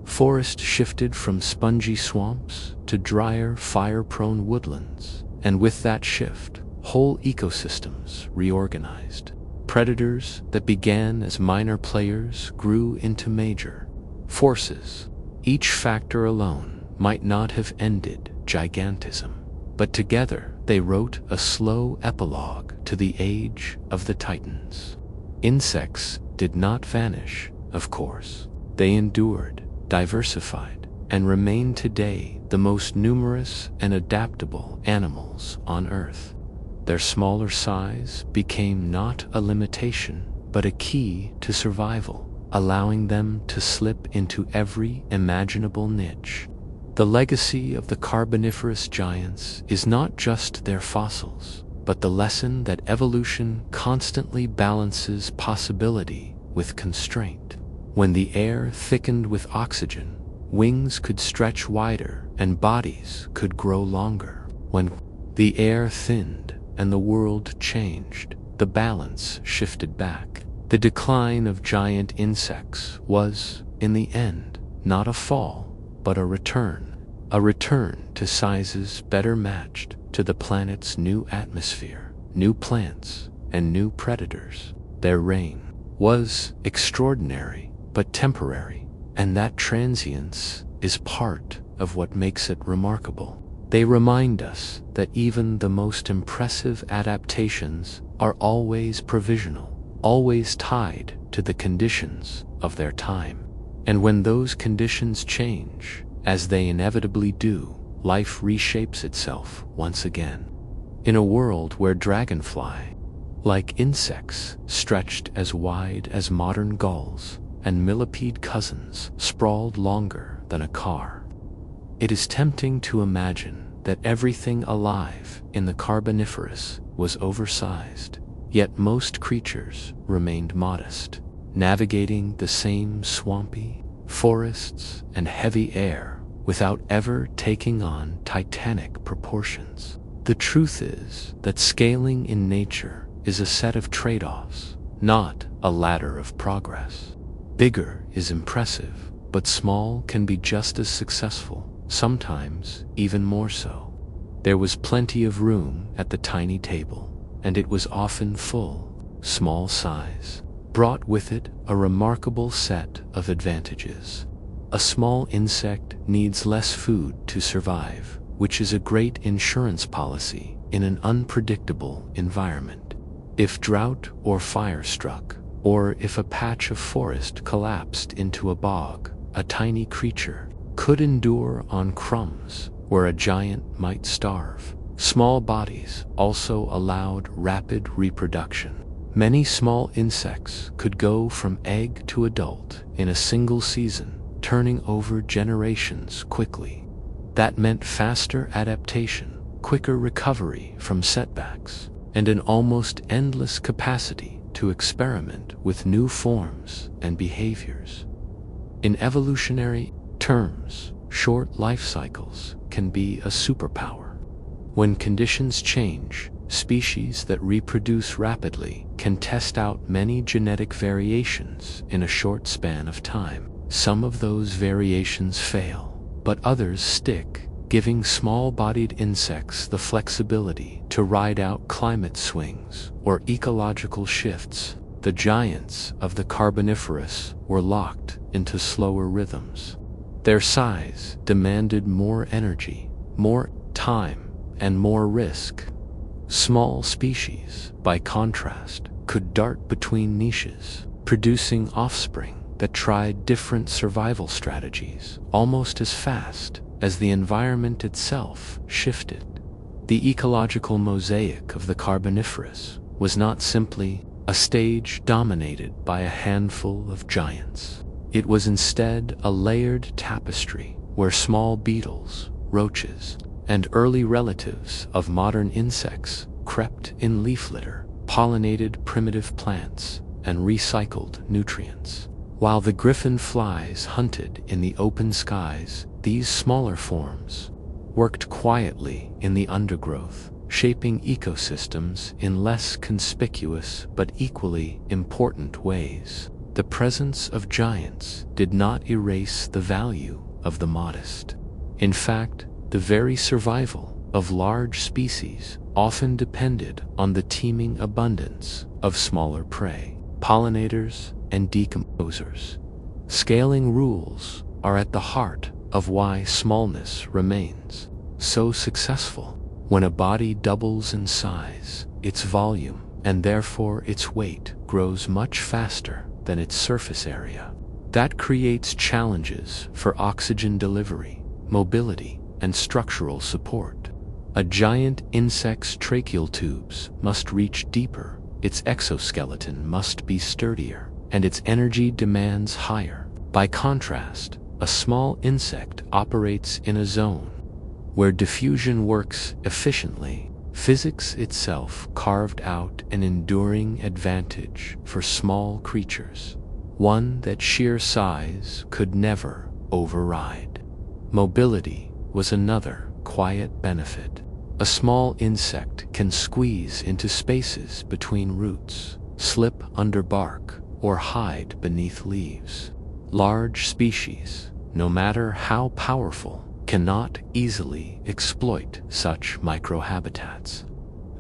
Speaker 1: Forest shifted from spongy swamps to drier, fire-prone woodlands, and with that shift, whole ecosystems reorganized. Predators that began as minor players grew into major forces. Each factor alone might not have ended gigantism, but together they wrote a slow epilogue to the age of the Titans. Insects did not vanish, of course. They endured, diversified, and remain today the most numerous and adaptable animals on Earth. Their smaller size became not a limitation, but a key to survival, allowing them to slip into every imaginable niche. The legacy of the Carboniferous giants is not just their fossils, but the lesson that evolution constantly balances possibility with constraint. When the air thickened with oxygen, wings could stretch wider and bodies could grow longer. When the air thinned and the world changed, the balance shifted back. The decline of giant insects was, in the end, not a fall, but a return to sizes better matched to the planet's new atmosphere, new plants, and new predators. Their reign was extraordinary, but temporary, and that transience is part of what makes it remarkable. They remind us that even the most impressive adaptations are always provisional, always tied to the conditions of their time. And when those conditions change, as they inevitably do, life reshapes itself once again. In a world where dragonfly, like insects stretched as wide as modern gulls, and millipede cousins sprawled longer than a car, it is tempting to imagine that everything alive in the Carboniferous was oversized, yet most creatures remained modest, navigating the same swampy forests and heavy air without ever taking on titanic proportions. The truth is that scaling in nature is a set of trade-offs, not a ladder of progress. Bigger is impressive, but small can be just as successful, sometimes even more so. There was plenty of room at the tiny table, and it was often full. Small size brought with it a remarkable set of advantages. A small insect needs less food to survive, which is a great insurance policy in an unpredictable environment. If drought or fire struck, or if a patch of forest collapsed into a bog, a tiny creature could endure on crumbs where a giant might starve. Small bodies also allowed rapid reproduction. Many small insects could go from egg to adult in a single season, turning over generations quickly. That meant faster adaptation, quicker recovery from setbacks, and an almost endless capacity to experiment with new forms and behaviors. In evolutionary terms, short life cycles can be a superpower. When conditions change, species that reproduce rapidly can test out many genetic variations in a short span of time. Some of those variations fail, but others stick, giving small-bodied insects the flexibility to ride out climate swings or ecological shifts. The giants of the Carboniferous were locked into slower rhythms. Their size demanded more energy, more time, and more risk. Small species, by contrast, could dart between niches, producing offspring that tried different survival strategies almost as fast as the environment itself shifted. The ecological mosaic of the Carboniferous was not simply a stage dominated by a handful of giants. It was instead a layered tapestry where small beetles, roaches, and early relatives of modern insects crept in leaf litter, pollinated primitive plants, and recycled nutrients. While the griffin flies hunted in the open skies, these smaller forms worked quietly in the undergrowth, shaping ecosystems in less conspicuous but equally important ways. The presence of giants did not erase the value of the modest. In fact, the very survival of large species often depended on the teeming abundance of smaller prey, pollinators, and decomposers. Scaling rules are at the heart of why smallness remains so successful. When a body doubles in size, its volume, and therefore its weight, grows much faster than its surface area. That creates challenges for oxygen delivery, mobility, and structural support. A giant insect's tracheal tubes must reach deeper, its exoskeleton must be sturdier, and its energy demands higher. By contrast, a small insect operates in a zone where diffusion works efficiently. Physics itself carved out an enduring advantage for small creatures, one that sheer size could never override. Mobility was another quiet benefit. A small insect can squeeze into spaces between roots, slip under bark, or hide beneath leaves. Large species, no matter how powerful, cannot easily exploit such microhabitats.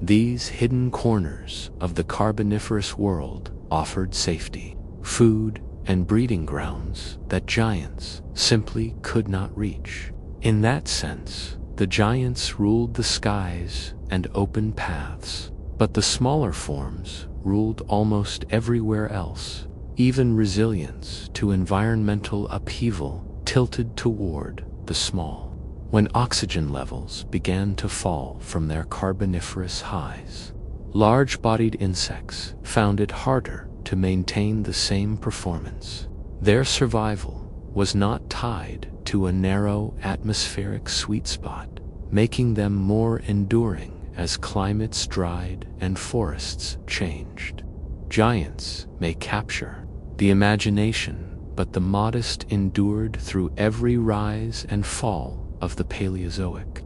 Speaker 1: These hidden corners of the Carboniferous world offered safety, food, and breeding grounds that giants simply could not reach. In that sense, the giants ruled the skies and open paths, but the smaller forms ruled almost everywhere else. Even resilience to environmental upheaval tilted toward the small. When oxygen levels began to fall from their carboniferous highs, large-bodied insects found it harder to maintain the same performance. Their survival was not tied to a narrow atmospheric sweet spot, making them more enduring as climates dried and forests changed. Giants may capture the imagination, but the modest endured through every rise and fall of the Paleozoic.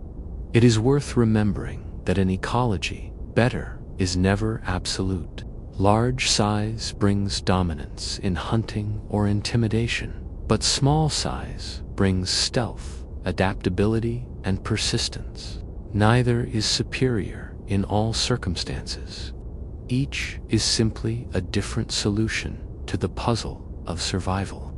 Speaker 1: It is worth remembering that in ecology, better is never absolute. Large size brings dominance in hunting or intimidation, but small size brings stealth, adaptability, and persistence. Neither is superior in all circumstances. Each is simply a different solution to the puzzle of survival.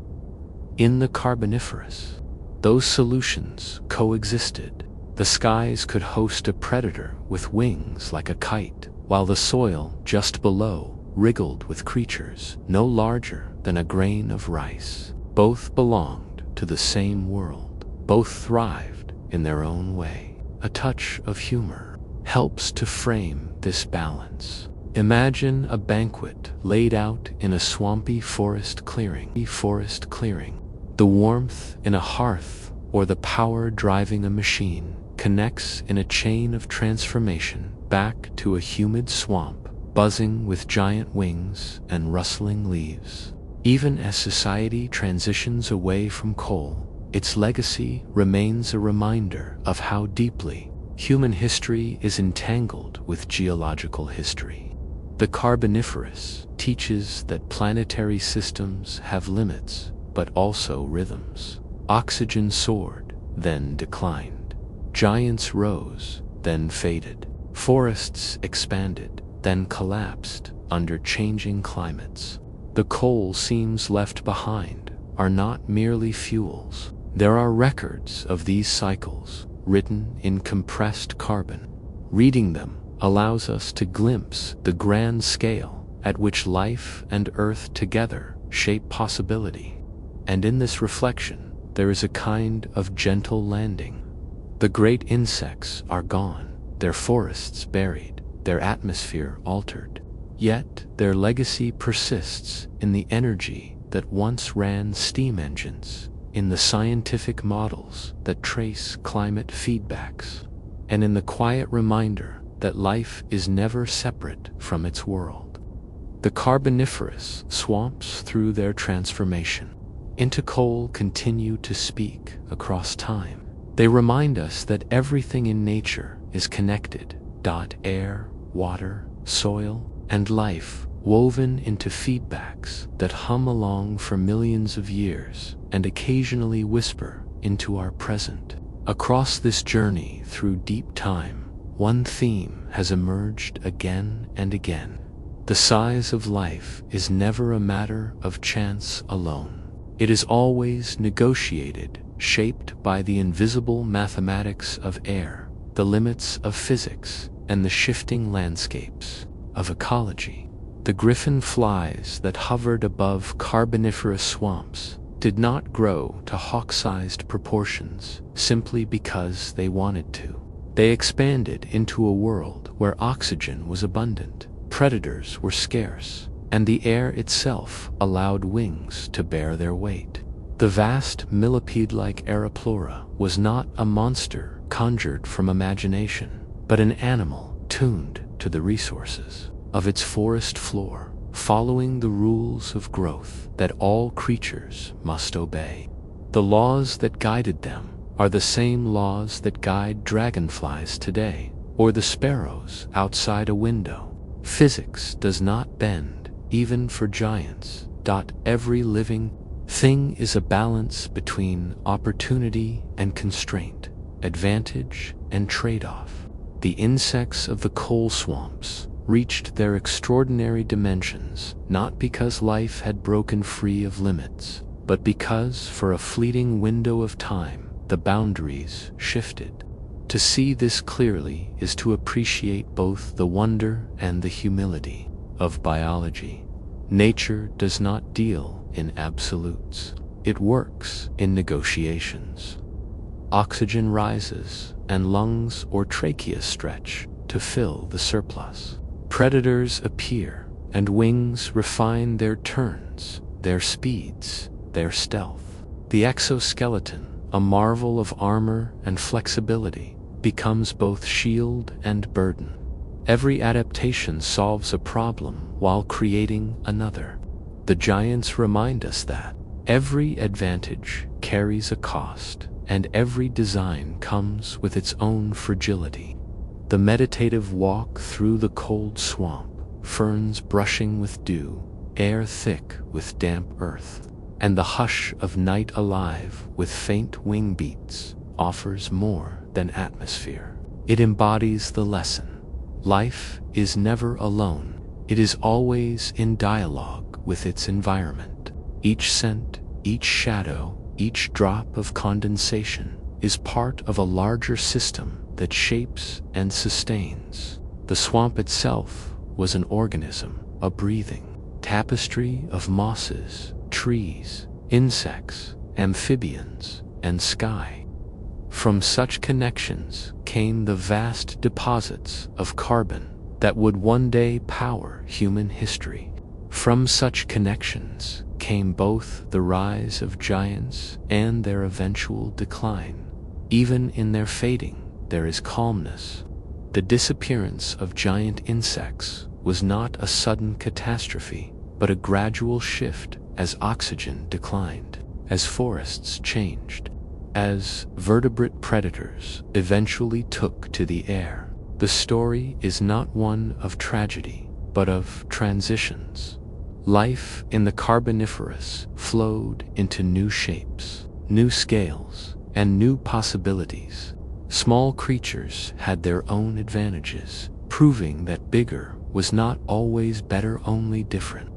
Speaker 1: In the Carboniferous, those solutions coexisted. The skies could host a predator with wings like a kite, while the soil just below wriggled with creatures no larger than a grain of rice. Both belonged to the same world. Both thrived in their own way. A touch of humor helps to frame this balance. Imagine a banquet laid out in a swampy forest clearing. The warmth in a hearth or the power driving a machine connects in a chain of transformation back to a humid swamp, buzzing with giant wings and rustling leaves. Even as society transitions away from coal, its legacy remains a reminder of how deeply human history is entangled with geological history. The Carboniferous teaches that planetary systems have limits, but also rhythms. Oxygen soared, then declined. Giants rose, then faded. Forests expanded, then collapsed under changing climates. The coal seams left behind are not merely fuels. There are records of these cycles, written in compressed carbon. Reading them allows us to glimpse the grand scale at which life and Earth together shape possibility. And in this reflection, there is a kind of gentle landing. The great insects are gone, their forests buried, their atmosphere altered. Yet their legacy persists in the energy that once ran steam engines, in the scientific models that trace climate feedbacks, and in the quiet reminder that life is never separate from its world. The Carboniferous swamps through their transformation into coal continue to speak across time. They remind us that everything in nature is connected. Air, water, soil, and life woven into feedbacks that hum along for millions of years and occasionally whisper into our present. Across this journey through deep time, one theme has emerged again and again. The size of life is never a matter of chance alone. It is always negotiated, shaped by the invisible mathematics of air, the limits of physics, and the shifting landscapes of ecology. The griffin flies that hovered above Carboniferous swamps did not grow to hawk-sized proportions simply because they wanted to. They expanded into a world where oxygen was abundant, predators were scarce, and the air itself allowed wings to bear their weight. The vast millipede-like Aeroplura was not a monster conjured from imagination, but an animal tuned to the resources of its forest floor, following the rules of growth that all creatures must obey. The laws that guided them are the same laws that guide dragonflies today, or the sparrows outside a window. Physics does not bend, even for giants. Every living thing is a balance between opportunity and constraint, advantage and trade-off. The insects of the coal swamps reached their extraordinary dimensions not because life had broken free of limits, but because, for a fleeting window of time, the boundaries shifted. To see this clearly is to appreciate both the wonder and the humility of biology. Nature does not deal in absolutes. It works in negotiations. Oxygen rises, and lungs or trachea stretch to fill the surplus. Predators appear, and wings refine their turns, their speeds, their stealth. The exoskeleton, a marvel of armor and flexibility, becomes both shield and burden. Every adaptation solves a problem while creating another. The giants remind us that every advantage carries a cost, and every design comes with its own fragility. The meditative walk through the cold swamp, ferns brushing with dew, air thick with damp earth, and the hush of night alive with faint wing beats offers more than atmosphere. It embodies the lesson. Life is never alone. It is always in dialogue with its environment. Each scent, each shadow, each drop of condensation is part of a larger system that shapes and sustains. The swamp itself was an organism, a breathing tapestry of mosses, trees, insects, amphibians, and sky. From such connections came the vast deposits of carbon that would one day power human history. From such connections came both the rise of giants and their eventual decline. Even in their fading, there is calmness. The disappearance of giant insects was not a sudden catastrophe, but a gradual shift as oxygen declined, as forests changed, as vertebrate predators eventually took to the air. The story is not one of tragedy, but of transitions. Life in the Carboniferous flowed into new shapes, new scales, and new possibilities. Small creatures had their own advantages, proving that bigger was not always better, only different.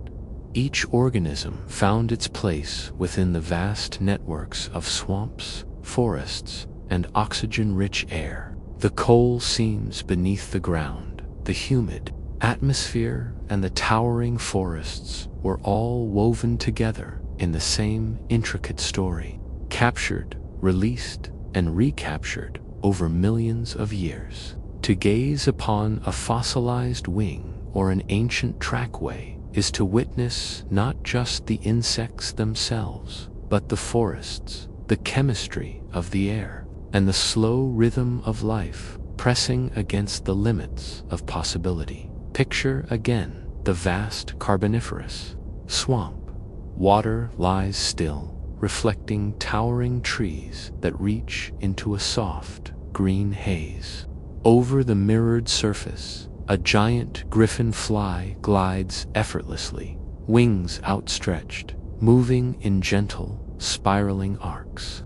Speaker 1: Each organism found its place within the vast networks of swamps, forests, and oxygen-rich air. The coal seams beneath the ground, the humid atmosphere, and the towering forests were all woven together in the same intricate story, captured, released, and recaptured over millions of years. To gaze upon a fossilized wing or an ancient trackway is to witness not just the insects themselves, but the forests, the chemistry of the air, and the slow rhythm of life pressing against the limits of possibility. Picture again the vast Carboniferous swamp. Water lies still, reflecting towering trees that reach into a soft, green haze. Over the mirrored surface, a giant griffin fly glides effortlessly, wings outstretched, moving in gentle, spiraling arcs.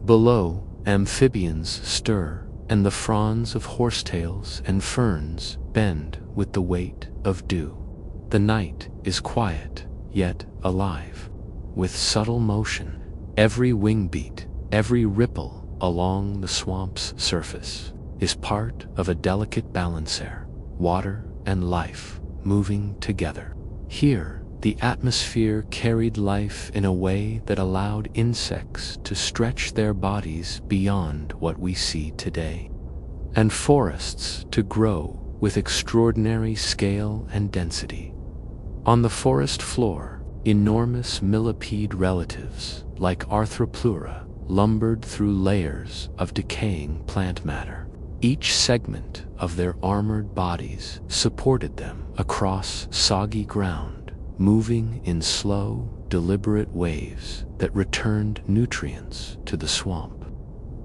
Speaker 1: Below, amphibians stir, and the fronds of horsetails and ferns bend with the weight of dew. The night is quiet, yet alive. With subtle motion, every wing beat, every ripple along the swamp's surface is part of a delicate balancer, water and life moving together. Here, the atmosphere carried life in a way that allowed insects to stretch their bodies beyond what we see today, and forests to grow with extraordinary scale and density. On the forest floor, enormous millipede relatives like Arthropleura lumbered through layers of decaying plant matter. Each segment of their armored bodies supported them across soggy ground, moving in slow, deliberate waves that returned nutrients to the swamp.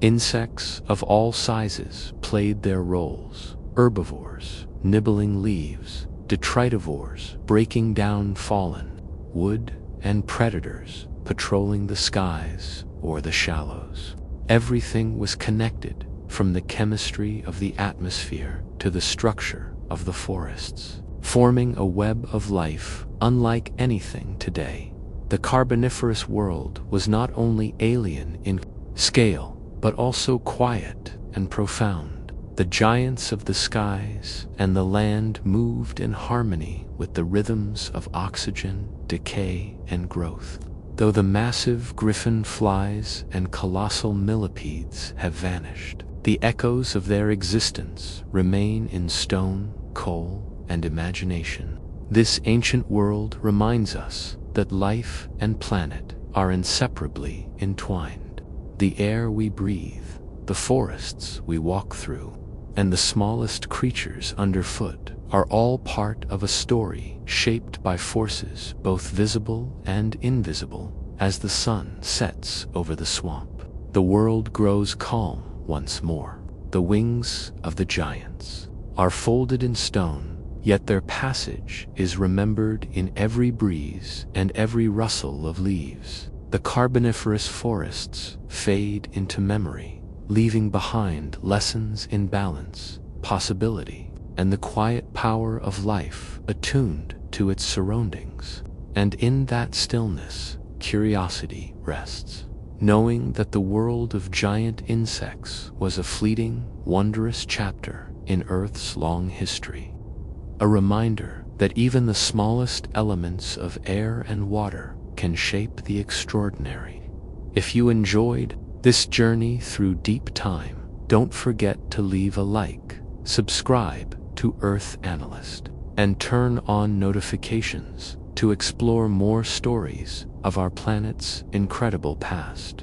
Speaker 1: Insects of all sizes played their roles: herbivores nibbling leaves, detritivores breaking down fallen wood, and predators patrolling the skies or the shallows. Everything was connected, from the chemistry of the atmosphere to the structure of the forests, forming a web of life unlike anything today. The Carboniferous world was not only alien in scale, but also quiet and profound. The giants of the skies and the land moved in harmony with the rhythms of oxygen, decay, and growth. Though the massive griffin flies and colossal millipedes have vanished, the echoes of their existence remain in stone, coal, and imagination. This ancient world reminds us that life and planet are inseparably entwined. The air we breathe, the forests we walk through, and the smallest creatures underfoot are all part of a story shaped by forces both visible and invisible. As the sun sets over the swamp, the world grows calm once more. The wings of the giants are folded in stone, yet their passage is remembered in every breeze and every rustle of leaves. The carboniferous forests fade into memory, leaving behind lessons in balance, possibility, and the quiet power of life attuned to its surroundings. And in that stillness, curiosity rests, knowing that the world of giant insects was a fleeting, wondrous chapter in Earth's long history. A reminder that even the smallest elements of air and water can shape the extraordinary. If you enjoyed this journey through deep time, don't forget to leave a like, subscribe to Earth Analyst, and turn on notifications to explore more stories of our planet's incredible past.